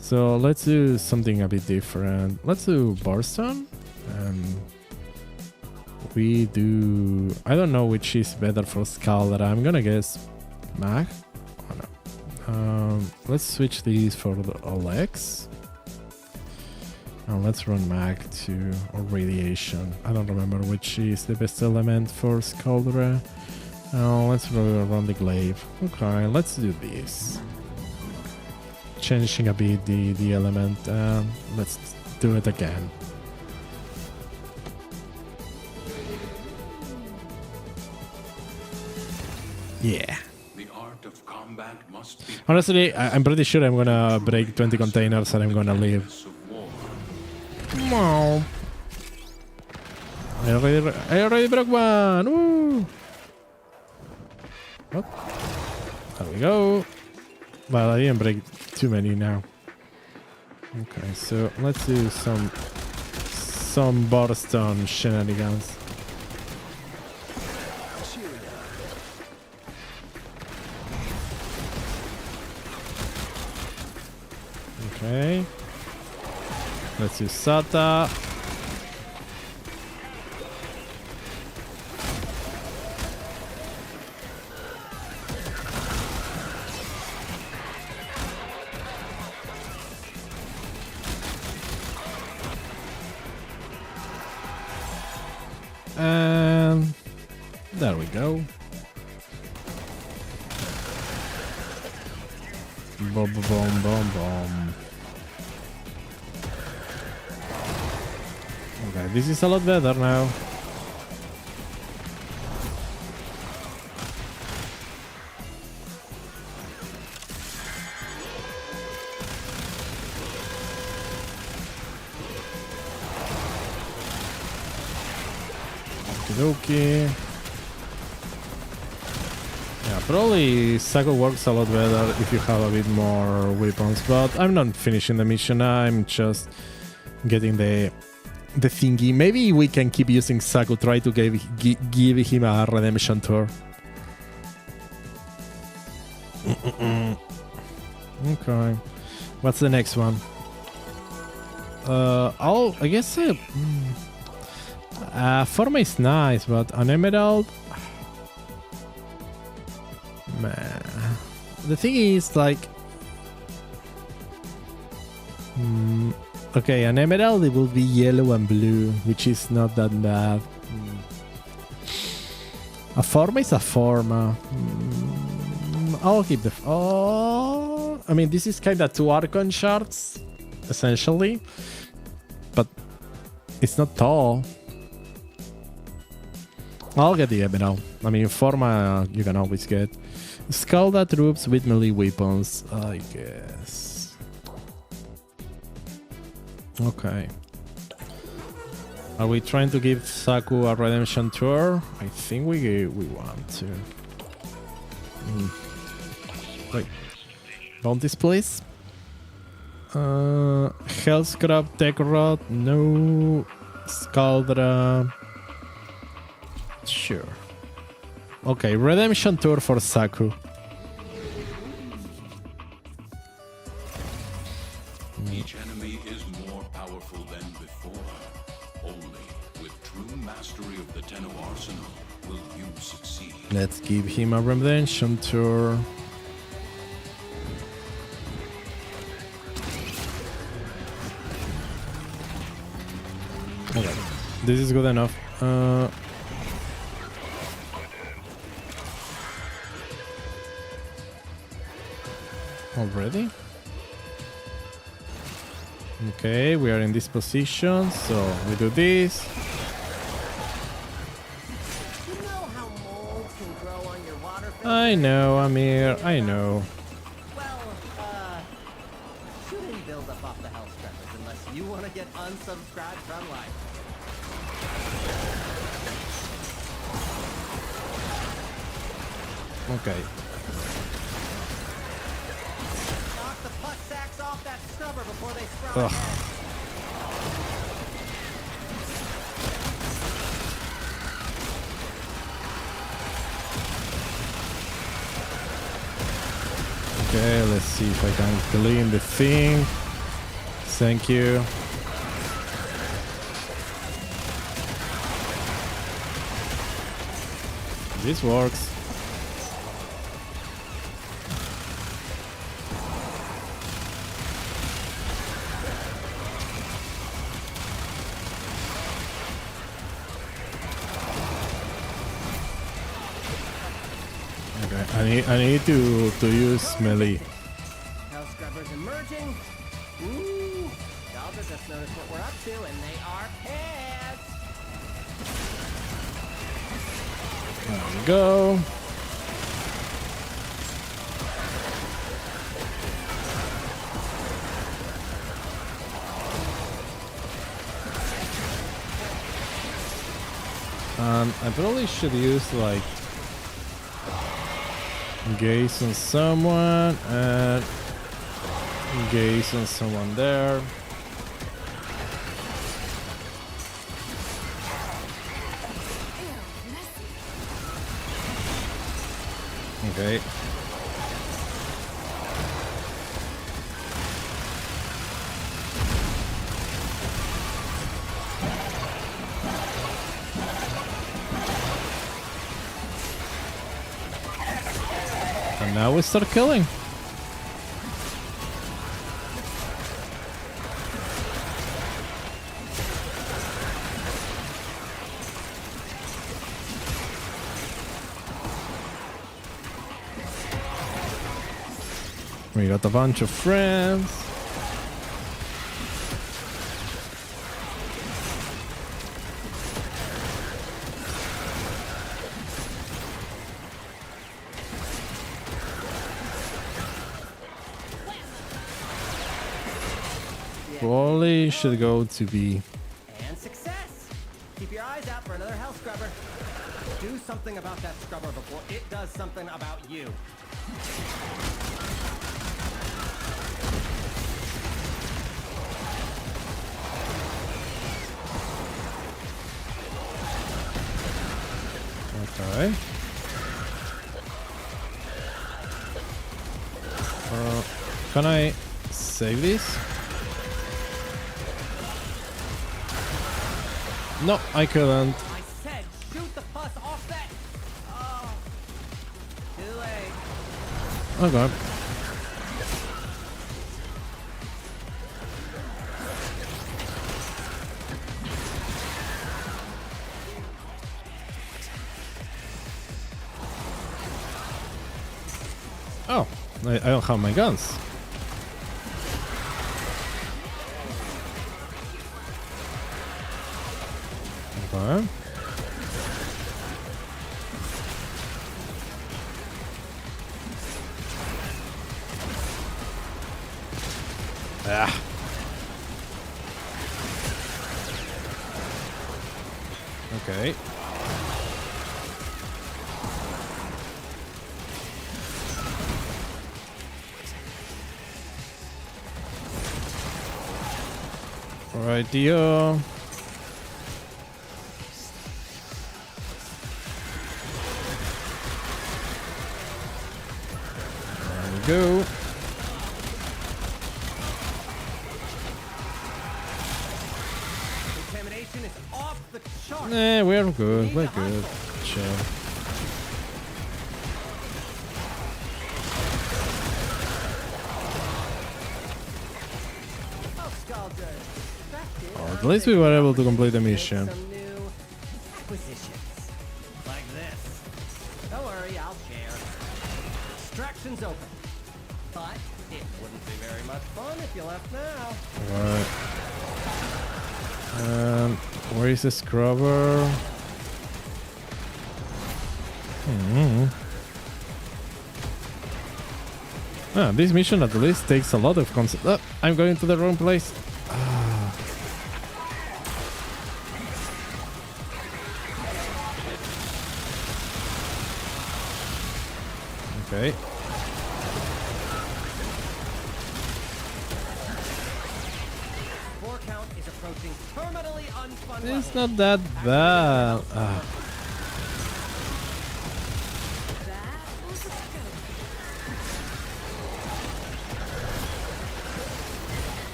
Speaker 1: So let's do something a bit different. Let's do Barstone. We do... I don't know which is better for Scaldra. I'm gonna guess Mag. Oh, no. Let's switch these for the Olex. And let's run Mag to or Radiation. I don't remember which is the best element for Scaldra. Let's run the Glaive. Okay, let's do this. Changing a bit the element. Let's do it again. Yeah.
Speaker 6: The art of combat must be
Speaker 1: Honestly, I'm pretty sure I'm gonna break 20 containers and I'm gonna leave. No. I already broke one. Woo. Oh, there we go. Well, I didn't break too many now. Okay, so let's do some Barstone shenanigans. Okay. Let's do Sata. And there we go. Boom, boom, boom, boom. Okay, this is a lot better now. Okay. Yeah, probably Saku works a lot better if you have a bit more weapons, but I'm not finishing the mission. I'm just getting the thingy. Maybe we can keep using Saku, try to give him a redemption tour. Okay. What's the next one? I guess Forma is nice, but an emerald. Man, the thing is like, okay, an emerald it will be yellow and blue, which is not that bad. A forma is a forma. I'll keep the. Oh, I mean, this is kind of two Archon shards, essentially, but it's not tall. I'll get the emerald. I mean, forma you can always get. Scalda troops with melee weapons, I guess. Okay. Are we trying to give Saku a redemption tour? I think we want to. Wait. Bounties, please. Hellscrap, Tech Rod, no. Scaldra. Sure. Okay, redemption tour for Saku.
Speaker 6: Each enemy is more powerful than before. Only with true mastery of the Tenno arsenal will you succeed.
Speaker 1: Let's give him a redemption tour. Okay, this is good enough. Already? Okay, we are in this position, so we do this.
Speaker 7: You know how mold can grow on your water filter?
Speaker 1: I know, Amir, I know.
Speaker 7: Well, shouldn't build up off the hell scrappers unless you want to get unsubscribed from life.
Speaker 1: Okay.
Speaker 7: Knock the puck sacks off that scrubber before they sprout
Speaker 1: Ugh.
Speaker 7: again.
Speaker 1: Okay, let's see if I can clean the thing. Thank you. This works. Okay, I need to use melee.
Speaker 7: Hell scrubbers emerging. Ooh, y'all just noticed what we're up to, and they are pants.
Speaker 1: There we go. I probably should use like Gaze on someone and gaze on someone there. Okay. And now we start killing. We got a bunch of friends. Probably should go to B.
Speaker 7: And success! Keep your eyes out for another hell scrubber. Do something about that scrubber before it does something about you.
Speaker 1: Okay. Can I save this? No, I couldn't.
Speaker 7: I said shoot the pus off that. Oh. Too late.
Speaker 1: Okay. Oh, I don't have my guns. Okay. Ah. Okay. Alright, Dio. There we go.
Speaker 7: Contamination is off the chart.
Speaker 1: Nah, we're good. We're good. Chill. Oh, at least we were able to complete the mission.
Speaker 7: Some new acquisitions. Like this. Don't worry, I'll share. Extraction's open. But it wouldn't be very much fun if you left now.
Speaker 1: Alright. Where is the scrubber? Ah, this mission at least takes a lot of concept. Oh, I'm going to the wrong place. Okay.
Speaker 7: Floor count is approaching terminally unfun
Speaker 1: It's
Speaker 7: levels.
Speaker 1: not that bad. Ah.
Speaker 8: That was a good.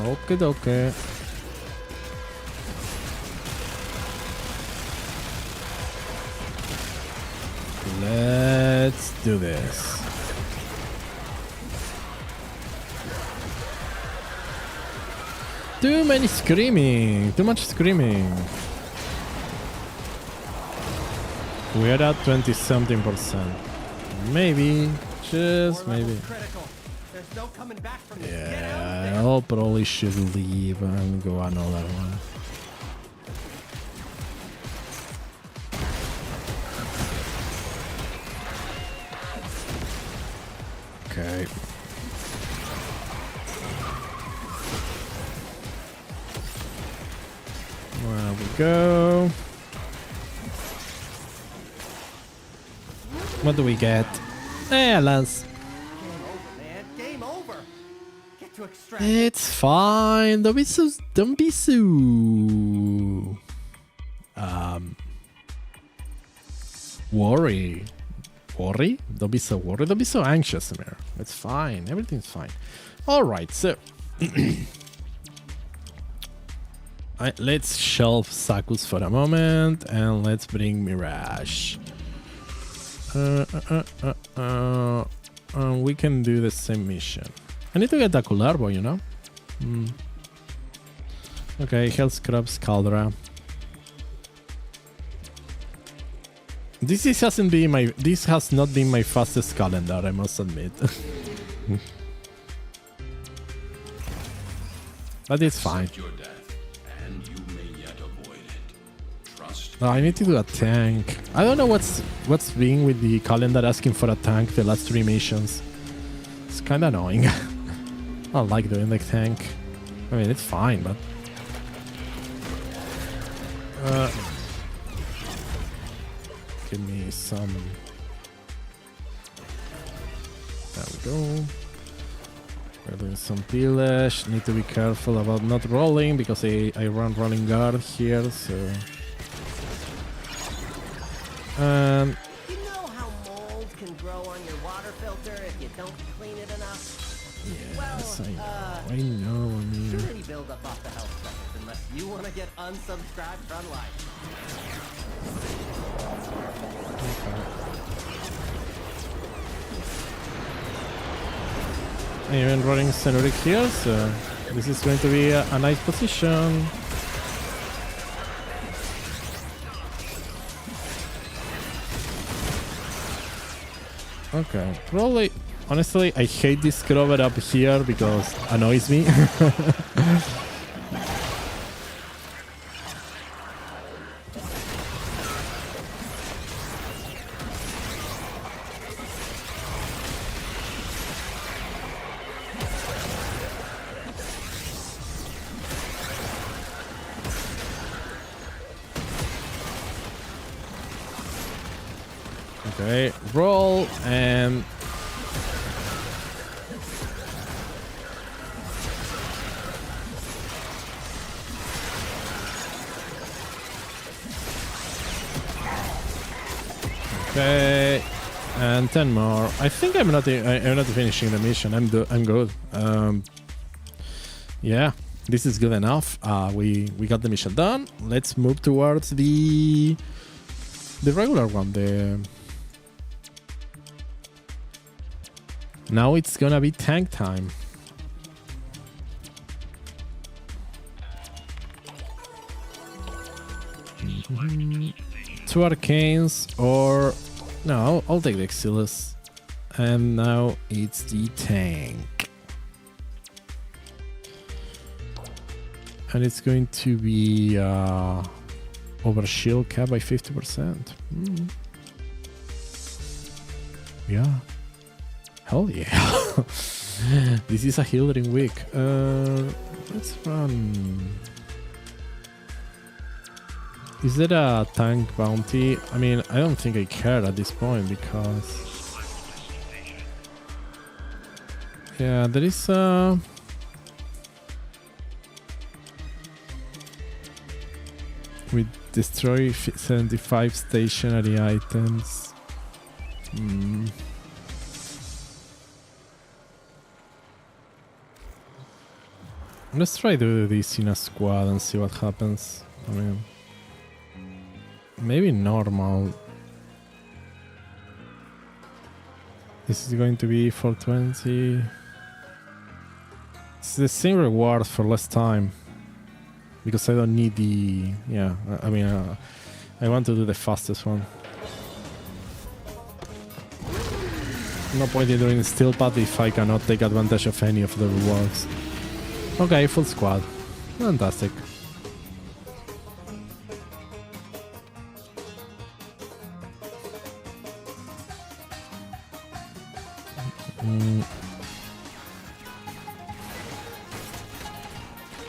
Speaker 1: Okay, okay. Let's do this. Too many screaming. Too much screaming. We're at 20-something%. Maybe. Just maybe.
Speaker 7: Critical. There's no coming back from this. Get out of
Speaker 1: Yeah,
Speaker 7: there.
Speaker 1: I'll probably should leave and go another one. Okay. go. What do we get? Lance.
Speaker 7: Game over, man. Game over. Get to extract.
Speaker 1: It's fine. Don't be so. Worry. Don't be so worried. Don't be so anxious, Amir. It's fine. Everything's fine. All right. So let's shelve Sakus for a moment and let's bring Mirage. We can do the same mission. I need to get the Kullervo, you know? Okay, Hell Scrubs Caldera. This has not been my fastest calendar, I must admit. But it's fine.
Speaker 6: Your death, and you may yet avoid it. Trust.
Speaker 1: I need to do a tank. I don't know what's being with the calendar asking for a tank the last 3 missions. It's kind of annoying. I don't like doing the tank. I mean, it's fine, but give me some. There we go. We're doing some pillage. Need to be careful about not rolling because I run rolling guard here, so.
Speaker 7: You know how mold can grow on your water filter if you don't clean it enough?
Speaker 1: Yes,
Speaker 7: Well,
Speaker 1: I know. I mean,
Speaker 7: Too many build up off the health scrubbers unless you want to get unsubscribed from life.
Speaker 1: I'm even running Cenotic here, so this is going to be a nice position. Okay, probably. Honestly, I hate this scrubber up here because it annoys me. Okay, roll and okay, and 10 more. I think I'm not finishing the mission. I'm good. Yeah, this is good enough. We got the mission done. Let's move towards the regular one. Now it's gonna be tank time. Two arcanes or no, I'll take the Exilus. And now it's the tank. And it's going to be over shield cap by 50%. Yeah. Hell yeah. This is a healing week. Let's run. Is there a tank bounty? I mean, I don't think I care at this point because... Yeah, there is a... We destroy 75 stationary items. Let's try to do this in a squad and see what happens. I mean, maybe normal. This is going to be 420. It's the same reward for less time. Because I don't need the... Yeah, I mean, I want to do the fastest one. No point in doing steel path if I cannot take advantage of any of the rewards. Okay, full squad. Fantastic.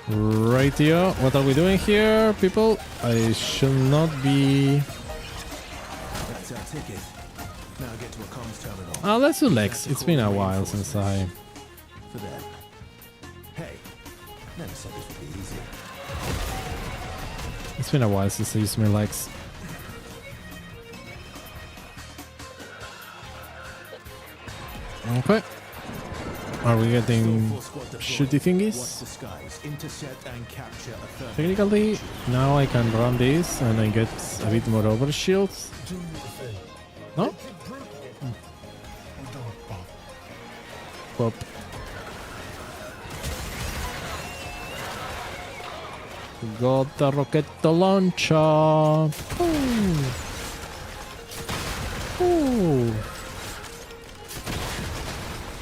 Speaker 1: Right here. What are we doing here, people? I should not be...
Speaker 4: That's our ticket. Now get to a comms terminal.
Speaker 1: Oh, let's do Lex. It's been a while since I...
Speaker 4: For them. Hey, never said this would be easy.
Speaker 1: It's been a while since I used my Lex. Okay. Are we getting shooty thingies? Technically, now I can run this and I get a bit more overshields.
Speaker 5: Do your thing.
Speaker 1: No?
Speaker 5: Make it brutal. And don't bother.
Speaker 1: Pop. Got the rocket launcher. Ooh. Ooh.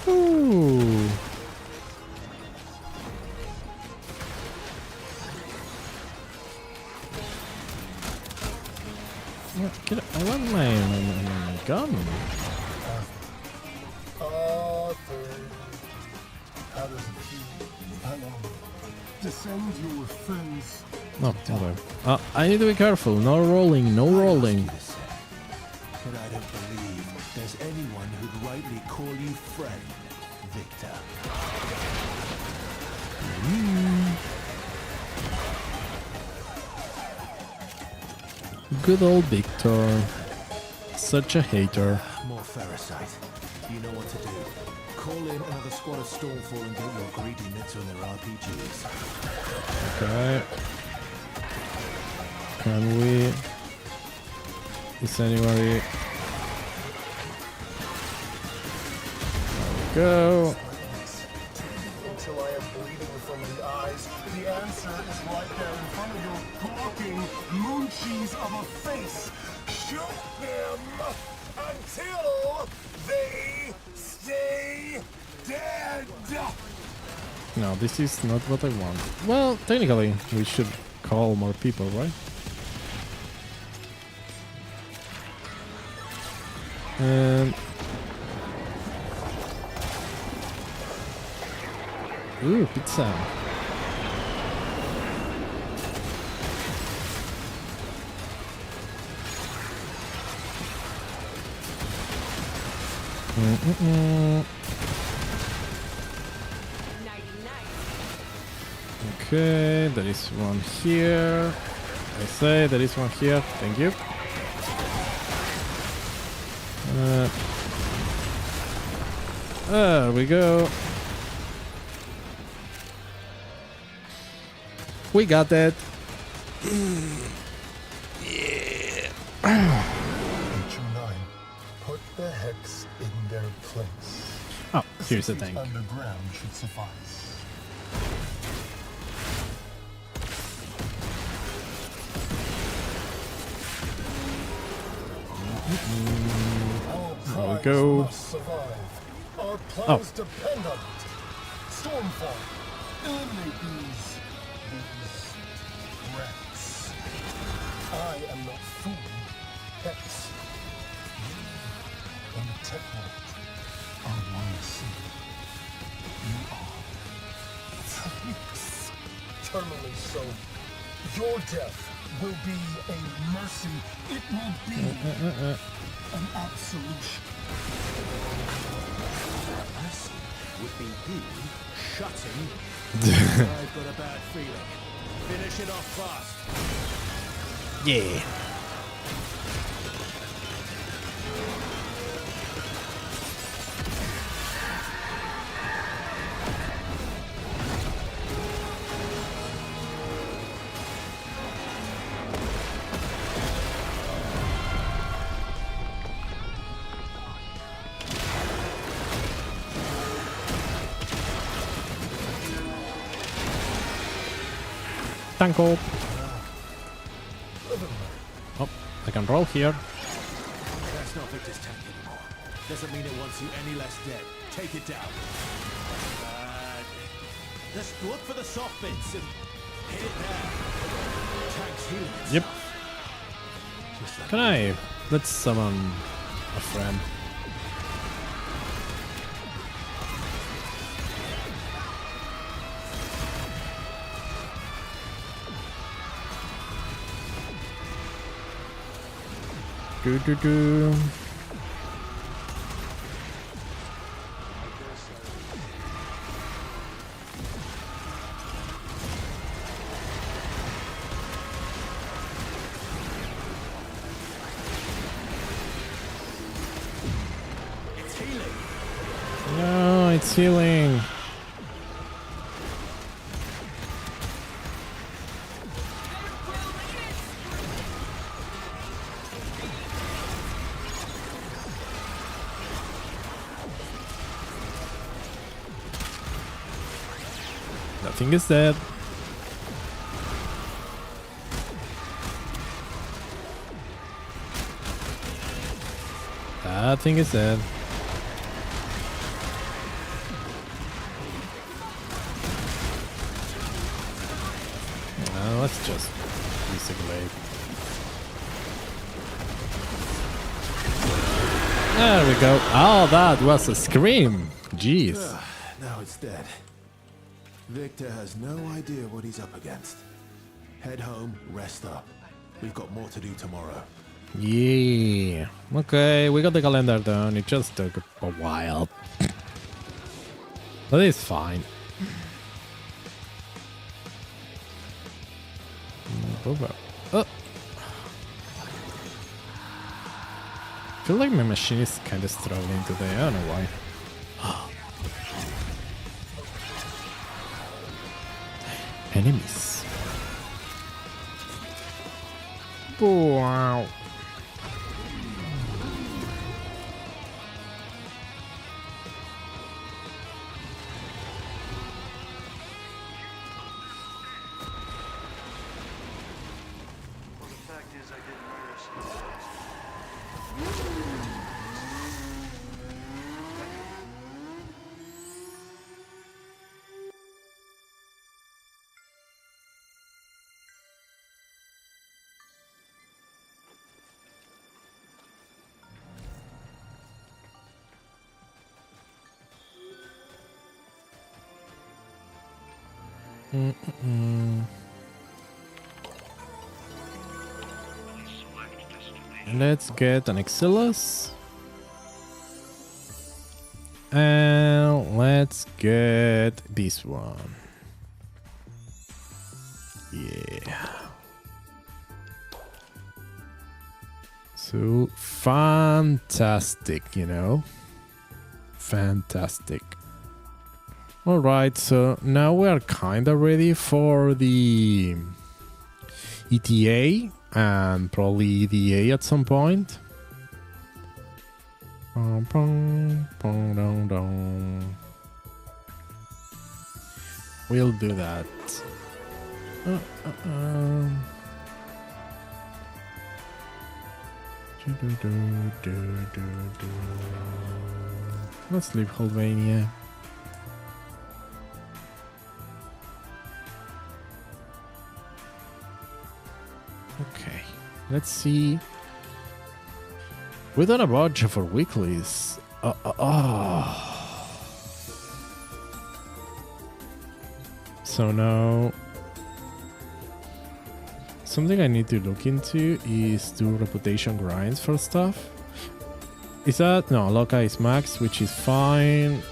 Speaker 1: Ooh. I want my gun.
Speaker 5: Arthur. How does it feel? Descend your fence.
Speaker 1: No, okay. I need to be careful. No rolling, no rolling.
Speaker 4: But I don't believe there's anyone who'd rightly call you friend, Victor.
Speaker 1: Good old Victor. Such a hater.
Speaker 4: More Ferricite. You know what to do. Call in another squad of Stormfall and get your greedy mitts on their RPGs.
Speaker 1: Okay. Can we... Is anybody... Go.
Speaker 5: Until I am bleeding from the eyes, the answer is right there in front of your gawking moonchies of a face. Shoot them until they stay dead.
Speaker 1: No, this is not what I want. Well, technically, we should call more people, right? And... Ooh, pizza. Okay, there is one here. I say there is one here. Thank you. There we go. We got that.
Speaker 5: H9, put the hex in their place.
Speaker 1: Oh, here's the thing.
Speaker 5: Underground should suffice.
Speaker 1: There we go.
Speaker 5: Must survive. Our plans depend on it. Stormfall, eliminate these rats. I am not food. Hex. You and the tech world are one scene. You are freaks. Terminally so. Your death will be a mercy. It will be an absolution.
Speaker 4: Mercy would be you shutting. I've got a bad feeling. Finish it off fast.
Speaker 1: Yeah. Tanko. Oh, I can roll here.
Speaker 4: That's not Victor's tank anymore. Doesn't mean it wants you any less dead. Take it down. Just look for the soft bits and hit it there. Tank's healing itself.
Speaker 1: Yep.
Speaker 4: Just like
Speaker 1: Can I? Let's summon a friend. Do do do. No, it's healing. Nothing is dead. Nothing is dead. Let's just recycle. There we go. Oh, that was a scream. Jeez.
Speaker 4: Now it's dead. Victor has no idea what he's up against. Head home, rest up. We've got more to do tomorrow.
Speaker 1: Yeah. Okay, we got the calendar done. It just took a while. But it's fine. Oh. I feel like my machine is kind of struggling today. I don't know why. Enemies. Wow. Let's get an Exilus. And let's get this one. Yeah. So fantastic, you know. Fantastic. Alright, so now we are kinda ready for the ETA and probably EDA at some point. We'll do that. Let's leave Albania. Okay, let's see. We've done a bunch for weeklies. So now, something I need to look into is do reputation grinds for stuff. Is that no? Loka is max, which is fine.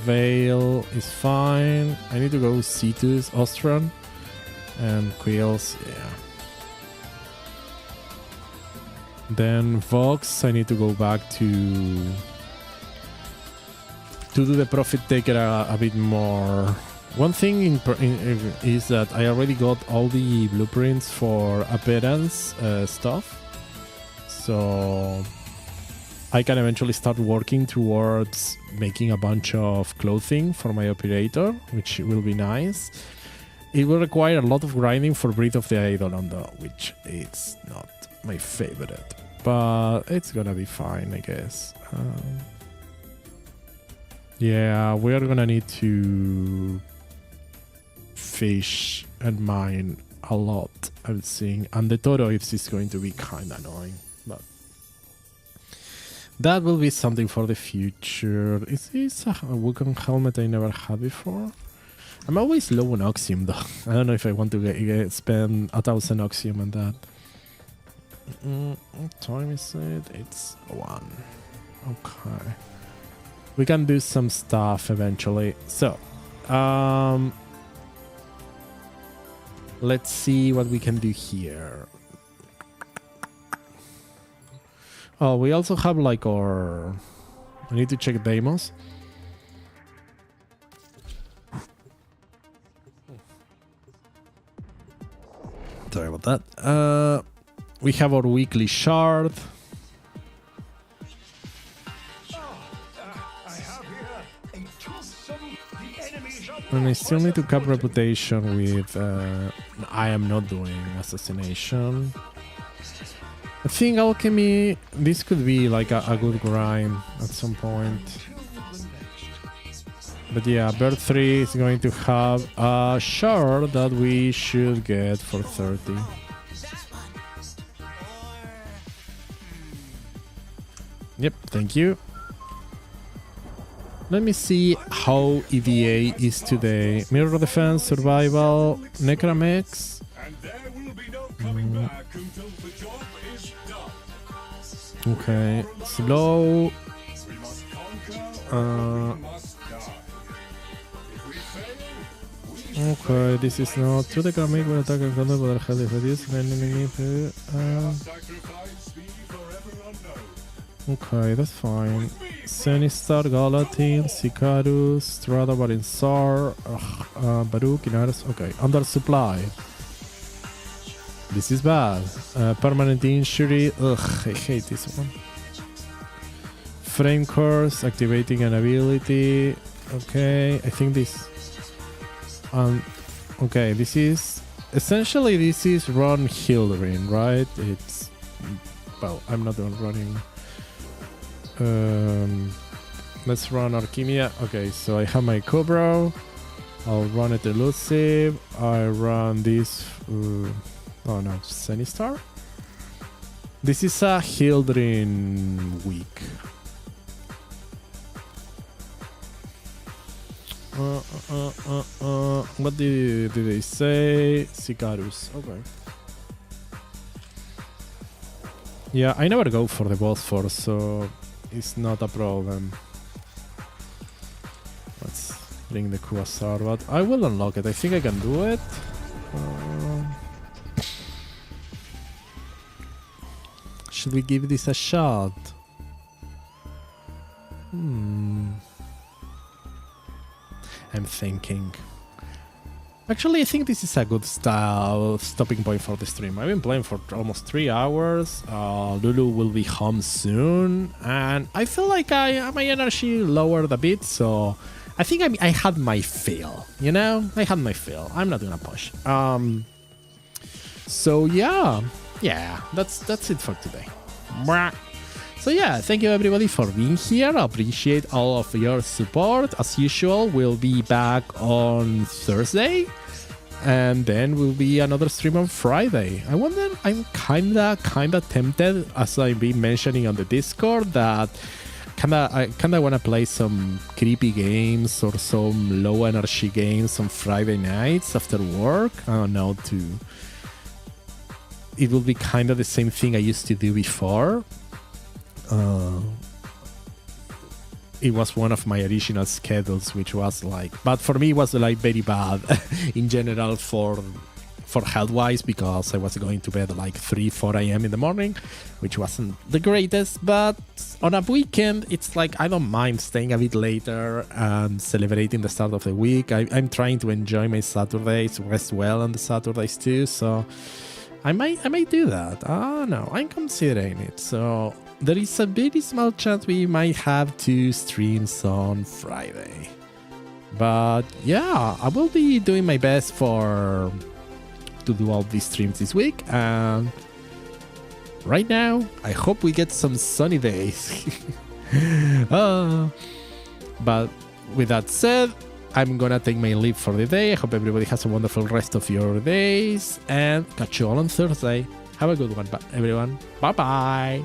Speaker 1: Veil is fine. I need to go Cetus, Ostron, and Quills. Yeah. Then Vox, I need to go back to do the Profit Taker a bit more. One thing is that I already got all the blueprints for appearance stuff, so I can eventually start working towards making a bunch of clothing for my operator, which will be nice. It will require a lot of grinding for Breath of the Eidolon though, which is not my favorite, but it's gonna be fine, I guess. Yeah, we are gonna need to fish and mine a lot, I'm seeing, and the Toroids is going to be kind of annoying, but that will be something for the future. Is this a Wukong helmet I never had before? I'm always low on Oxium though. I don't know if I want to spend 1,000 Oxium on that. What time is it? It's 1. Okay. We can do some stuff eventually. So, let's see what we can do here. Oh, we also have like our... I need to check demos. Sorry about that. We have our weekly shard. And I still need to cap reputation with... I am not doing assassination. I think alchemy, this could be like a good grind at some point. But yeah, Bird 3 is going to have a shard that we should get for 30. Yep, thank you. Let me see how EVA is today. Mirror defense, survival, necromex. Okay, slow. Okay, this is not to the comic when attack and counter but have reduced enemy. Okay, that's fine. Senistar, Galatine, Sicarus, Strada, Balinsar, Baruch, Inaris. Okay, under supply. This is bad. Permanent injury. Ugh, I hate this one. Frame curse, activating an ability. Okay, I think this. Okay, this is essentially this is run Hildrin, right? It's well, I'm not running. Let's run Alchemia. Okay, so I have my Cobra. I'll run it elusive. I run this. Oh no, Senistar. This is a Hildrin week. What did they say? Sicarus. Okay. Yeah, I never go for the boss force, so it's not a problem. Let's bring the Quasar, but I will unlock it. I think I can do it. Should we give this a shot? I'm thinking. Actually, I think this is a good stopping point for the stream. I've been playing for almost 3 hours. Lulu will be home soon, and I feel like my energy lowered a bit, so I think I had my fill. You know, I had my fill. I'm not gonna push. So yeah, that's it for today. So yeah, thank you everybody for being here. I appreciate all of your support. As usual, we'll be back on Thursday, and then will be another stream on Friday. I wonder, I'm kinda tempted, as I've been mentioning on the Discord, that I kinda wanna play some creepy games or some low energy games on Friday nights after work. I don't know, it will be kinda the same thing I used to do before. It was one of my original schedules, which was like, but for me it was like very bad in general for health-wise, because I was going to bed like 3-4 a.m. in the morning, which wasn't the greatest. But on a weekend, it's like I don't mind staying a bit later and celebrating the start of the week. I'm trying to enjoy my Saturdays, rest well on the Saturdays too, so I might do that. I don't know, I'm considering it. So there is a very small chance we might have 2 streams on Friday. But yeah, I will be doing my best to do all these streams this week. And right now, I hope we get some sunny days. But with that said, I'm gonna take my leave for the day. I hope everybody has a wonderful rest of your days, and catch you all on Thursday. Have a good one, everyone. Bye bye.